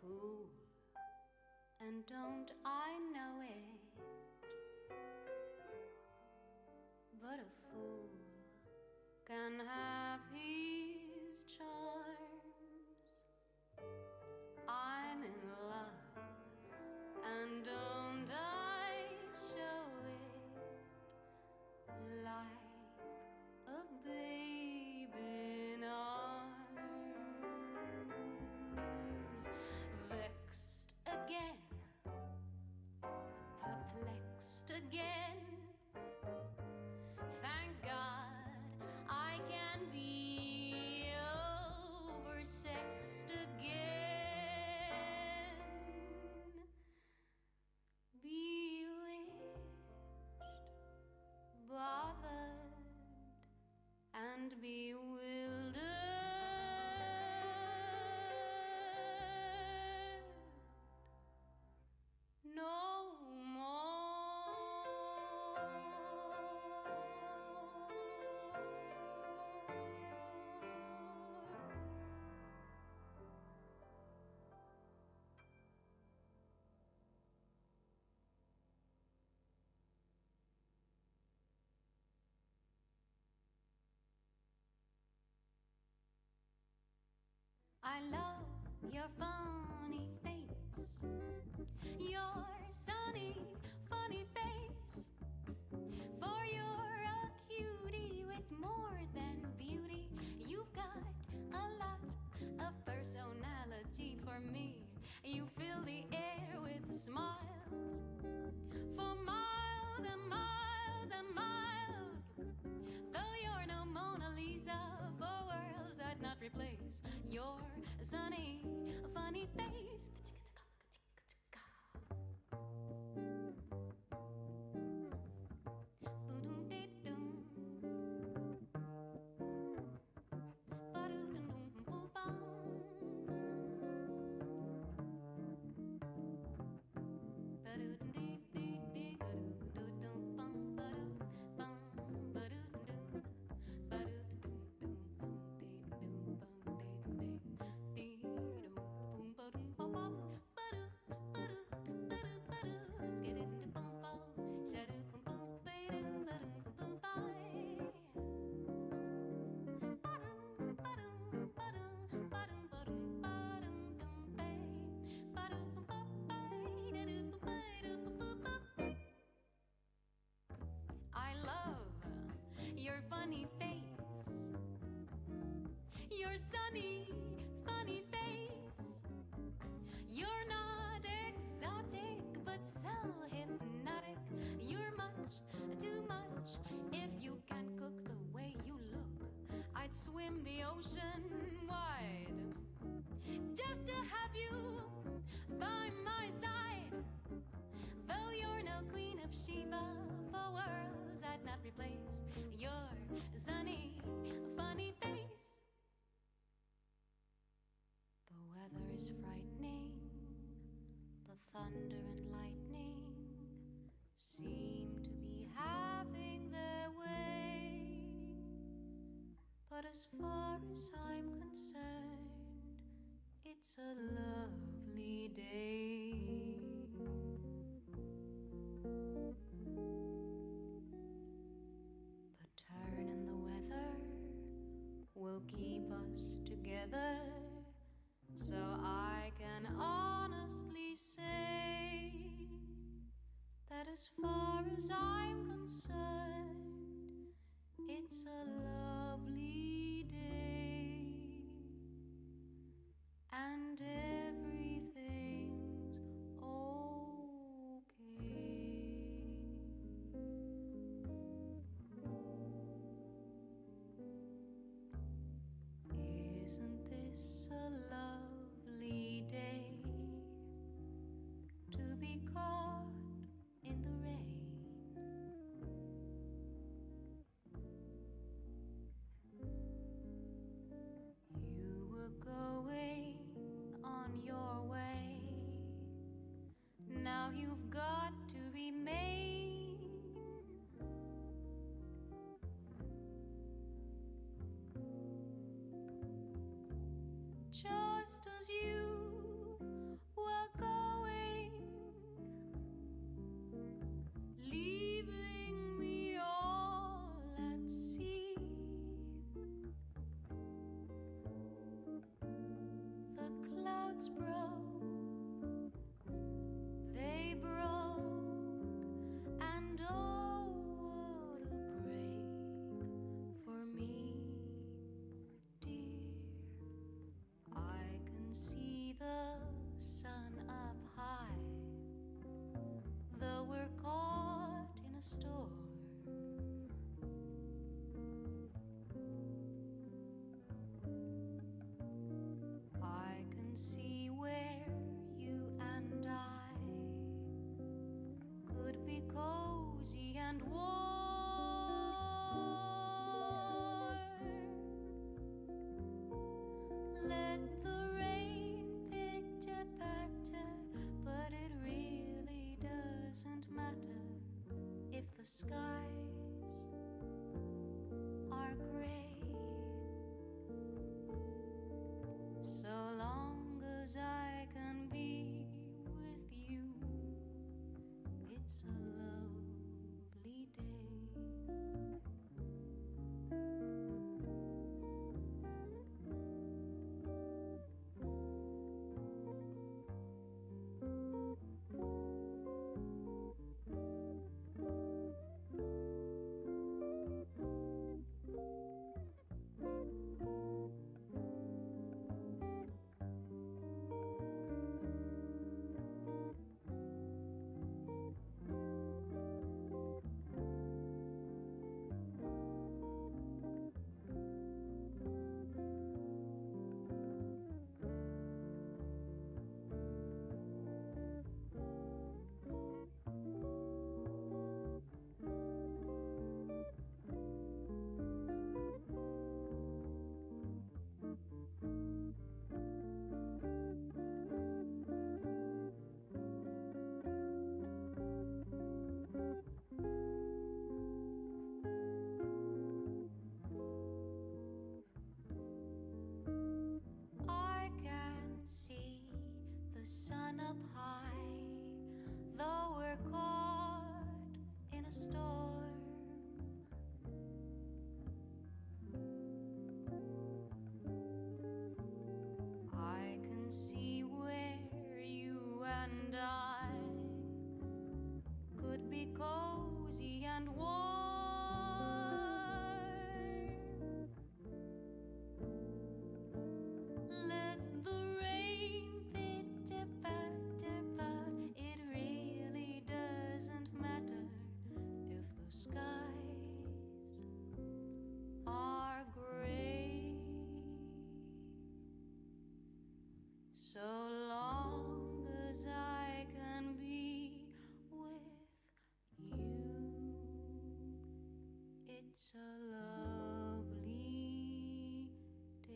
Speaker 1: fool, and don't I know it? But a fool can have his charms. I'm in love, and don't I show it like a babe in arms? Vexed again, perplexed again. Thank God I can be oversexed again. Bewitched, bothered, and bewildered. No I love your funny face, your sunny, funny face. For you're a cutie with more than beauty. You've got a lot of personality for me. You fill the air with smiles for miles and miles and miles. Though you're no Mona Lisa, for worlds I'd not replace your sunny, funny face. I love your funny face, your sunny, funny face. You're not exotic, but so hypnotic. You're much, too much. If you can cook the way you look, I'd swim the ocean wide just to have you by my side. Though you're no Queen of Sheba, for worlds I'd not replace your sunny, funny face. The weather is frightening, the thunder and lightning seem to be having their way. But as far as I'm concerned, it's a lovely day. The turn in the weather will keep us together, so I can honestly say that as far as I'm concerned, it's a lovely day, and everything's okay. Isn't this a lovely day to be caught in the rain? You were going on your way, now you've got to remain. Just as you hearts broke, they broke, and oh, what a break for me, dear. I can see the sun up high, though we're caught in a storm. I can see where you and I could be cozy and warm. Let the rain pitter-patter, but it really doesn't matter if the skies are gray. So long as I can be with you, it's a lovely day. I can see the sun up high, though we're caught in a storm. I can see where you and I could be cozy and warm. Let the rain pitter-patter, but it really doesn't matter if the skies are gray. So long as I can be with you, it's a lovely day.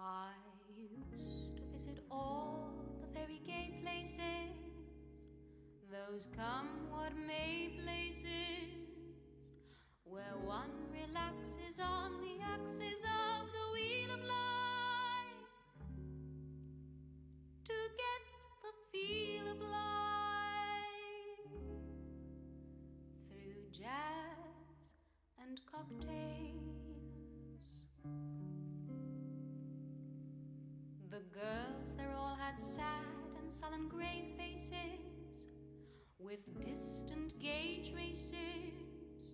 Speaker 1: I used to visit all the very gay places, those come what may places, where one relaxes on the axis of the wheel of life to get the feel of life through jazz and cocktails. The girls, they all had sad and sullen grey faces, with distant gay traces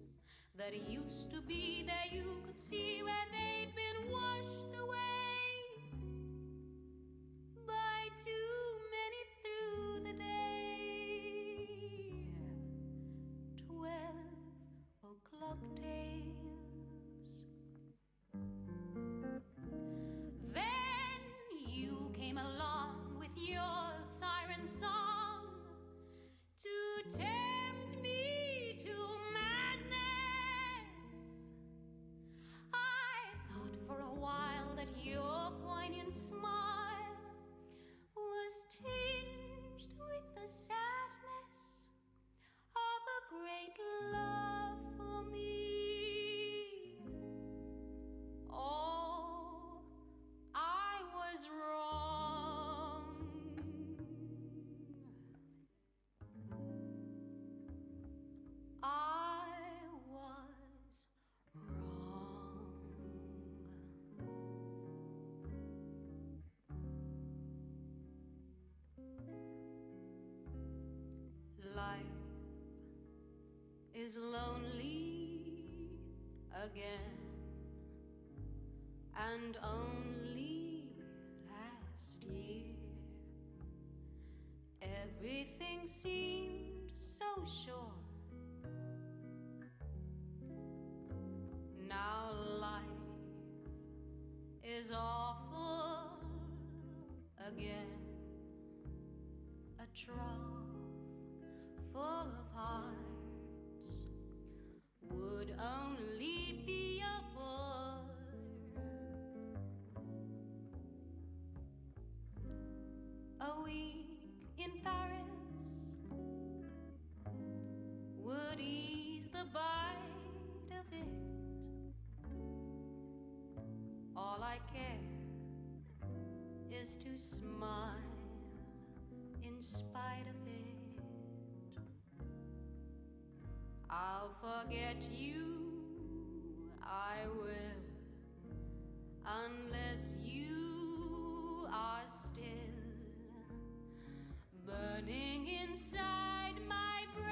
Speaker 1: that used to be there. You could see where they'd been washed away by too many through the day. 12 o'clock tales. Then you came along with your siren song to tempt me to madness. I again. And only last year, everything seemed so sure. Now life is awful again. A trough full of hearts would only be a bore. A week in Paris would ease the bite of it. All I care is to smile in spite of it. I'll forget you, I will, unless you are still burning inside my brain.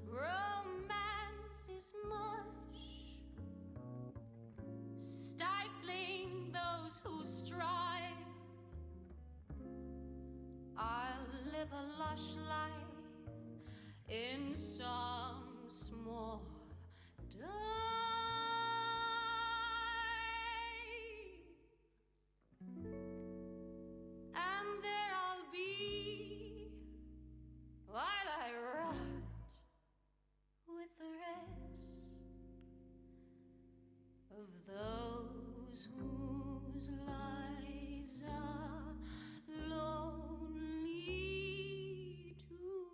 Speaker 1: Romance is mush, stifling those who strive. I'll live a lush life in some small dive, and there I'll be while I rot with the rest of those whose lives are lonely too.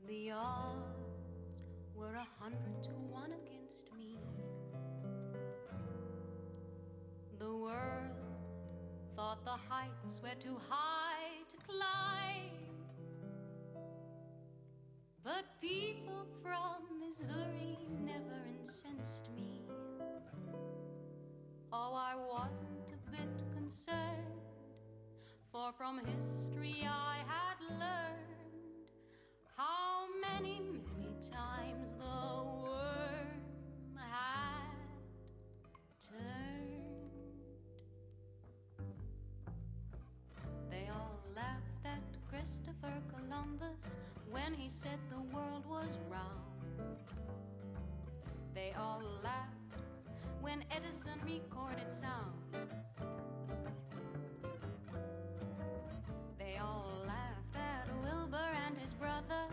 Speaker 1: The odds were 100 to 1 against me. The world thought the heights were too high to climb. But people from Missouri never incensed me. Oh, I wasn't a bit concerned, for from history I had learned how many, many times the worm had turned. They all laughed at Christopher Columbus when he said the world was round. They all laughed when Edison recorded sound. They all laughed at Wilbur and his brother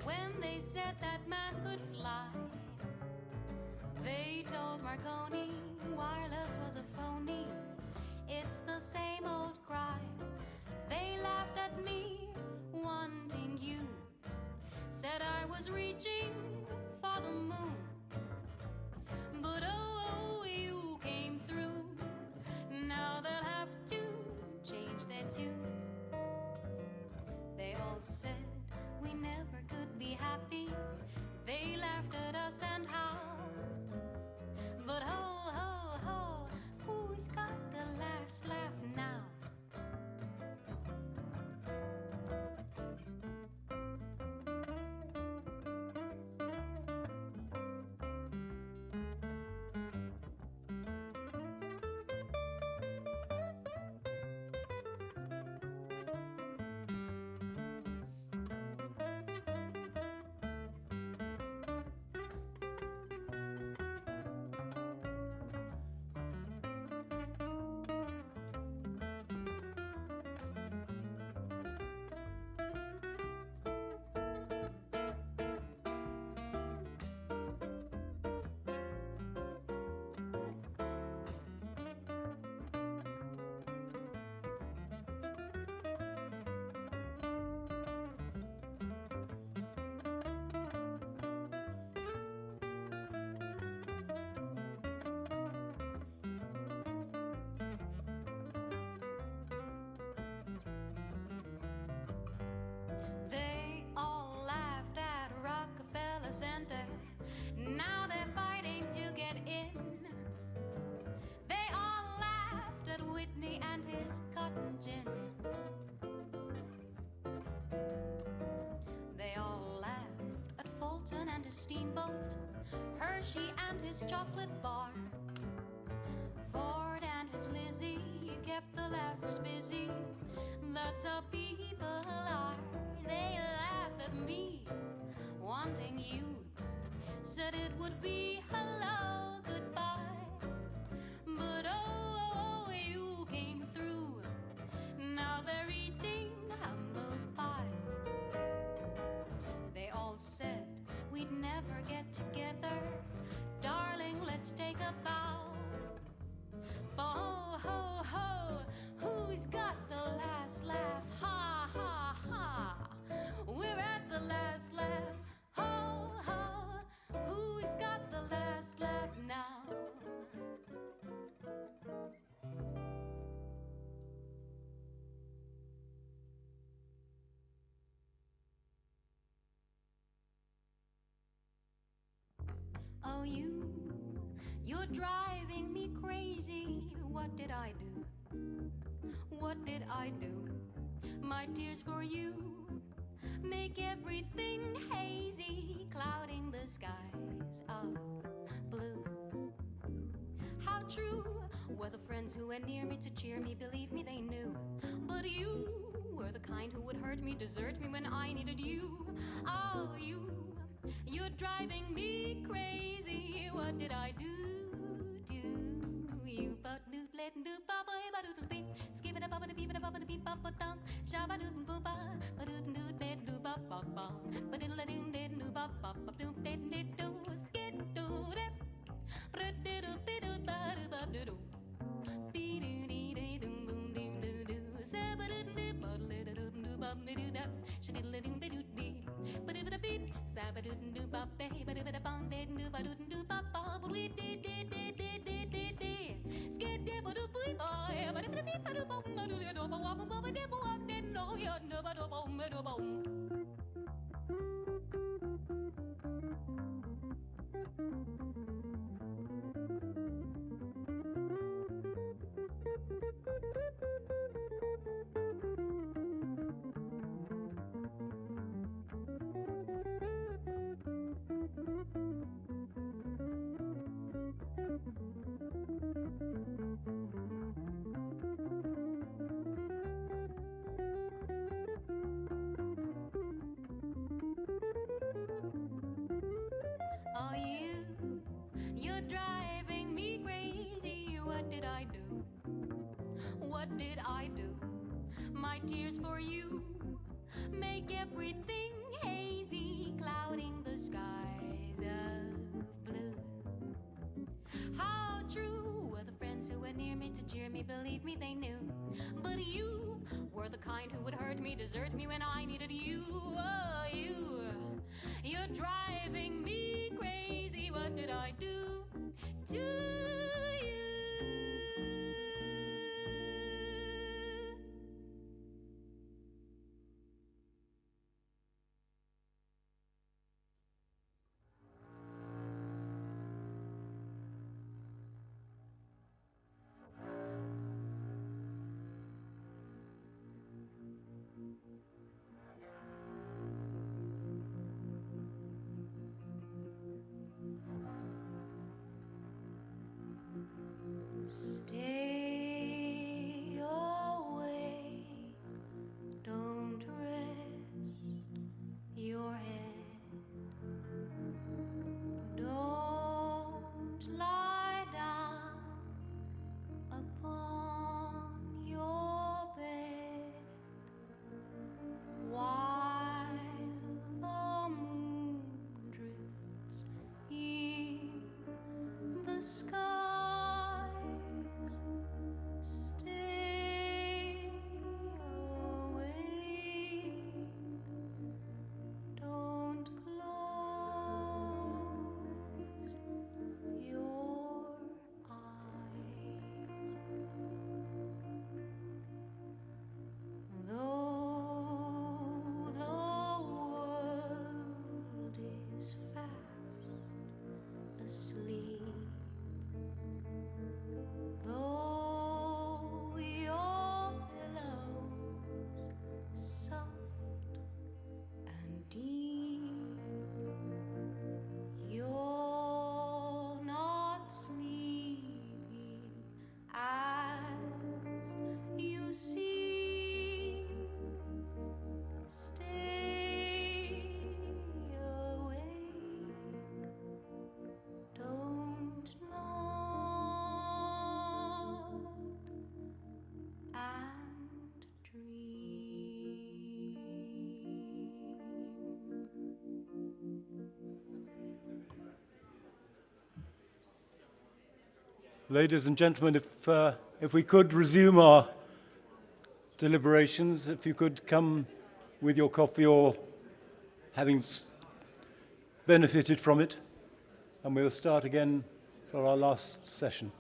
Speaker 1: when they said that man could fly. They told Marconi wireless was a phony. It's the same old cry. They laughed at me wanting you, said I was reaching for the moon. But oh, you came through. Now they'll have to change their tune. They all said we never could be happy. They laughed at us and how. But ho, ho, ho, who's got the last laugh now? his steamboat, Hershey and his chocolate bar, Ford and his Lizzie kept the laughers busy. That's how people are. They laughed at me, wanting you. Said it would be hello, goodbye. But oh, you came through. Now they're eating humble pie. They all said we'd never get together. Darling, let's take a bow. Ho, ho, ho, who's got the last laugh? Ha, ha, ha, we're at the last laugh. Ho, ho, who's got the last laugh now? Oh, you're driving me crazy. What did I do? What did I do? My tears for you make everything hazy, clouding the skies of blue. How true were the friends who were near me to cheer me, believe me they knew. But you were the kind who would hurt me, desert me when I needed you. Oh, you're driving me crazy. What did I do to you? But do let do papa ba do beep, skip it up the beep it up the beep papa dum, shabba do booba, ba do let do ba ba ba, ba diddle do let do ba ba ba do let do skid do that, ba diddle diddle ba do ba do. Be do dee dee dum boom doo doo doo, sabba do do ba let do do ba me do that, she diddle do be do dee. But if it a beep, sabba do do ba bay, but if it a bang, they do ba do ba ba, but we did skid dip do boy, but if it a beep, ba do bum, ba do do ba wab ba dip wab, then no, you know ba do bum, ba do bum. Oh, you're driving me crazy. What did I do? What did I do? My tears for you make everything hazy, clouding the skies of blue. How true were the friends who were near me to cheer me, believe me they knew. But you were the kind who would hurt me, desert me when I needed you. Oh, you're driving me crazy. What did I do to you?
Speaker 15: Ladies and gentlemen, if we could resume our deliberations, if you could come with your coffee or having benefited from it, and we'll start again for our last session.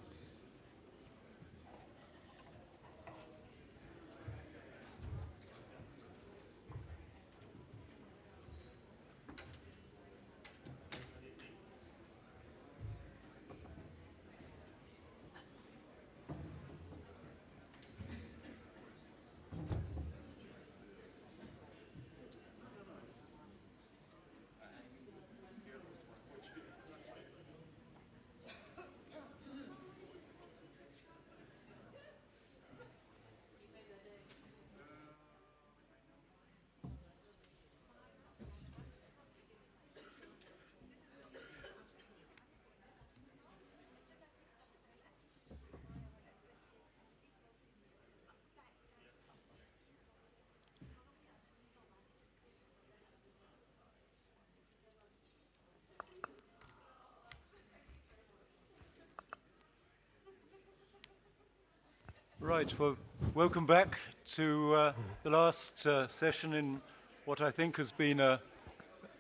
Speaker 15: Right, well, welcome back to the last session in what I think has been an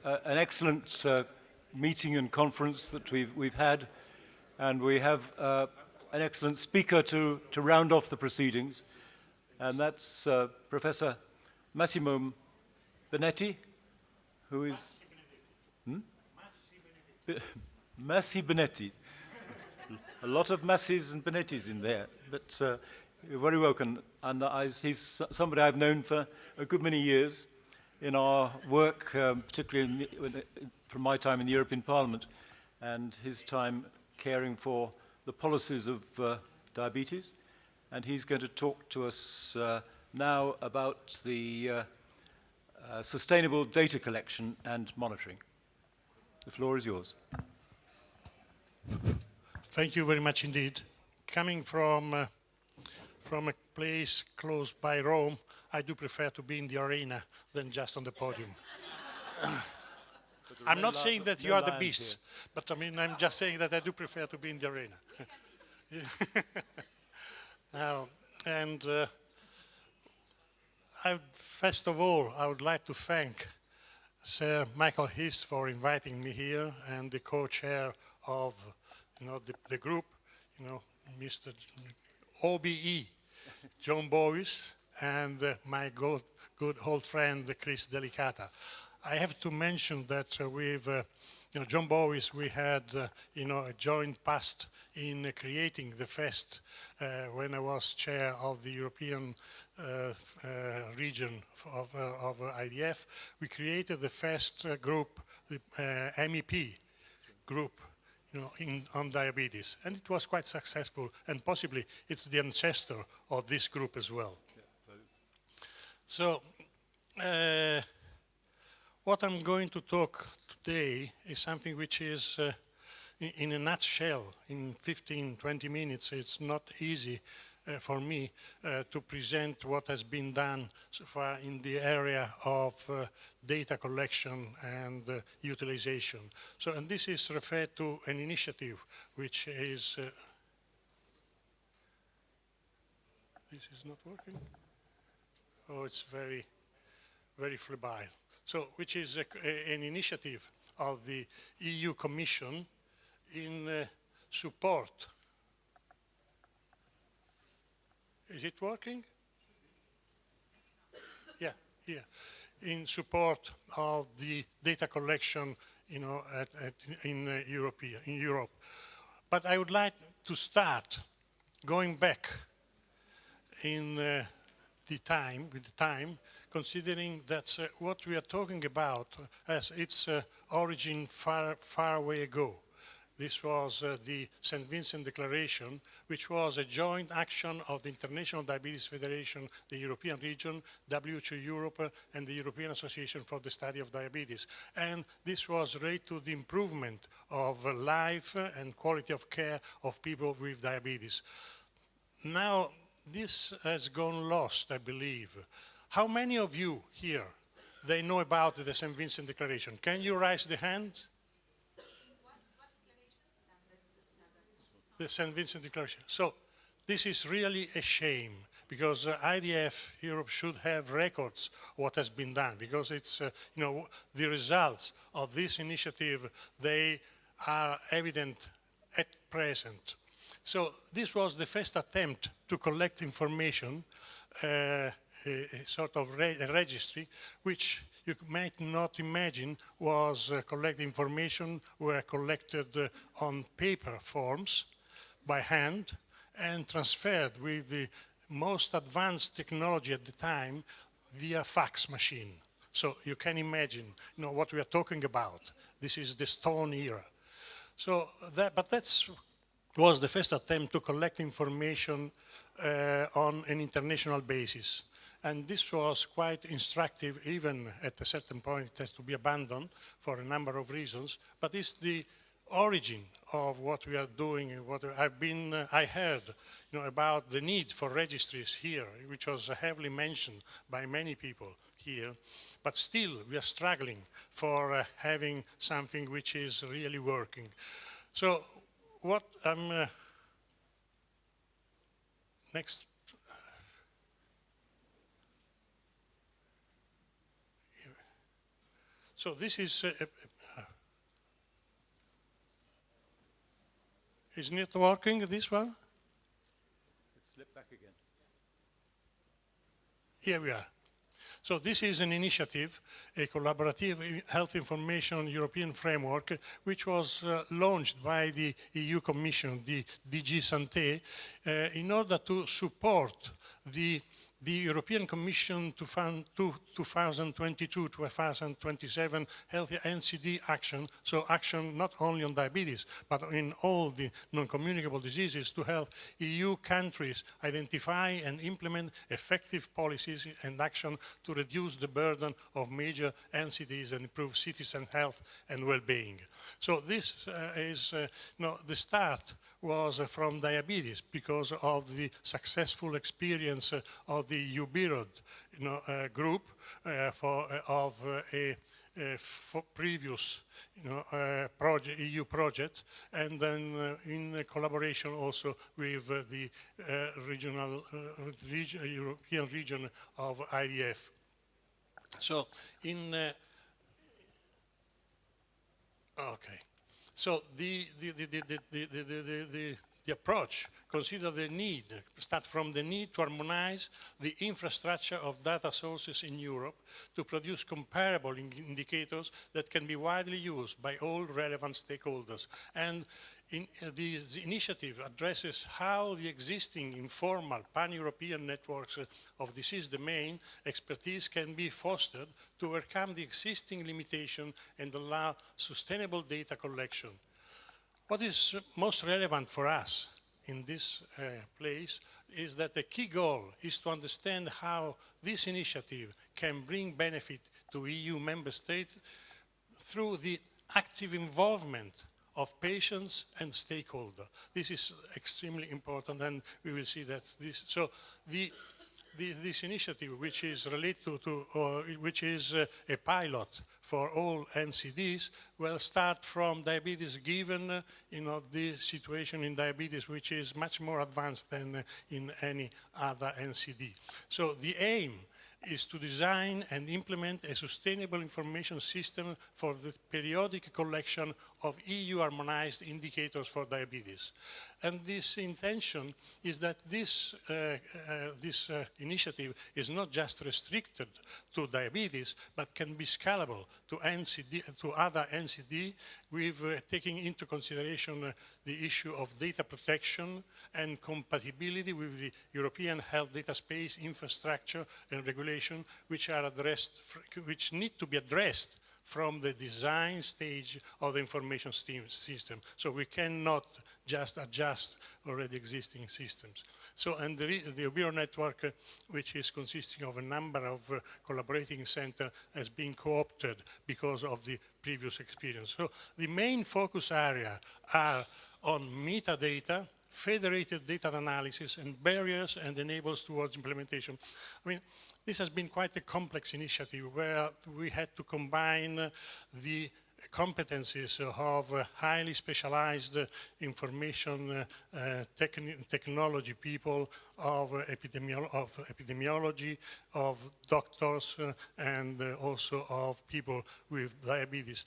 Speaker 15: excellent meeting and conference that we've had, and we have an excellent speaker to round off the proceedings, and that's Professor Massimo Benetti, who is... Massi Benetti. A lot of Massis and Benettis in there, but you're very welcome. And he's somebody I've known for a good many years in our work, particularly from my time in the European Parliament, and his time caring for the policies of diabetes. And he's going to talk to us now about the sustainable data collection and monitoring. The floor is yours.
Speaker 16: Thank you very much indeed. Coming from a place close by Rome, I do prefer to be in the arena than just on the podium. I'm not saying that you are the beasts, but I mean, I'm just saying that I do prefer to be in the arena. Now, and first of all, I would like to thank Sir Michael Hiss for inviting me here, and the co-chair of the group, Mr. OBE, John Bowis, and my good old friend, Chris Delicata. I have to mention that with John Bowis, we had a joint past in creating the FEST when I was chair of the European region of IDF. We created the FEST group, the MEP group, on diabetes, and it was quite successful, and possibly it's the ancestor of this group as well. So, what I'm going to talk today is something which is, in a nutshell, in 15, 20 minutes, it's not easy for me to present what has been done so far in the area of data collection and utilization. So, and this is referred to an initiative which is, this is not working? Oh, it's very, very febrile. So, which is an initiative of the EU Commission in support. Is it working? Yeah, yeah. In support of the data collection, in Europe. But I would like to start going back in with the time, considering that what we are talking about has its origin far away ago. This was the St. Vincent Declaration, which was a joint action of the International Diabetes Federation, the European region, WHO Europe, and the European Association for the Study of Diabetes. And this was related to the improvement of life and quality of care of people with diabetes. Now, this has gone lost, I believe. How many of you here, they know about the St. Vincent Declaration? Can you raise the hand? the St. Vincent Declaration. So this is really a shame, because IDF Europe should have records of what has been done, because it's, you know, the results of this initiative, they are evident at present. So this was the first attempt to collect information, a sort of a registry, which you might not imagine was collect information were collected on paper forms by hand and transferred with the most advanced technology at the time via fax machine. So you can imagine, you know, what we are talking about. This is the Stone era. So but that's was the first attempt to collect information on an international basis. And this was quite instructive. Even at a certain point it has to be abandoned for a number of reasons, but it's the origin of what we are doing and what I heard, you know, about the need for registries here, which was heavily mentioned by many people here, but still we are struggling for having something which is really working. So what next. So this is isn't it working, this one?
Speaker 15: It slipped back again.
Speaker 16: Here we are. So this is an initiative, a collaborative health information European framework, which was launched by the EU Commission, the DG Santé, in order to support the European Commission 2022-2027 Healthy NCD action, so action not only on diabetes, but in all the non-communicable diseases, to help EU countries identify and implement effective policies and action to reduce the burden of major NCDs and improve citizen health and well-being. So this is the start was from diabetes, because of the successful experience of the UBIROD group of a previous EU project, and then in collaboration also with the European region of IDF. So okay. So the approach consider the need, start from the need to harmonize the infrastructure of data sources in Europe to produce comparable indicators that can be widely used by all relevant stakeholders. And this initiative addresses how the existing informal pan-European networks of disease domain expertise can be fostered to overcome the existing limitation and allow sustainable data collection. What is most relevant for us in this place is that the key goal is to understand how this initiative can bring benefit to EU member states through the active involvement of patients and stakeholders. This is extremely important, and we will see that this. So this initiative, which is related to, which is a pilot for all NCDs, will start from diabetes, given the situation in diabetes, which is much more advanced than in any other NCD. So the aim is to design and implement a sustainable information system for the periodic collection of EU harmonized indicators for diabetes. And this intention is that this initiative is not just restricted to diabetes, but can be scalable to other NCD, with taking into consideration the issue of data protection and compatibility with the European health data space infrastructure and regulation, which are addressed, which need to be addressed from the design stage of the information system. So we cannot just adjust already existing systems. So, and the UBIRO network, which is consisting of a number of collaborating centers, has been co-opted because of the previous experience. So the main focus area are on metadata, federated data analysis, and barriers and enables towards implementation. I mean, this has been quite a complex initiative where we had to combine the competencies of highly specialized information technology people, of epidemiology, of doctors, and also of people with diabetes.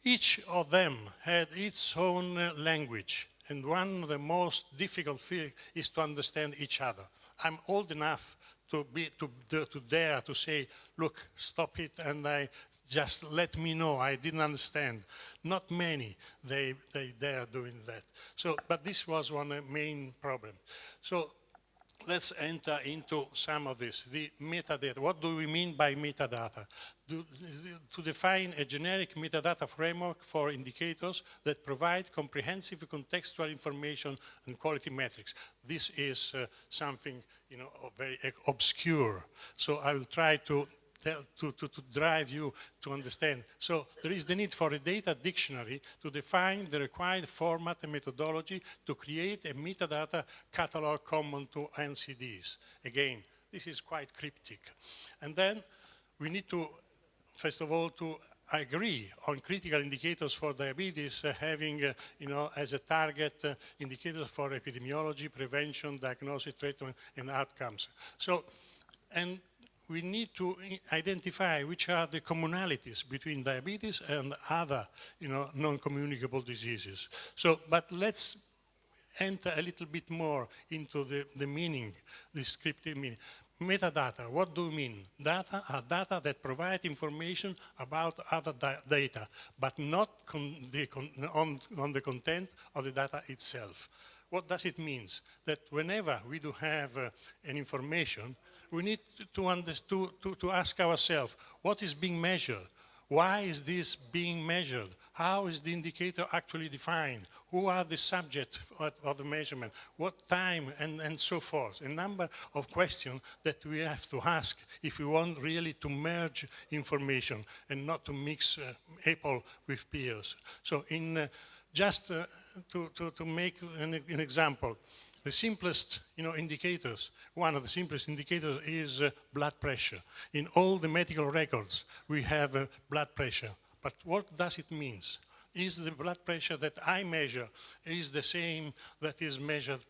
Speaker 16: Each of them had its own language, and one of the most difficult things is to understand each other. I'm old enough to dare to say, look, stop it, and just let me know, I didn't understand. Not many, they dare doing that. So, but this was one main problem. So let's enter into some of this, the metadata. What do we mean by metadata? To define a generic metadata framework for indicators that provide comprehensive contextual information and quality metrics. This is something, very obscure. So I will try to drive you to understand. So there is the need for a data dictionary to define the required format and methodology to create a metadata catalog common to NCDs. Again, this is quite cryptic. And then we need to, first of all, to agree on critical indicators for diabetes, having, as a target indicators for epidemiology, prevention, diagnosis, treatment, and outcomes. So, and we need to identify which are the commonalities between diabetes and other, non-communicable diseases. So, but let's enter a little bit more into the meaning, the descriptive meaning. Metadata, what do we mean? Data are data that provide information about other data, but not on the content of the data itself. What does it mean? That whenever we do have an information, we need to ask ourselves, what is being measured? Why is this being measured? How is the indicator actually defined? Who are the subjects of the measurement? What time, and so forth. A number of questions that we have to ask if we want really to merge information and not to mix apple with pears. So just to make an example, the simplest, indicators, one of the simplest indicators is blood pressure. In all the medical records, we have blood pressure. But what does it mean? Is the blood pressure that I measure is the same that is measured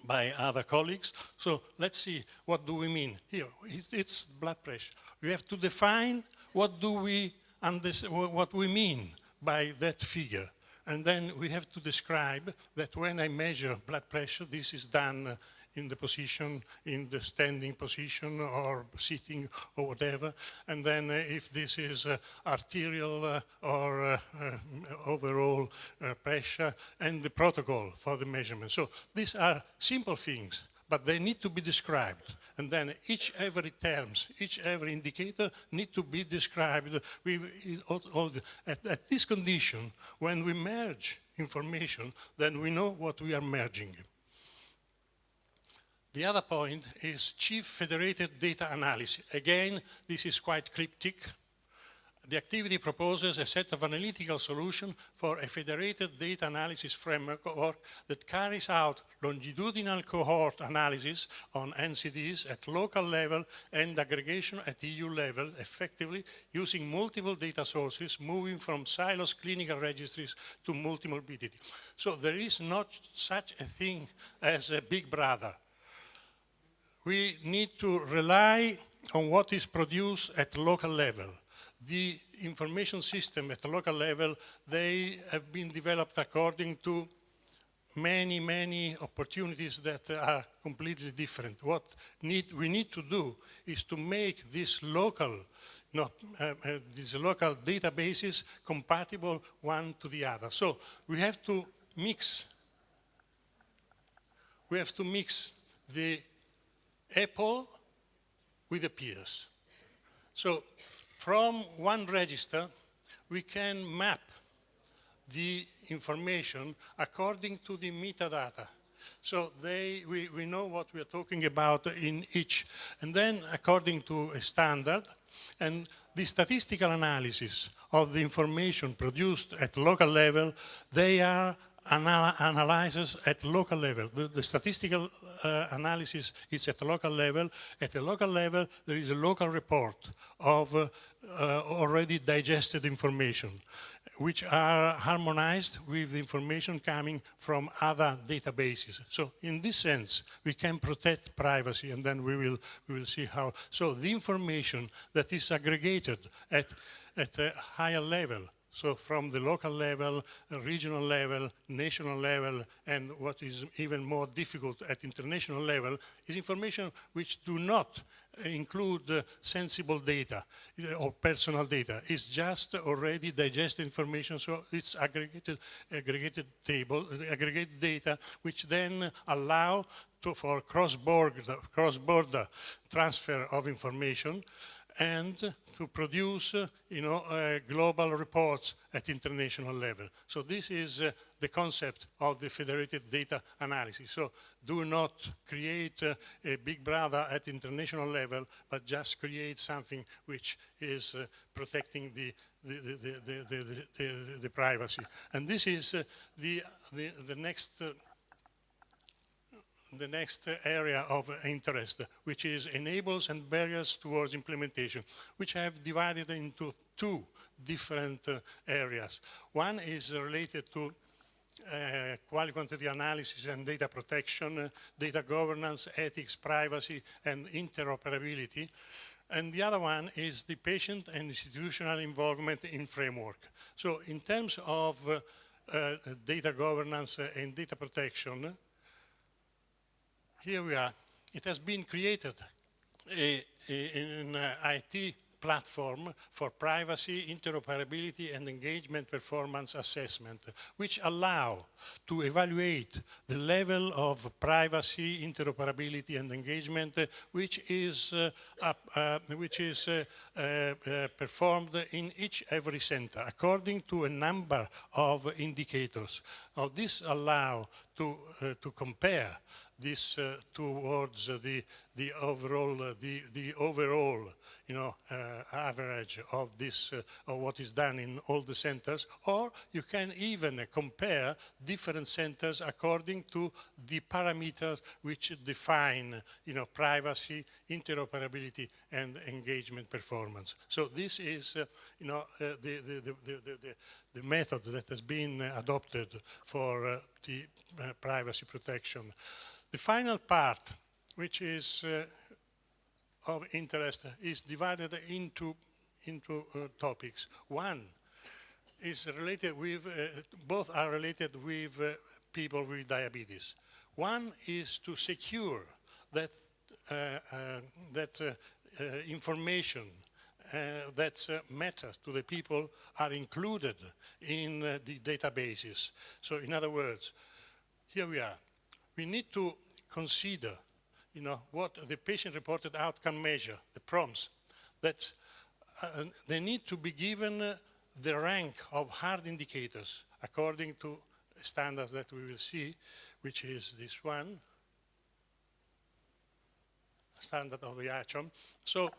Speaker 16: by other colleagues? So let's see, what do we mean? Here, it's blood pressure. We have to define what we mean by that figure. And then we have to describe that when I measure blood pressure, this is done in the position, in the standing position or sitting or whatever. And then if this is arterial or overall pressure, and the protocol for the measurement. So these are simple things, but they need to be described. And then every indicator need to be described. At this condition, when we merge information, then we know what we are merging. The other point is chief federated data analysis. Again, this is quite cryptic. The activity proposes a set of analytical solutions for a federated data analysis framework that carries out longitudinal cohort analysis on NCDs at local level and aggregation at EU level, effectively using multiple data sources, moving from silos clinical registries to multiple BDD. So there is not such a thing as a big brother. We need to rely on what is produced at local level. The information system at the local level, they have been developed according to many opportunities that are completely different. What we need to do is to make this local databases compatible one to the other. So we have to mix the apple with the pears. So from one register, we can map the information according to the metadata. So we know what we are talking about in each. And then according to a standard, and the statistical analysis of the information produced at local level, they are analyzes at local level. The statistical analysis is at the local level. At the local level, there is a local report of already digested information, which are harmonized with the information coming from other databases. So in this sense, we can protect privacy, and then we will see how. So the information that is aggregated at a higher level, so from the local level, regional level, national level, and what is even more difficult at international level, is information which do not include sensible data or personal data. It's just already digested information, so it's aggregated data, which then allow for cross-border transfer of information, and to produce, global reports at international level. So this is the concept of the federated data analysis. So do not create a big brother at international level, but just create something which is protecting the privacy. And this is the next area of interest, which is enables and barriers towards implementation, which I have divided into two different areas. One is related to quality-quantity analysis and data protection, data governance, ethics, privacy, and interoperability. And the other one is the patient and institutional involvement in framework. So in terms of data governance and data protection, here we are. It has been created an IT platform for privacy, interoperability, and engagement performance assessment, which allow to evaluate the level of privacy, interoperability, and engagement, which is performed in every center, according to a number of indicators. Now, this allow to compare this towards the overall average of this of what is done in all the centers, or you can even compare different centers according to the parameters which define privacy, interoperability, and engagement performance. So this is the method that has been adopted for the privacy protection. The final part, which is of interest, is divided into topics. One is related with, both are related with people with diabetes. One is to secure that information that matters to the people are included in the databases. So in other words, here we are. We need to consider, what the patient-reported outcome measure, the PROMs, that they need to be given the rank of hard indicators according to standards that we will see, which is this one, standard of the ACHOM. So,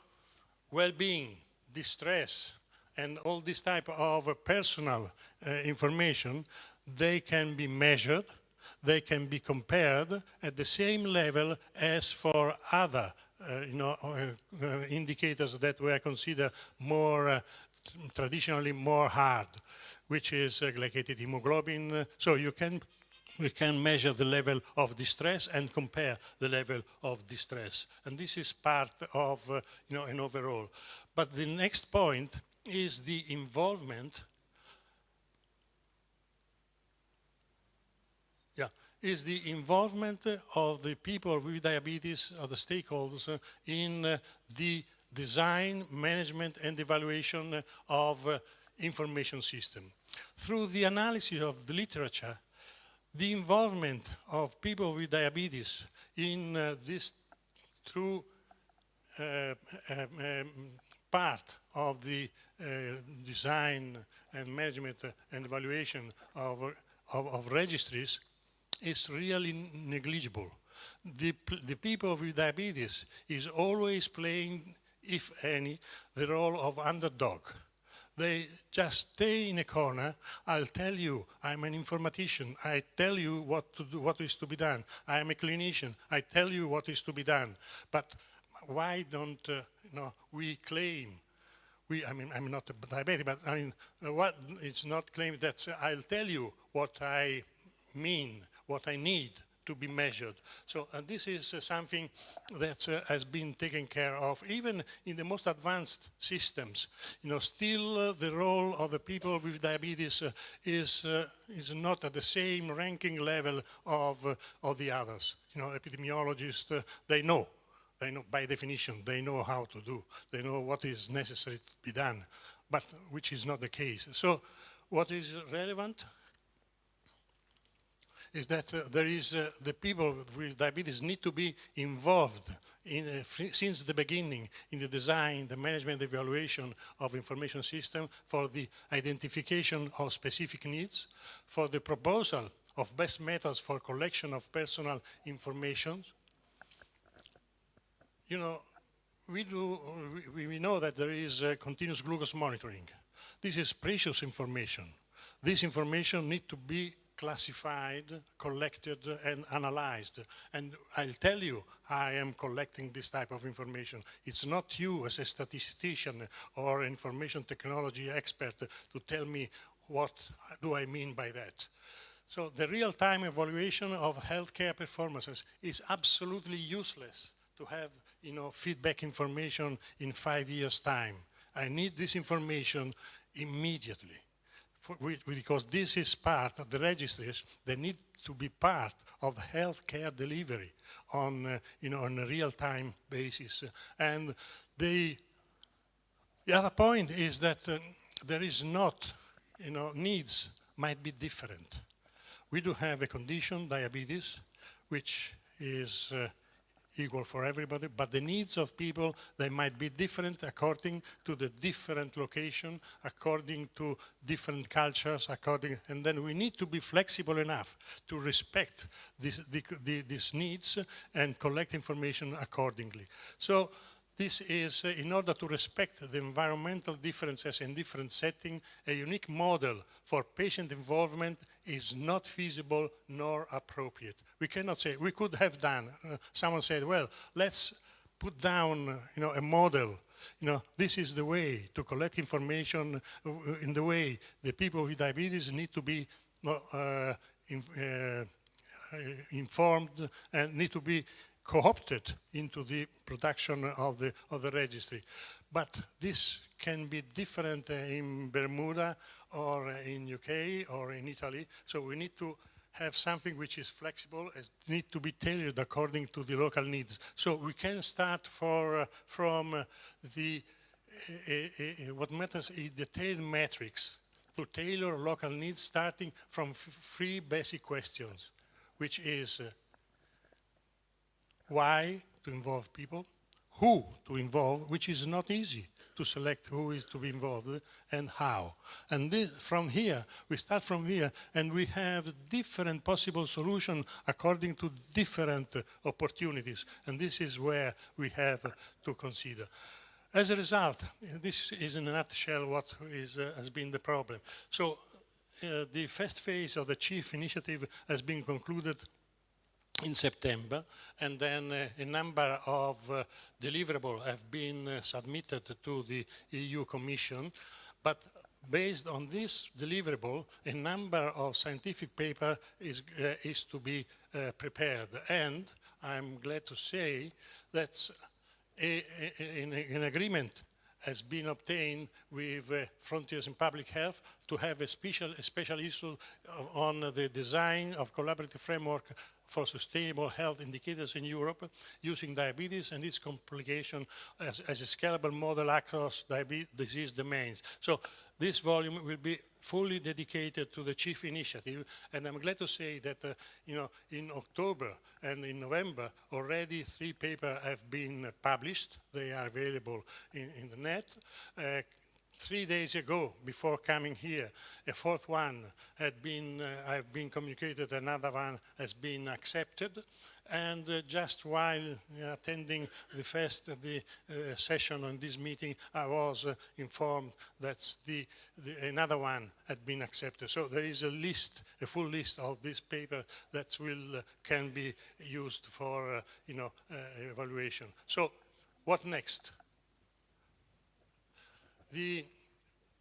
Speaker 16: well-being, distress, and all this type of personal information, they can be measured. They can be compared at the same level as for other indicators that were considered more traditionally more hard, which is glycated hemoglobin. So we can measure the level of distress and compare the level of distress, and this is part of an overall. But the next point is the involvement. Is the involvement of the people with diabetes, or the stakeholders, in the design, management, and evaluation of information system. Through the analysis of the literature, the involvement of people with diabetes in this true part of the design and management and evaluation of registries is really negligible. The people with diabetes is always playing, if any, the role of underdog. They just stay in a corner. I'll tell you, I'm an informatician. I tell you what to do, what is to be done. I am a clinician. I tell you what is to be done. But why don't we claim I'm not a diabetic, but I mean, what it's not claimed that I'll tell you what I mean, what I need to be measured. So this is something that has been taken care of, even in the most advanced systems. Still the role of the people with diabetes is not at the same ranking level of the others. Epidemiologists, they know by definition, they know how to do, they know what is necessary to be done, but which is not the case. So what is relevant is that the people with diabetes need to be involved since the beginning in the design, the management, the evaluation of information system for the identification of specific needs, for the proposal of best methods for collection of personal information. We know that there is continuous glucose monitoring. This is precious information. This information needs to be classified, collected, and analyzed. And I'll tell you, I am collecting this type of information. It's not you as a statistician or information technology expert to tell me what do I mean by that. So the real-time evaluation of healthcare performances is absolutely useless to have feedback information in 5 years' time. I need this information immediately. Because this is part of the registries, they need to be part of healthcare delivery on a real-time basis. And the other point is that there is not, needs might be different. We do have a condition, diabetes, which is equal for everybody, but the needs of people, they might be different according to the different location, according to different cultures, and then we need to be flexible enough to respect these needs and collect information accordingly. So this is, in order to respect the environmental differences in different settings, a unique model for patient involvement is not feasible nor appropriate. We cannot say, we could have done, someone said, well, let's put down a model. This is the way to collect information in the way the people with diabetes need to be informed and need to be co-opted into the production of the registry. But this can be different in Bermuda or in UK or in Italy, so we need to have something which is flexible and need to be tailored according to the local needs. So we can start from what matters is detailed metrics to tailor local needs, starting from 3 basic questions, which is why to involve people, who to involve, which is not easy to select who is to be involved, and how. And from here, we start from here, and we have different possible solutions according to different opportunities, and this is where we have to consider. As a result, this is in a nutshell what has been the problem. So the first phase of the chief initiative has been concluded in September, and then a number of deliverables have been submitted to the EU Commission. But based on this deliverable, a number of scientific papers is to be prepared. And I'm glad to say that an agreement has been obtained with Frontiers in Public Health to have a special issue on the design of collaborative framework for sustainable health indicators in Europe using diabetes and its complication as a scalable model across disease domains. So this volume will be fully dedicated to the chief initiative, and I'm glad to say that in October and in November already 3 papers have been published. They are available in the net. 3 days ago, before coming here, a 4th one had been, I've been communicated, another one has been accepted. And just while attending the first session on this meeting, I was informed that another one had been accepted. So there is a list, a full list of this paper that can be used for evaluation. So what next? the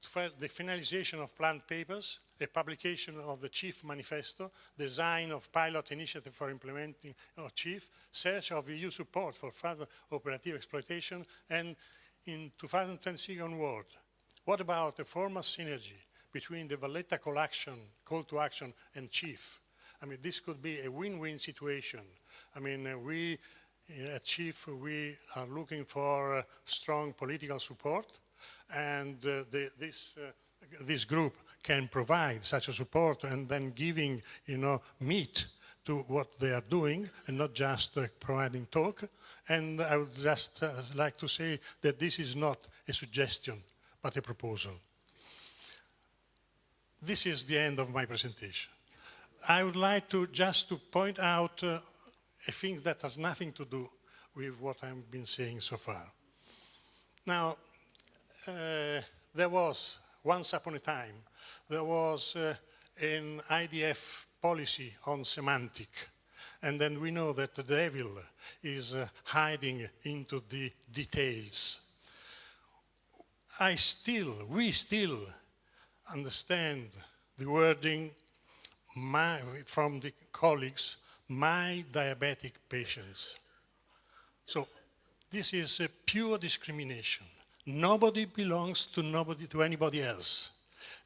Speaker 16: finalization of planned papers, a publication of the Chief Manifesto, design of pilot initiative for implementing of Chief, search of EU support for further operative exploitation, and in 2026 onward. What about a formal synergy between the Valletta call to action, and Chief? I mean, this could be a win-win situation. I mean, we at Chief, we are looking for strong political support, and this group can provide such a support and then giving, meat to what they are doing and not just providing talk. And I would just like to say that this is not a suggestion, but a proposal. This is the end of my presentation. I would like to point out a thing that has nothing to do with what I've been saying so far. Now, there was, once upon a time, there was an IDF policy on semantic. And then we know that the devil is hiding into the details. We still understand the wording from the colleagues, my diabetic patients. So this is a pure discrimination. Nobody belongs to anybody else.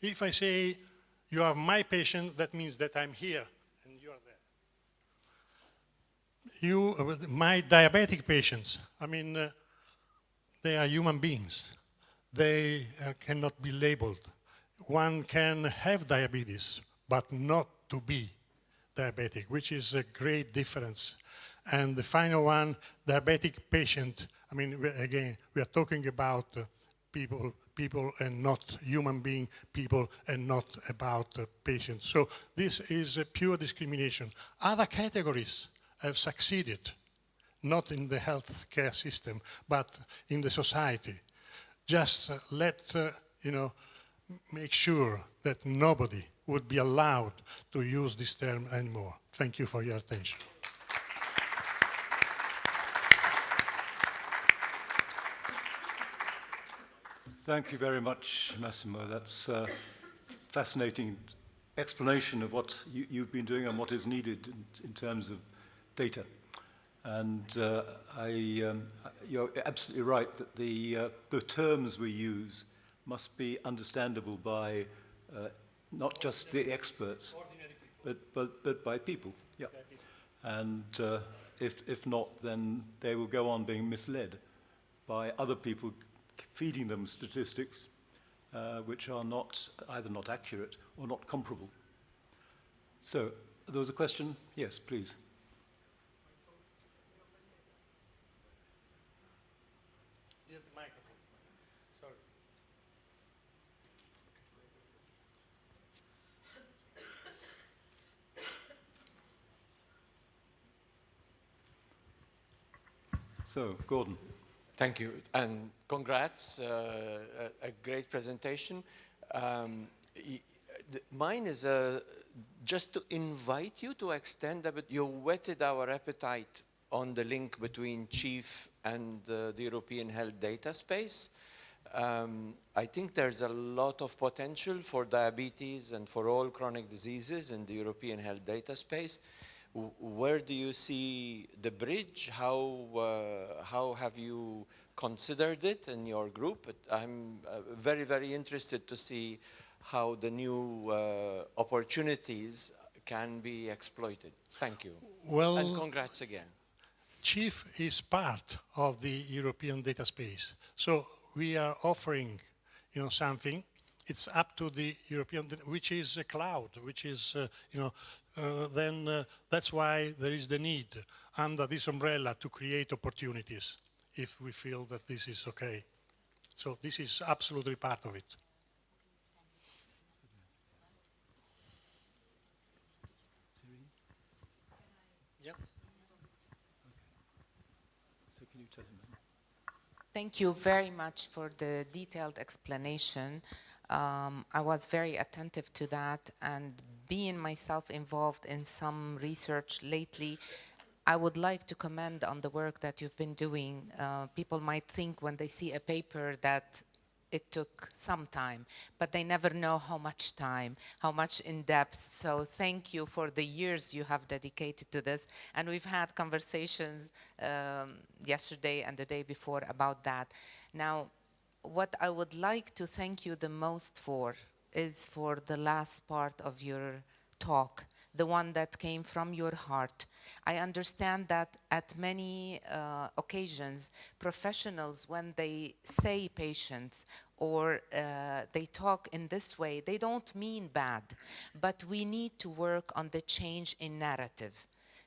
Speaker 16: If I say you are my patient, that means that I'm here and you are there. My diabetic patients, I mean, they are human beings. They cannot be labeled. One can have diabetes, but not to be diabetic, which is a great difference. And the final one, diabetic patient, I mean, again, we are talking about people and not human being people and not about patients. So this is a pure discrimination. Other categories have succeeded, not in the healthcare system, but in the society. Just let's, make sure that nobody would be allowed to use this term anymore. Thank you for your attention.
Speaker 15: Thank you very much, Massimo. That's a fascinating explanation of what you've been doing and what is needed in terms of data. And you're absolutely right that the terms we use must be understandable by not just the experts, but by people. Yeah. And if not, then they will go on being misled by other people feeding them statistics which are either not accurate or not comparable. So there was a question. Yes, please.
Speaker 16: Yeah, the microphone. Sorry.
Speaker 15: So, Gordon.
Speaker 17: Thank you, and congrats, a great presentation. Mine is just to invite you to extend a bit. You whetted our appetite on the link between Chief and the European Health Data Space. I think there's a lot of potential for diabetes and for all chronic diseases in the European Health Data Space. Where do you see the bridge? How have you considered it in your group? I'm very, very interested to see how the new opportunities can be exploited. Thank you.
Speaker 16: Well,
Speaker 17: and congrats again.
Speaker 16: Chief is part of the European data space. So we are offering, something. It's up to the European, which is a cloud, which is, then that's why there is the need under this umbrella to create opportunities if we feel that this is okay. So this is absolutely part of it.
Speaker 15: Yeah. Okay. So can you tell him?
Speaker 12: Thank you very much for the detailed explanation. I was very attentive to that, and being myself involved in some research lately, I would like to commend on the work that you've been doing. People might think when they see a paper that it took some time, but they never know how much time, how much in depth. So thank you for the years you have dedicated to this. And we've had conversations yesterday and the day before about that. Now, what I would like to thank you the most for is for the last part of your talk, the one that came from your heart. I understand that at many occasions, professionals, when they say patients or they talk in this way, they don't mean bad, but we need to work on the change in narrative.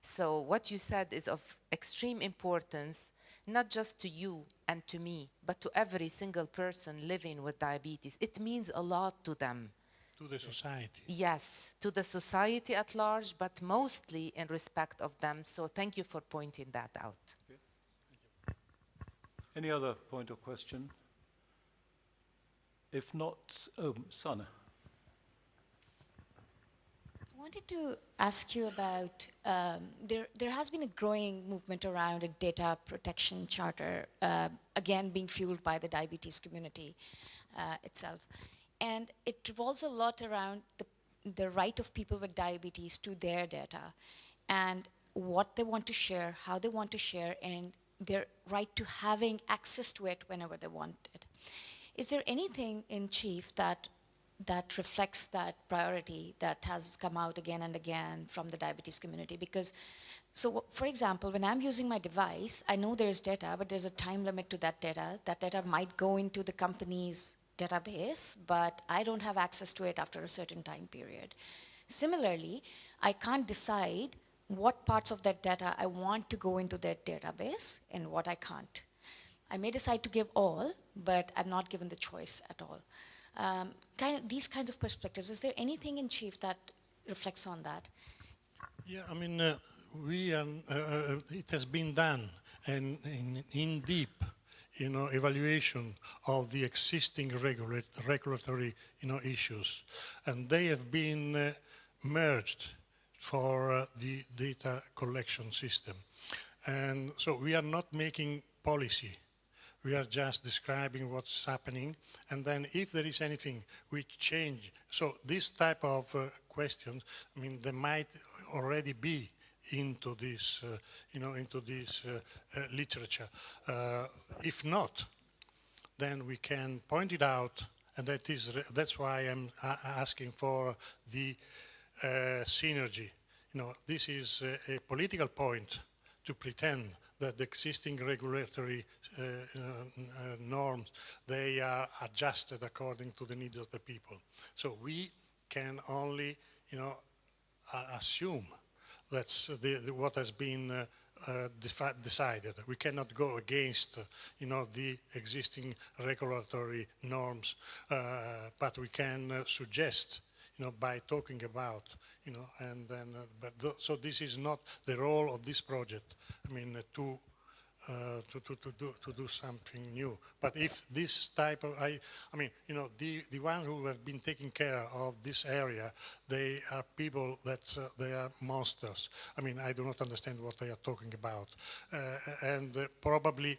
Speaker 12: So what you said is of extreme importance, not just to you and to me, but to every single person living with diabetes. It means a lot to them.
Speaker 16: To the society.
Speaker 12: Yes, to the society at large, but mostly in respect of them. So thank you for pointing that out.
Speaker 15: Okay. Thank you. Any other point or question? If not, Sana.
Speaker 4: I wanted to ask you about, there has been a growing movement around a data protection charter, again being fueled by the diabetes community itself. And it revolves a lot around the right of people with diabetes to their data and what they want to share, how they want to share, and their right to having access to it whenever they want it. Is there anything in Chief that reflects that priority that has come out again and again from the diabetes community? Because, so for example, when I'm using my device, I know there's data, but there's a time limit to that data. That data might go into the company's database, but I don't have access to it after a certain time period. Similarly, I can't decide what parts of that data I want to go into that database and what I can't. I may decide to give all, but I'm not given the choice at all. These kinds of perspectives, is there anything in Chief that reflects on that?
Speaker 16: Yeah, I mean, it has been done and in deep, evaluation of the existing regulatory, issues, and they have been merged for the data collection system. And so we are not making policy. We are just describing what's happening, and then if there is anything which change, so this type of questions, I mean, they might already be into this, literature. If not, then we can point it out, and that's why I'm asking for the synergy. This is a political point to pretend that the existing regulatory norms, they are adjusted according to the needs of the people. So we can only, assume that's what has been decided. We cannot go against, the existing regulatory norms, but we can suggest, by talking about, and then, so this is not the role of this project. I mean, to do something new. But if this type of, the ones who have been taking care of this area, they are people that they are monsters. I mean, I do not understand what they are talking about. And probably,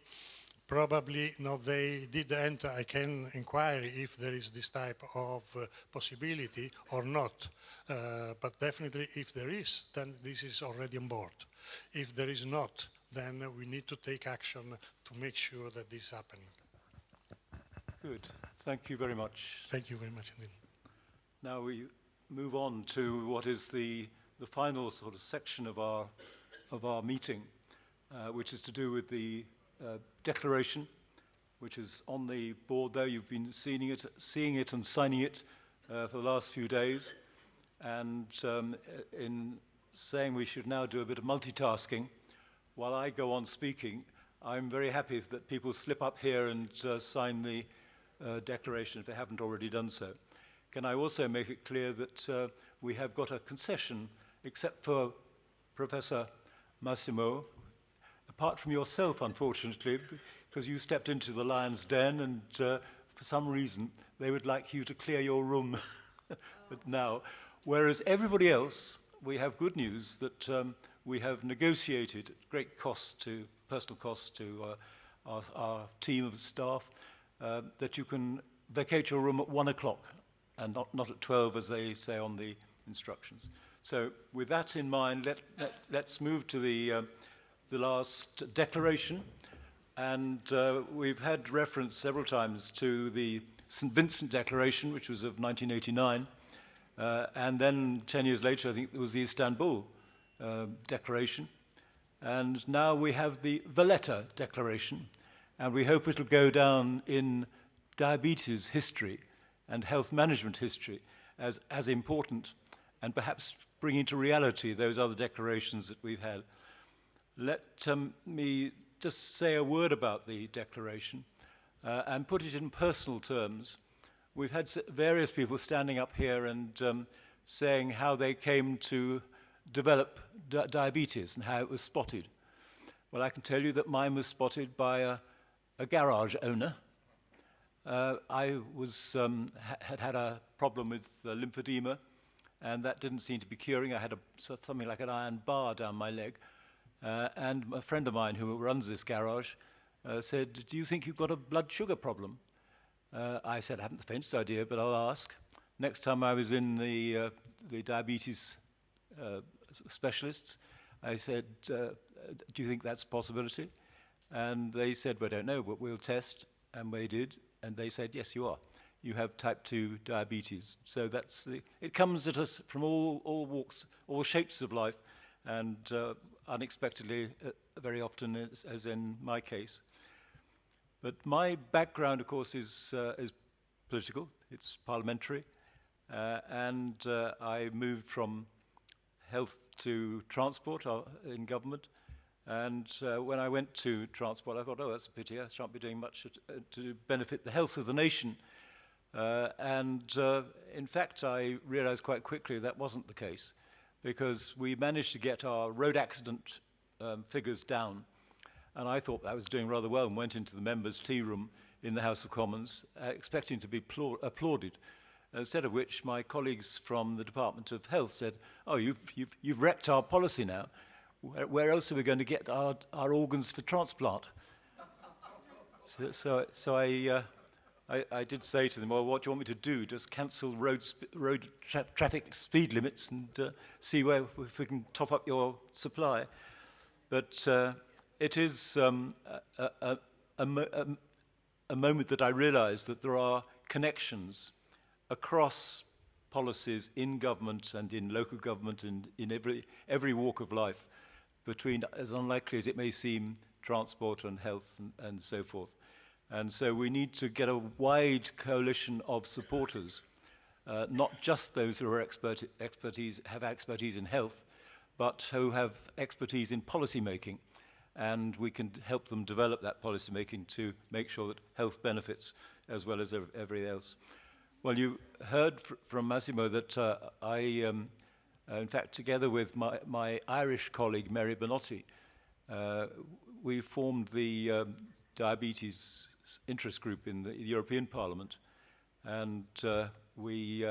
Speaker 16: they did enter, I can inquire if there is this type of possibility or not. But definitely if there is, then this is already on board. If there is not, then we need to take action to make sure that this is happening.
Speaker 15: Good. Thank you very much.
Speaker 16: Thank you very much indeed.
Speaker 15: Now we move on to what is the final sort of section of our meeting, which is to do with the declaration, which is on the board there. You've been seeing it and signing it for the last few days. And in saying we should now do a bit of multitasking, while I go on speaking, I'm very happy that people slip up here and sign the declaration if they haven't already done so. Can I also make it clear that we have got a concession, except for Professor Massimo, apart from yourself, unfortunately, because you stepped into the lion's den and for some reason they would like you to clear your room now. Whereas everybody else, we have good news that we have negotiated at great cost to personal cost to our team of staff that you can vacate your room at 1 o'clock and not at 12 as they say on the instructions. So with that in mind, let's move to the last declaration. And we've had reference several times to the St. Vincent Declaration, which was of 1989. And then 10 years later, I think there was the Istanbul Declaration. And now we have the Valletta Declaration. And we hope it'll go down in diabetes history and health management history as important, and perhaps bring into reality those other declarations that we've had. Let me just say a word about the declaration and put it in personal terms. We've had various people standing up here and saying how they came to develop diabetes and how it was spotted. Well, I can tell you that mine was spotted by a garage owner. I had a problem with lymphedema, and that didn't seem to be curing. I had something like an iron bar down my leg. And a friend of mine who runs this garage said, "Do you think you've got a blood sugar problem?" I said, "I haven't the faintest idea, but I'll ask." Next time I was in the diabetes specialists, I said, "Do you think that's a possibility?" And they said, "We don't know, but we'll test." And they did, and they said, "Yes, you are. You have type 2 diabetes." So it comes at us from all walks, all shapes of life, and unexpectedly, very often, as in my case. But my background, of course, is political. It's parliamentary. And I moved from health to transport in government. And when I went to transport, I thought, oh, that's a pity. I shan't be doing much to benefit the health of the nation. In fact, I realized quite quickly that wasn't the case, because we managed to get our road accident figures down. And I thought I was doing rather well and went into the members' tea room in the House of Commons, expecting to be applauded. Instead of which, my colleagues from the Department of Health said, "Oh, you've wrecked our policy now. Where else are we going to get our organs for transplant?" So I did say to them, "Well, what do you want me to do? Just cancel road traffic speed limits and see if we can top up your supply." But it is a moment that I realized that there are connections across policies in government and in local government and in every walk of life between, as unlikely as it may seem, transport and health and so forth. And so we need to get a wide coalition of supporters, not just those who are have expertise in health, but who have expertise in policy making. And we can help them develop that policy making to make sure that health benefits as well as everything else. Well, you heard from Massimo that in fact, together with my Irish colleague, Mary Benotti, we formed the diabetes interest group in the European Parliament. And we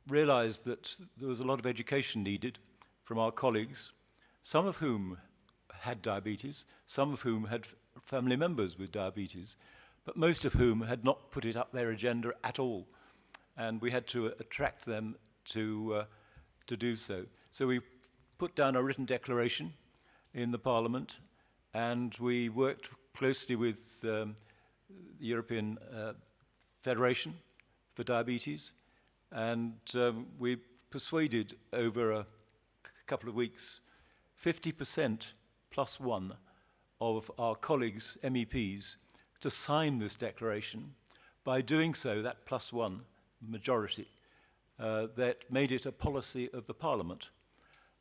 Speaker 15: realized that there was a lot of education needed from our colleagues, some of whom had diabetes, some of whom had family members with diabetes, but most of whom had not put it up their agenda at all. And we had to attract them to do so. So we put down a written declaration in the Parliament, and we worked closely with the European Federation for Diabetes, and we persuaded over a couple of weeks 50% plus one of our colleagues, MEPs, to sign this declaration. By doing so, that plus one majority, that made it a policy of the Parliament.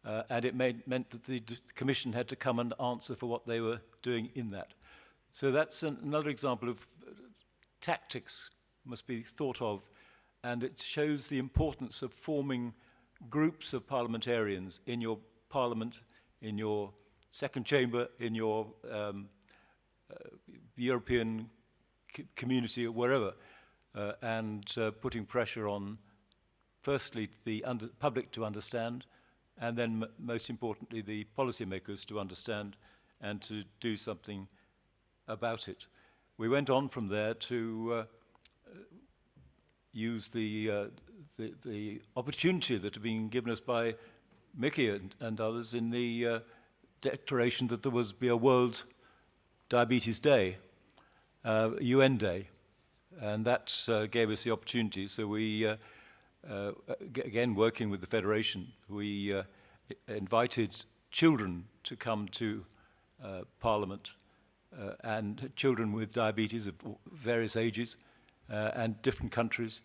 Speaker 15: And it meant that the Commission had to come and answer for what they were doing in that. So that's another example of tactics must be thought of, and it shows the importance of forming groups of parliamentarians in your parliament, in your second chamber, in your European community or wherever, and putting pressure on, firstly, the public to understand, and then most importantly, the policymakers to understand and to do something about it. We went on from there to use the opportunity that had been given us by Mickey and others in the declaration that there was be a World Diabetes Day, UN Day, and that gave us the opportunity. So we, again, working with the Federation, we invited children to come to Parliament, and children with diabetes of various ages and different countries,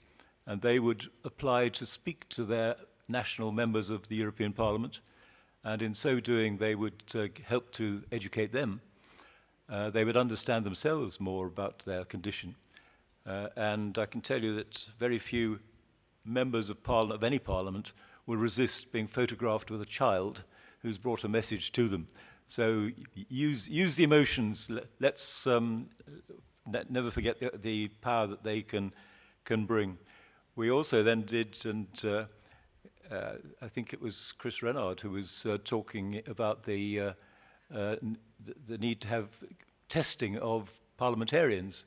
Speaker 15: and they would apply to speak to their national members of the European Parliament, and in so doing they would help to educate them. They would understand themselves more about their condition, and I can tell you that very few members of any parliament will resist being photographed with a child who's brought a message to them. So use the emotions. Let's never forget the power that they can bring. We also then did, and I think it was Chris Renard who was talking about the need to have testing of parliamentarians.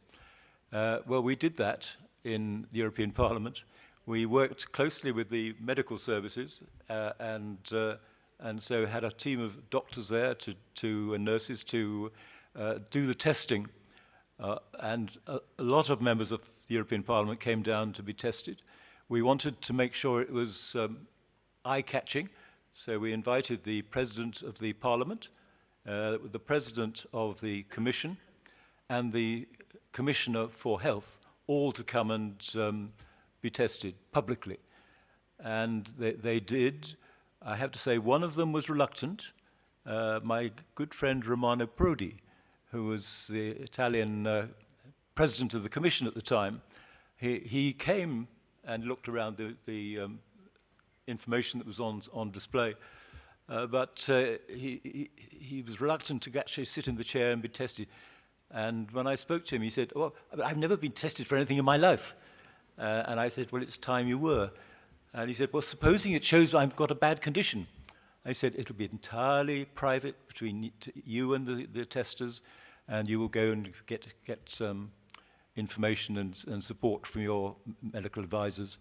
Speaker 15: Well, we did that in the European Parliament. We worked closely with the medical services and so had a team of doctors there and nurses to do the testing. And a lot of members of the European Parliament came down to be tested. We wanted to make sure it was eye-catching, so we invited the President of the Parliament, the President of the Commission, and the Commissioner for Health, all to come and be tested publicly. And they did. I have to say, one of them was reluctant. My good friend Romano Prodi, who was the Italian president of the Commission at the time, he came and looked around the information that was on display, but he was reluctant to actually sit in the chair and be tested. And when I spoke to him, he said, "Oh, I've never been tested for anything in my life." And I said, "Well, it's time you were." And he said, "Well, supposing it shows I've got a bad condition." I said, "It'll be entirely private between you and the testers, and you will go and get some information and support from your medical advisors."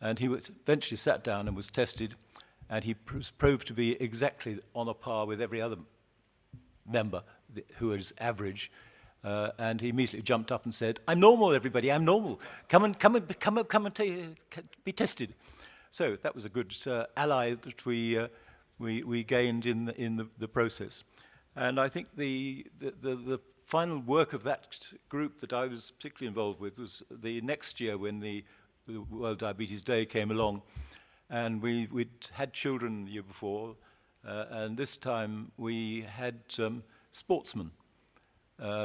Speaker 15: And he eventually sat down and was tested, and he proved to be exactly on a par with every other member who is average. And he immediately jumped up and said, "I'm normal, everybody. I'm normal. Come and be tested." So that was a good ally that we gained in the process. And I think the final work of that group that I was particularly involved with was the next year when the World Diabetes Day came along, and we'd had children the year before, and this time we had sportsmen.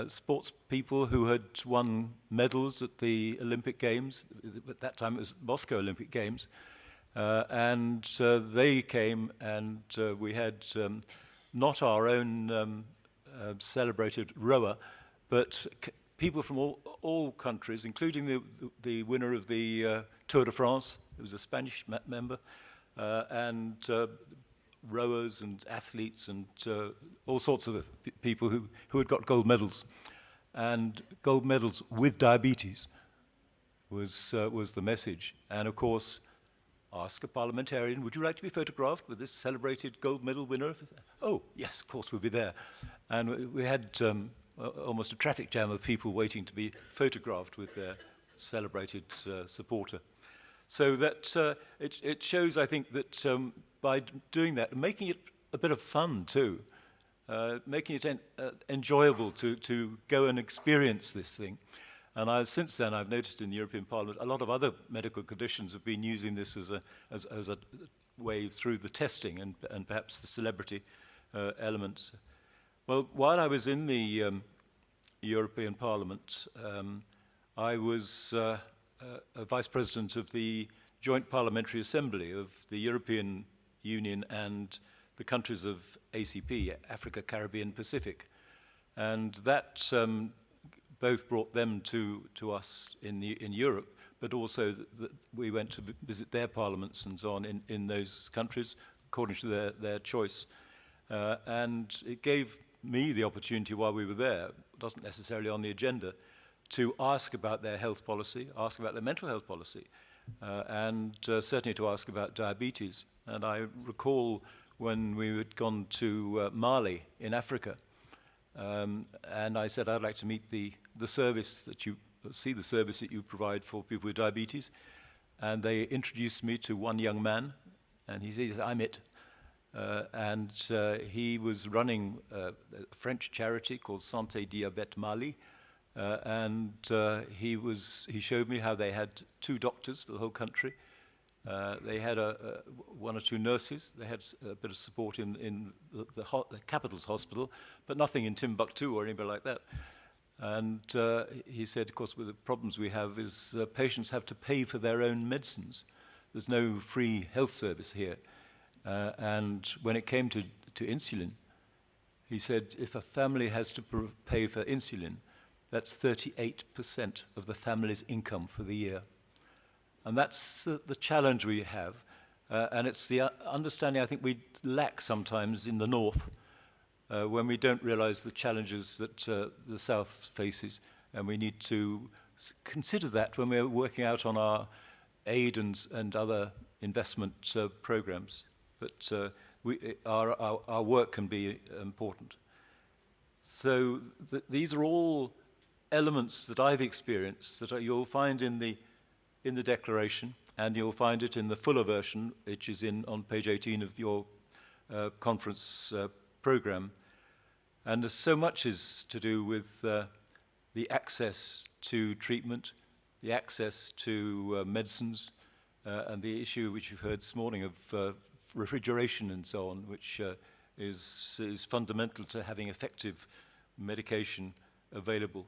Speaker 15: Sports people who had won medals at the Olympic Games. At that time it was Moscow Olympic Games. And they came, and we had not our own celebrated rower, but people from all countries, including the winner of the Tour de France, who was a Spanish member, and rowers and athletes and all sorts of people who had got gold medals. And gold medals with diabetes was the message. And of course, ask a parliamentarian, "Would you like to be photographed with this celebrated gold medal winner?" "Oh, yes, of course, we'll be there." And we had almost a traffic jam of people waiting to be photographed with their celebrated supporter. So that it shows, I think, that by doing that, making it a bit of fun too, making it enjoyable to go and experience this thing. And since then, I've noticed in the European Parliament, a lot of other medical conditions have been using this as a way through the testing and perhaps the celebrity elements. Well, while I was in the European Parliament, I was a Vice President of the Joint Parliamentary Assembly of the European Union and the countries of ACP, Africa, Caribbean, Pacific. And that both brought them to us in Europe, but also we went to visit their parliaments and so on in those countries, according to their choice. And it gave me the opportunity while we were there, it wasn't necessarily on the agenda, to ask about their health policy, ask about their mental health policy, and certainly to ask about diabetes. And I recall when we had gone to Mali in Africa, and I said, I'd like to meet the service that you, see the service that you provide for people with diabetes. And they introduced me to one young man, and he says, I'm it. And he was running a French charity called Santé Diabète Mali, and he showed me how they had 2 doctors for the whole country. They had 1 or 2 nurses. They had a bit of support in the capital's hospital, but nothing in Timbuktu or anywhere like that. And he said, of course, with the problems we have is patients have to pay for their own medicines. There's no free health service here. And when it came to insulin, he said, if a family has to pay for insulin, that's 38% of the family's income for the year. And that's the challenge we have. And it's the understanding I think we lack sometimes in the North when we don't realize the challenges that the South faces. And we need to consider that when we're working out on our aid and other investment programs. But our work can be important. So these are all elements that I've experienced that you'll find in the declaration, and you'll find it in the fuller version, which is on page 18 of your conference program. And so much is to do with the access to treatment, the access to medicines, and the issue which you've heard this morning of refrigeration and so on, which is fundamental to having effective medication available.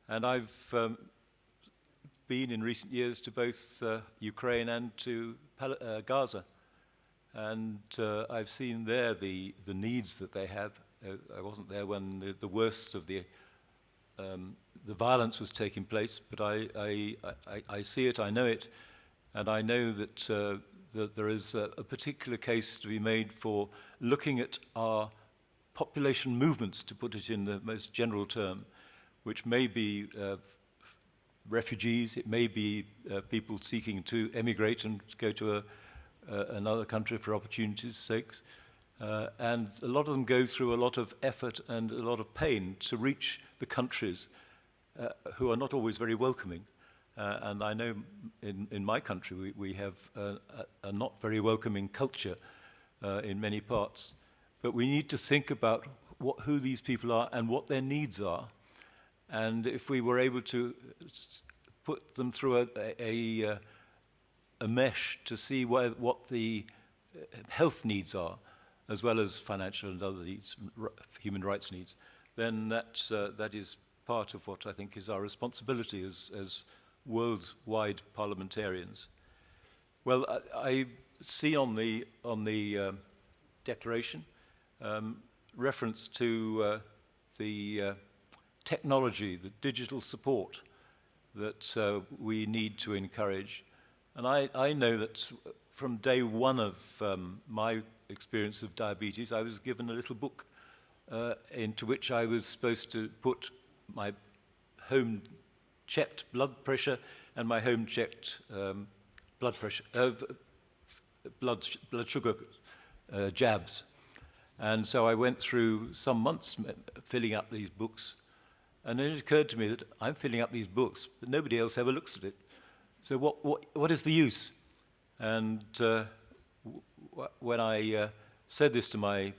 Speaker 15: And I've been in recent years to both Ukraine and to Gaza. And I've seen there the needs that they have. I wasn't there when the worst of the violence was taking place, but I see it, I know it, and I know that there is a particular case to be made for looking at our population movements, to put it in the most general term, which may be refugees, it may be people seeking to emigrate and go to another country for opportunities' sakes. And a lot of them go through a lot of effort and a lot of pain to reach the countries who are not always very welcoming. And I know in my country we have a not very welcoming culture in many parts. But we need to think about who these people are and what their needs are. And if we were able to put them through a mesh to see what the health needs are, as well as financial and other needs, human rights needs, then that is part of what I think is our responsibility as worldwide parliamentarians. Well, I see on the declaration reference to the technology, the digital support that we need to encourage. And I know that from day one of my experience of diabetes, I was given a little book into which I was supposed to put my home-checked blood pressure and my home-checked blood sugar jabs. And so I went through some months filling up these books. And then it occurred to me that I'm filling up these books, but nobody else ever looks at it. So what is the use? And when I said this to my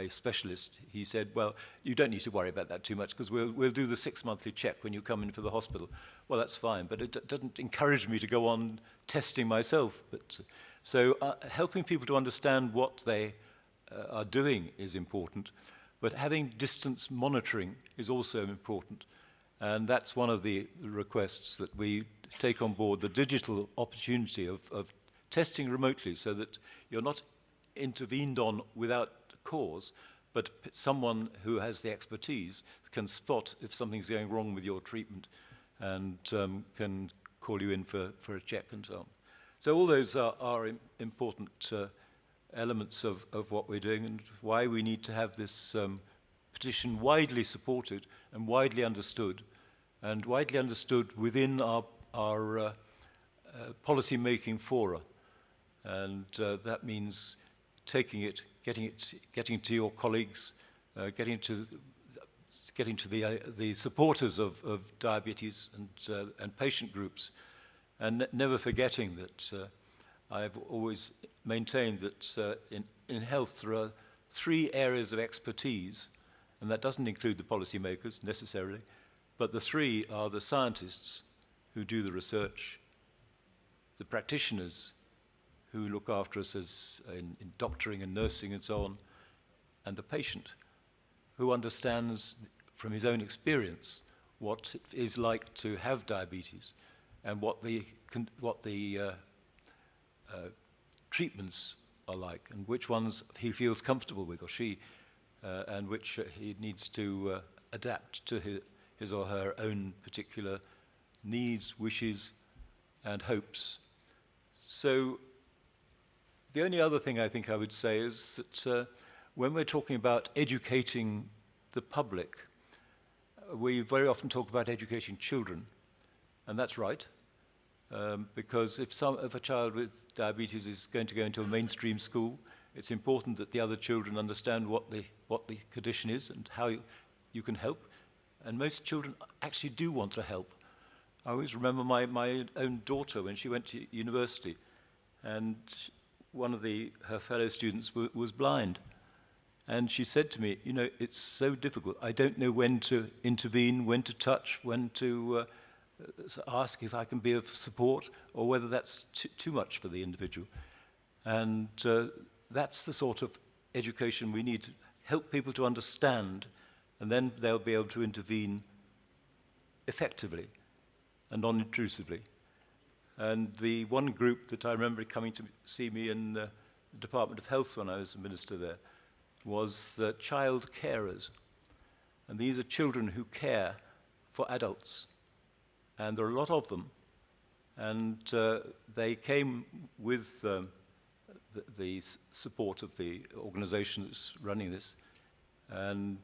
Speaker 15: specialist, he said, well, you don't need to worry about that too much because we'll do the 6-monthly check when you come in for the hospital. Well, that's fine, but it doesn't encourage me to go on testing myself. So helping people to understand what they are doing is important, but having distance monitoring is also important. And that's one of the requests that we take on board, the digital opportunity of testing remotely so that you're not intervened on without cause, but someone who has the expertise can spot if something's going wrong with your treatment and can call you in for a check and so on. So all those are important elements of what we're doing and why we need to have this petition widely supported and widely understood within our policy-making fora. And that means taking it, getting to your colleagues, getting to the supporters of diabetes and patient groups, and never forgetting that I've always maintained that in health there are 3 areas of expertise, and that doesn't include the policymakers necessarily, but the 3 are the scientists who do the research, the practitioners who look after us as in doctoring and nursing and so on, and the patient who understands from his own experience what it is like to have diabetes and what the treatments are like and which ones he feels comfortable with, or she, and which he needs to adapt to his or her own particular needs, wishes, and hopes. So the only other thing I think I would say is that when we're talking about educating the public, we very often talk about educating children, and that's right, because if a child with diabetes is going to go into a mainstream school, it's important that the other children understand what the condition is and how you can help. And most children actually do want to help. I always remember my own daughter when she went to university, and one of her fellow students was blind. And she said to me, you know, it's so difficult. I don't know when to intervene, when to touch, when to ask if I can be of support, or whether that's too much for the individual. And that's the sort of education we need to help people to understand, and then they'll be able to intervene effectively and non-intrusively. And the one group that I remember coming to see me in the Department of Health when I was a minister there was child carers. And these are children who care for adults. And there are a lot of them. And they came with the support of the organization that's running this. And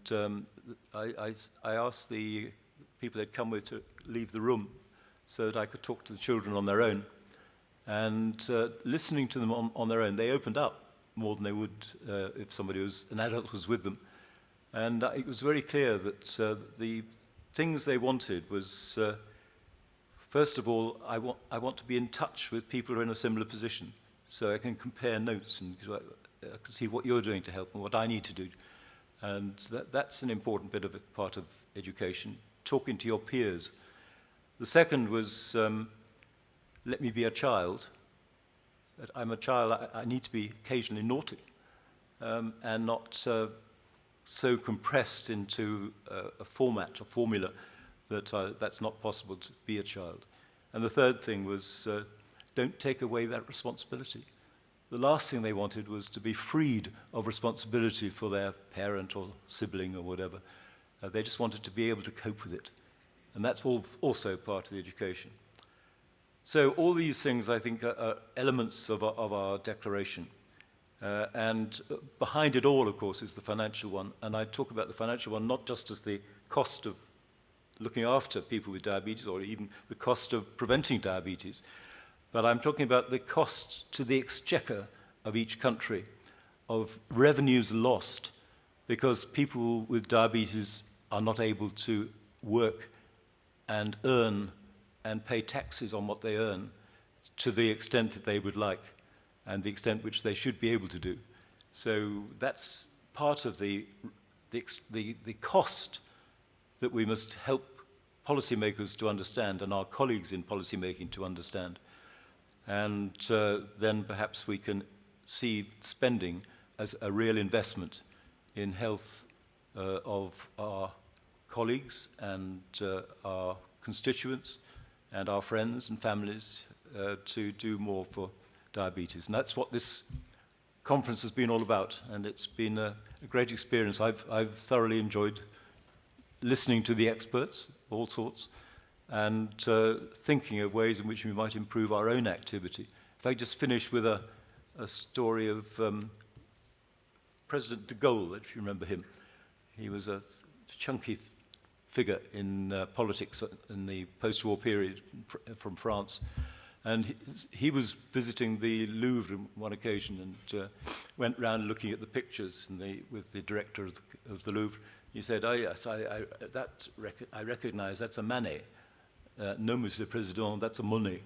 Speaker 15: I asked the people they'd come with to leave the room so that I could talk to the children on their own. And listening to them on their own, they opened up more than they would if an adult was with them. And it was very clear that the things they wanted was, first of all, I want to be in touch with people who are in a similar position, so I can compare notes and I can see what you're doing to help and what I need to do. And that's an important part of education, talking to your peers. The second was, let me be a child. I'm a child, I need to be occasionally naughty and not so compressed into a format or formula that that's not possible to be a child. And the third thing was, don't take away that responsibility. The last thing they wanted was to be freed of responsibility for their parent or sibling or whatever. They just wanted to be able to cope with it. And that's also part of the education. So all these things, I think, are elements of our declaration. And behind it all, of course, is the financial one. And I talk about the financial one not just as the cost of looking after people with diabetes or even the cost of preventing diabetes, but I'm talking about the cost to the exchequer of each country of revenues lost because people with diabetes are not able to work and earn and pay taxes on what they earn to the extent that they would like and the extent which they should be able to do. So that's part of the cost that we must help policymakers to understand and our colleagues in policymaking to understand. And then perhaps we can see spending as a real investment in health of our colleagues and our constituents and our friends and families to do more for diabetes. And that's what this conference has been all about, and it's been a great experience. I've thoroughly enjoyed listening to the experts, all sorts, and thinking of ways in which we might improve our own activity. If I just finish with a story of President de Gaulle, if you remember him. He was a chunky figure in politics in the post-war period from France. And he was visiting the Louvre on one occasion and went round looking at the pictures with the director of the Louvre. He said, "Oh yes, I recognize that's a Manet. No, Monsieur le Président, that's a Monet.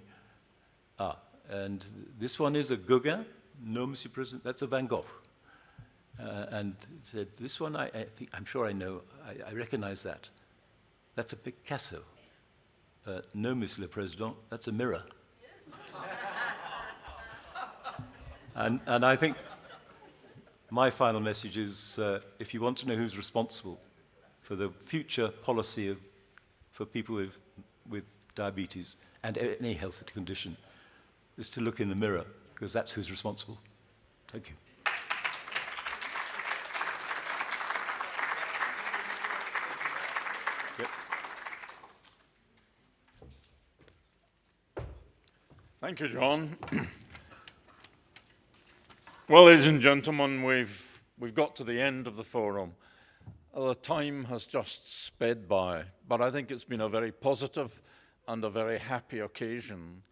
Speaker 15: Ah, and this one is a Gauguin. No, Monsieur President, that's a Van Gogh." And he said, "This one, I'm sure I know. I recognize that. That's a Picasso. No, Monsieur le Président, that's a mirror." And I think my final message is, if you want to know who's responsible for the future policy for people with diabetes and any health condition, is to look in the mirror, because that's who's responsible. Thank you. Yep.
Speaker 8: Thank you, John. Well, ladies and gentlemen, we've got to the end of the forum. The time has just sped by, but I think it's been a very positive and a very happy occasion,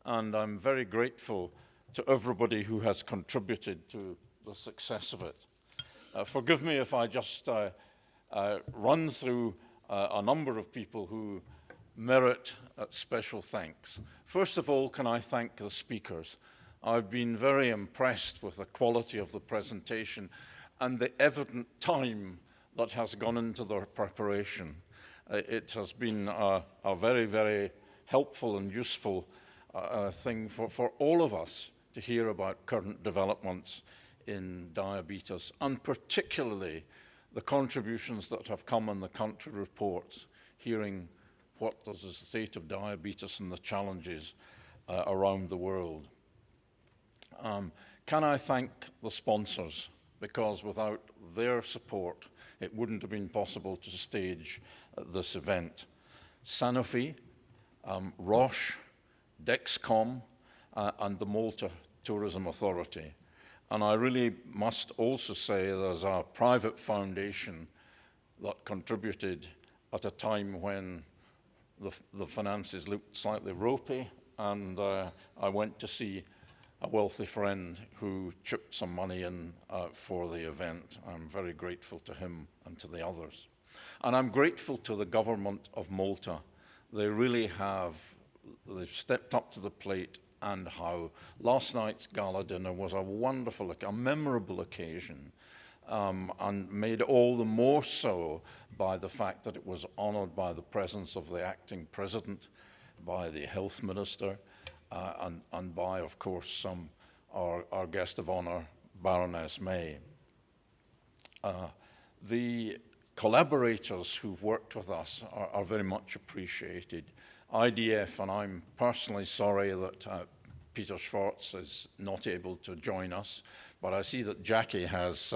Speaker 8: and I'm very grateful to everybody who has contributed to the success of it. Forgive me if I just run through a number of people who merit special thanks. First of all, can I thank the speakers? I've been very impressed with the quality of the presentation and the evident time that has gone into their preparation. It has been a very, very helpful and useful thing for all of us to hear about current developments in diabetes, and particularly the contributions that have come in the country reports, hearing what is the state of diabetes and the challenges around the world. Can I thank the sponsors, because without their support it wouldn't have been possible to stage this event. Sanofi, Roche, Dexcom, and the Malta Tourism Authority. And I really must also say there's a private foundation that contributed at a time when the finances looked slightly ropey, and I went to see a wealthy friend who chipped some money in for the event. I'm very grateful to him and to the others. And I'm grateful to the government of Malta. They really have, they've stepped up to the plate, and how last night's gala dinner was a wonderful, a memorable occasion, and made all the more so by the fact that it was honoured by the presence of the acting president, by the health minister, and by, of course, our guest of honour, Baroness May. The collaborators who've worked with us are very much appreciated. IDF, and I'm personally sorry that Peter Schwartz is not able to join us, but I see that Jackie has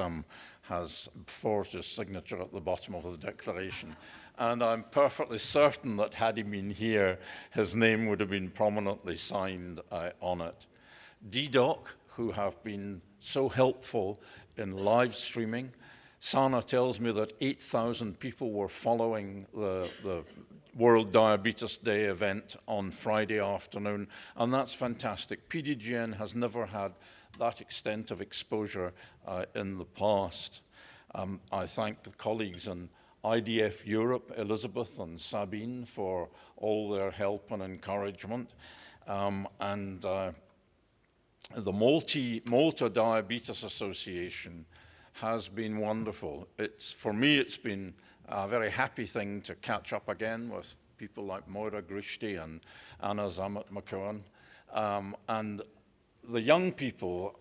Speaker 8: forged his signature at the bottom of the declaration. And I'm perfectly certain that had he been here, his name would have been prominently signed on it. DDoC, who have been so helpful in live streaming. Sana tells me that 8,000 people were following the World Diabetes Day event on Friday afternoon, and that's fantastic. PDGN has never had that extent of exposure in the past. I thank the colleagues in IDF Europe, Elizabeth and Sabine, for all their help and encouragement. And the Malta Diabetes Association has been wonderful. For me, it's been a very happy thing to catch up again with people like Moira Grishti and Anna Zamet-McKeown. And the young people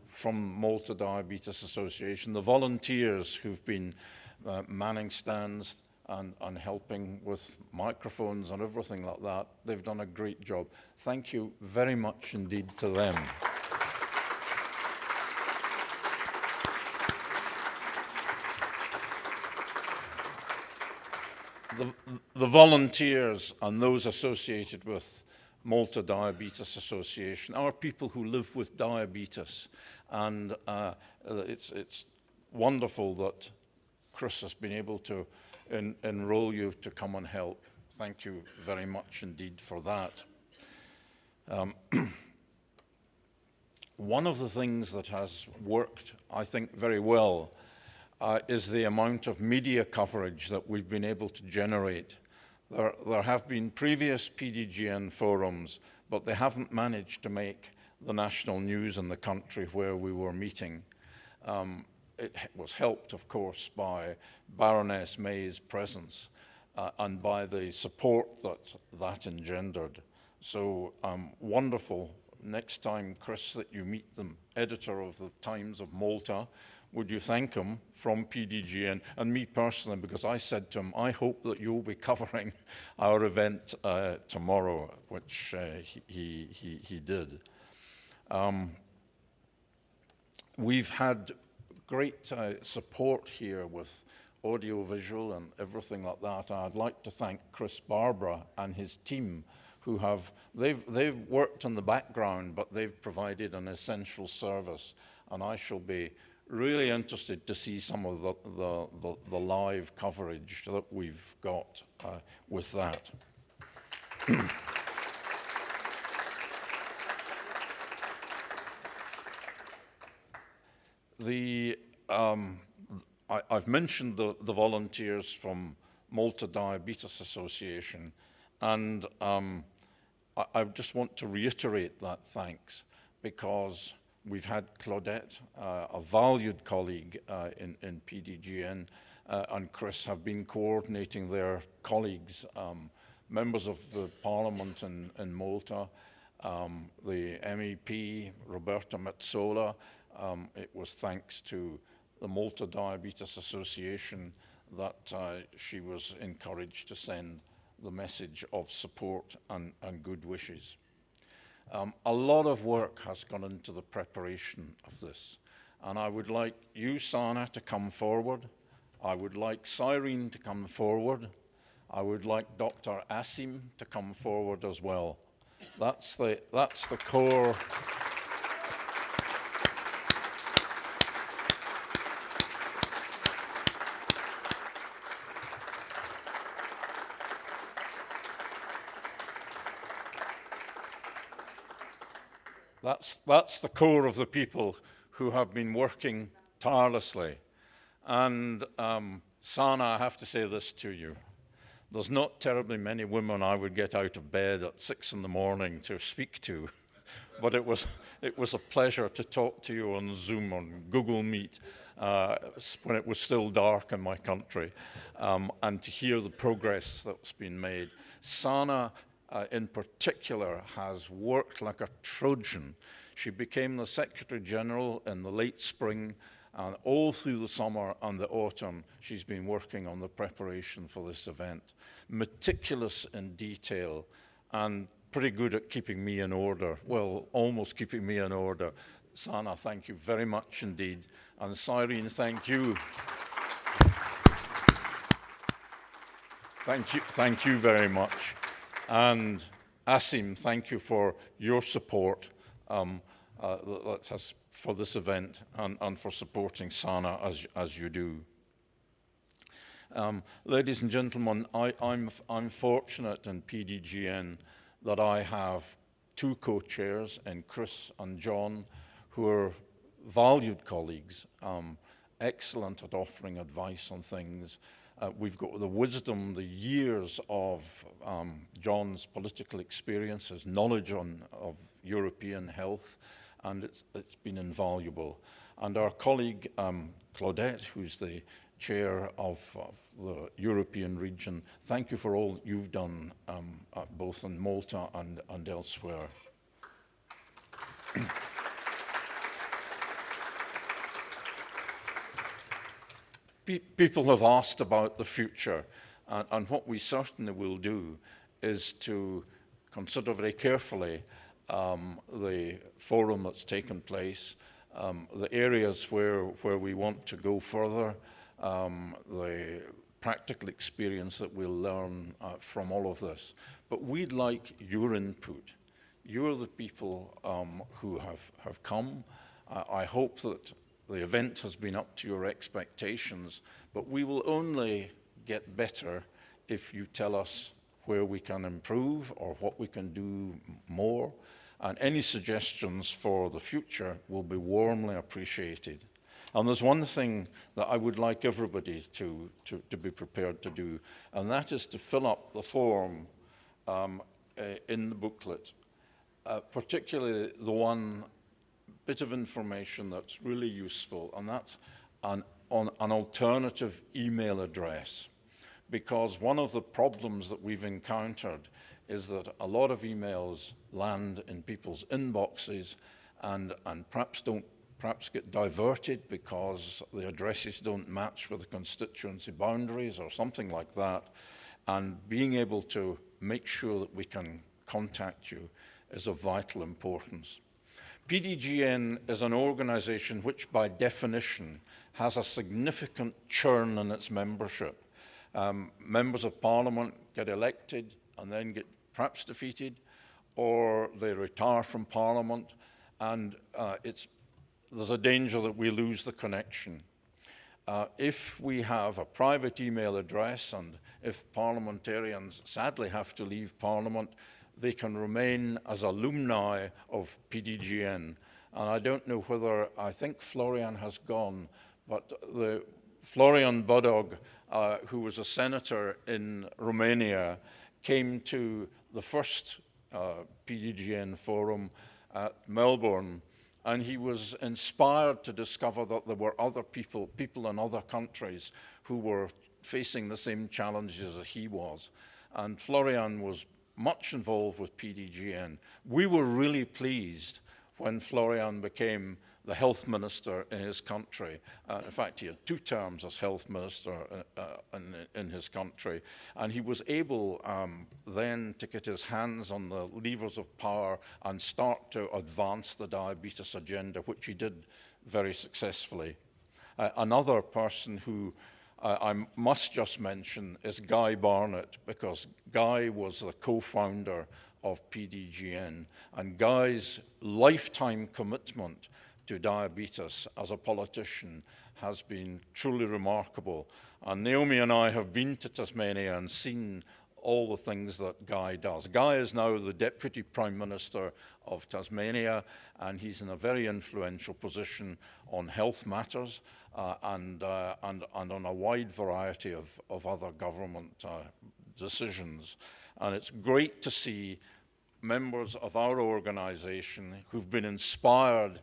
Speaker 8: from Malta Diabetes Association, the volunteers who've been manning stands and helping with microphones and everything like that, they've done a great job. Thank you very much indeed to them. The volunteers and those associated with Malta Diabetes Association are people who live with diabetes, and it's wonderful that
Speaker 18: Chris has been able to enroll you to come and help. Thank you very much indeed for that. One of the things that has worked, I think, very well is the amount of media coverage that we've been able to generate. There have been previous PDGN forums, but they haven't managed to make the national news in the country where we were meeting. It was helped, of course, by Baroness May's presence and by the support that engendered. So wonderful. Next time, Chris, that you meet the editor of the Times of Malta, would you thank him from PDGN and me personally, because I said to him, I hope that you'll be covering our event tomorrow, which he did. We've had great support here with audio-visual and everything like that. I'd like to thank Chris Barbara and his team who they've worked in the background, but they've provided an essential service. And I shall be really interested to see some of the live coverage that we've got with that. I've mentioned the volunteers from Malta Diabetes Association, and I just want to reiterate that thanks, because we've had Claudette, a valued colleague in PDGN, and Chris have been coordinating their colleagues, members of the Parliament in Malta, the MEP, Roberta Metsola. It was thanks to the Malta Diabetes Association that she was encouraged to send the message of support and good wishes. A lot of work has gone into the preparation of this, and I would like you, Sana, to come forward. I would like Cyrene to come forward. I would like Dr. Asim to come forward as well. That's the core. That's the core of the people who have been working tirelessly. And Sana, I have to say this to you. There's not terribly many women I would get out of bed at 6 in the morning to speak to, but it was a pleasure to talk to you on Zoom, on Google Meet, when it was still dark in my country, and to hear the progress that's been made. Sana, in particular, has worked like a Trojan. She became the Secretary General in the late spring, and all through the summer and the autumn, she's been working on the preparation for this event. Meticulous in detail and pretty good at keeping me in order. Well, almost keeping me in order. Sana, thank you very much indeed. And Cyrene, thank you. Thank you very much. And Asim, thank you for your support for this event and for supporting Sana as you do. Ladies and gentlemen, I'm fortunate in PDGN that I have two co-chairs, in Chris and John, who are valued colleagues, excellent at offering advice on things. We've got the wisdom, the years of John's political experience, his knowledge of European health, and it's been invaluable. And our colleague, Claudette, who's the chair of the European region, thank you for all you've done, both in Malta and elsewhere. People have asked about the future, and what we certainly will do is to consider very carefully the forum that's taken place, the areas where we want to go further, the practical experience that we'll learn from all of this. But we'd like your input. You're the people who have come. I hope that the event has been up to your expectations, but we will only get better if you tell us where we can improve or what we can do more, and any suggestions for the future will be warmly appreciated. And there's one thing that I would like everybody to be prepared to do, and that is to fill up the form in the booklet, particularly the one bit of information that's really useful, and that's on an alternative email address. Because one of the problems that we've encountered is that a lot of emails land in people's inboxes and perhaps get diverted because the addresses don't match with the constituency boundaries or something like that. And being able to make sure that we can contact you is of vital importance. PDGN is an organization which by definition has a significant churn in its membership. Members of Parliament get elected and then get perhaps defeated, or they retire from Parliament, and there's a danger that we lose the connection. If we have a private email address, and if parliamentarians sadly have to leave Parliament, they can remain as alumni of PDGN. And I don't know whether, I think Florian has gone, but Florian Buttigieg, who was a senator in Romania, came to the first PDGN Forum at Melbourne, and he was inspired to discover that there were other people in other countries who were facing the same challenges as he was. And Florian was much involved with PDGN. We were really pleased when Florian became the health minister in his country. In fact, he had 2 terms as health minister in his country. And he was able then to get his hands on the levers of power and start to advance the diabetes agenda, which he did very successfully. Another person who I must just mention is Guy Barnett, because Guy was the co-founder of PDGN, and Guy's lifetime commitment to diabetes as a politician has been truly remarkable. And Naomi and I have been to Tasmania and seen all the things that Guy does. Guy is now the Deputy Prime Minister of Tasmania, and he's in a very influential position on health matters and on a wide variety of other government decisions. And it's great to see members of our organization who've been inspired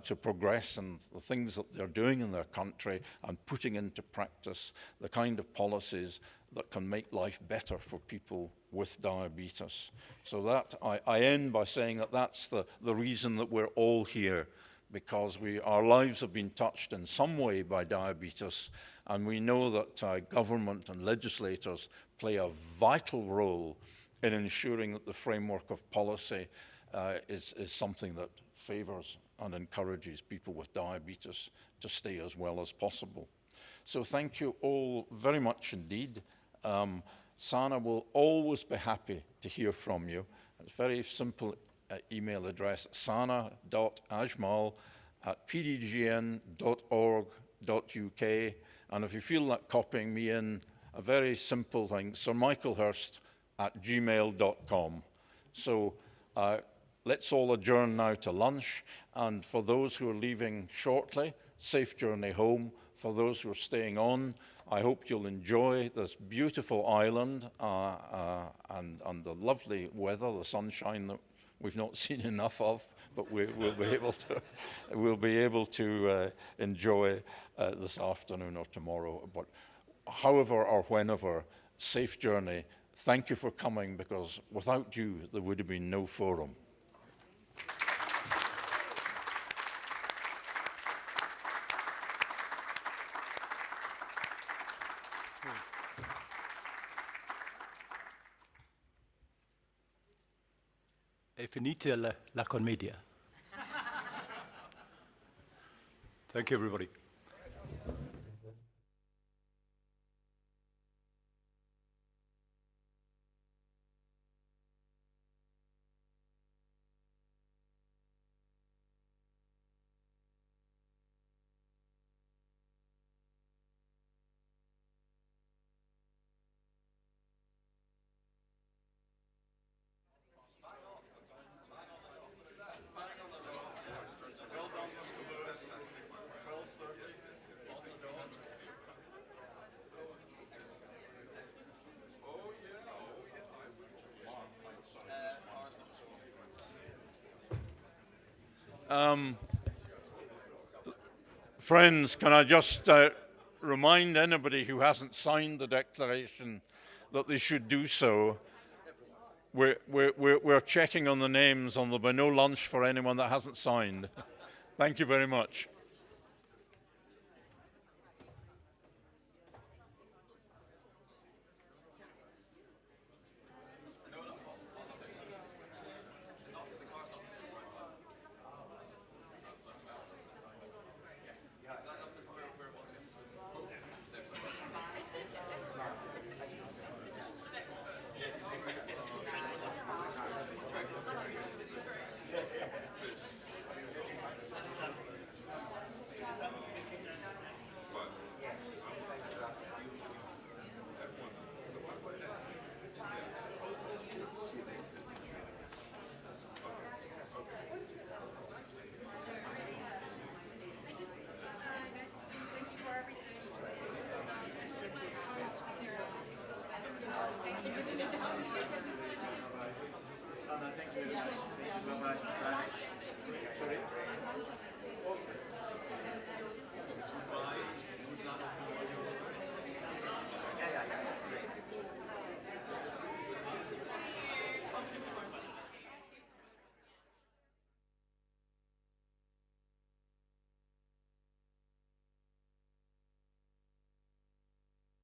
Speaker 18: to progress in the things that they're doing in their country and putting into practice the kind of policies that can make life better for people with diabetes. So that I end by saying that that's the reason that we're all here, because our lives have been touched in some way by diabetes, and we know that government and legislators play a vital role in ensuring that the framework of policy is something that favours and encourages people with diabetes to stay as well as possible. So thank you all very much indeed. Sana will always be happy to hear from you. It's a very simple email address, sana.ajmal@pdgn.org.uk. And if you feel like copying me in, a very simple thing, sirmichaelhurst@gmail.com. So let's all adjourn now to lunch. And for those who are leaving shortly, safe journey home. For those who are staying on, I hope you'll enjoy this beautiful island and the lovely weather, the sunshine that we've not seen enough of, but we'll be able to enjoy this afternoon or tomorrow. But however or whenever, safe journey. Thank you for coming, because without you, there would have been no forum.
Speaker 15: È finita la commedia. Thank you, everybody.
Speaker 18: Friends, can I just remind anybody who hasn't signed the declaration that they should do so. We're checking on the names, and there'll be no lunch for anyone that hasn't signed. Thank you very much.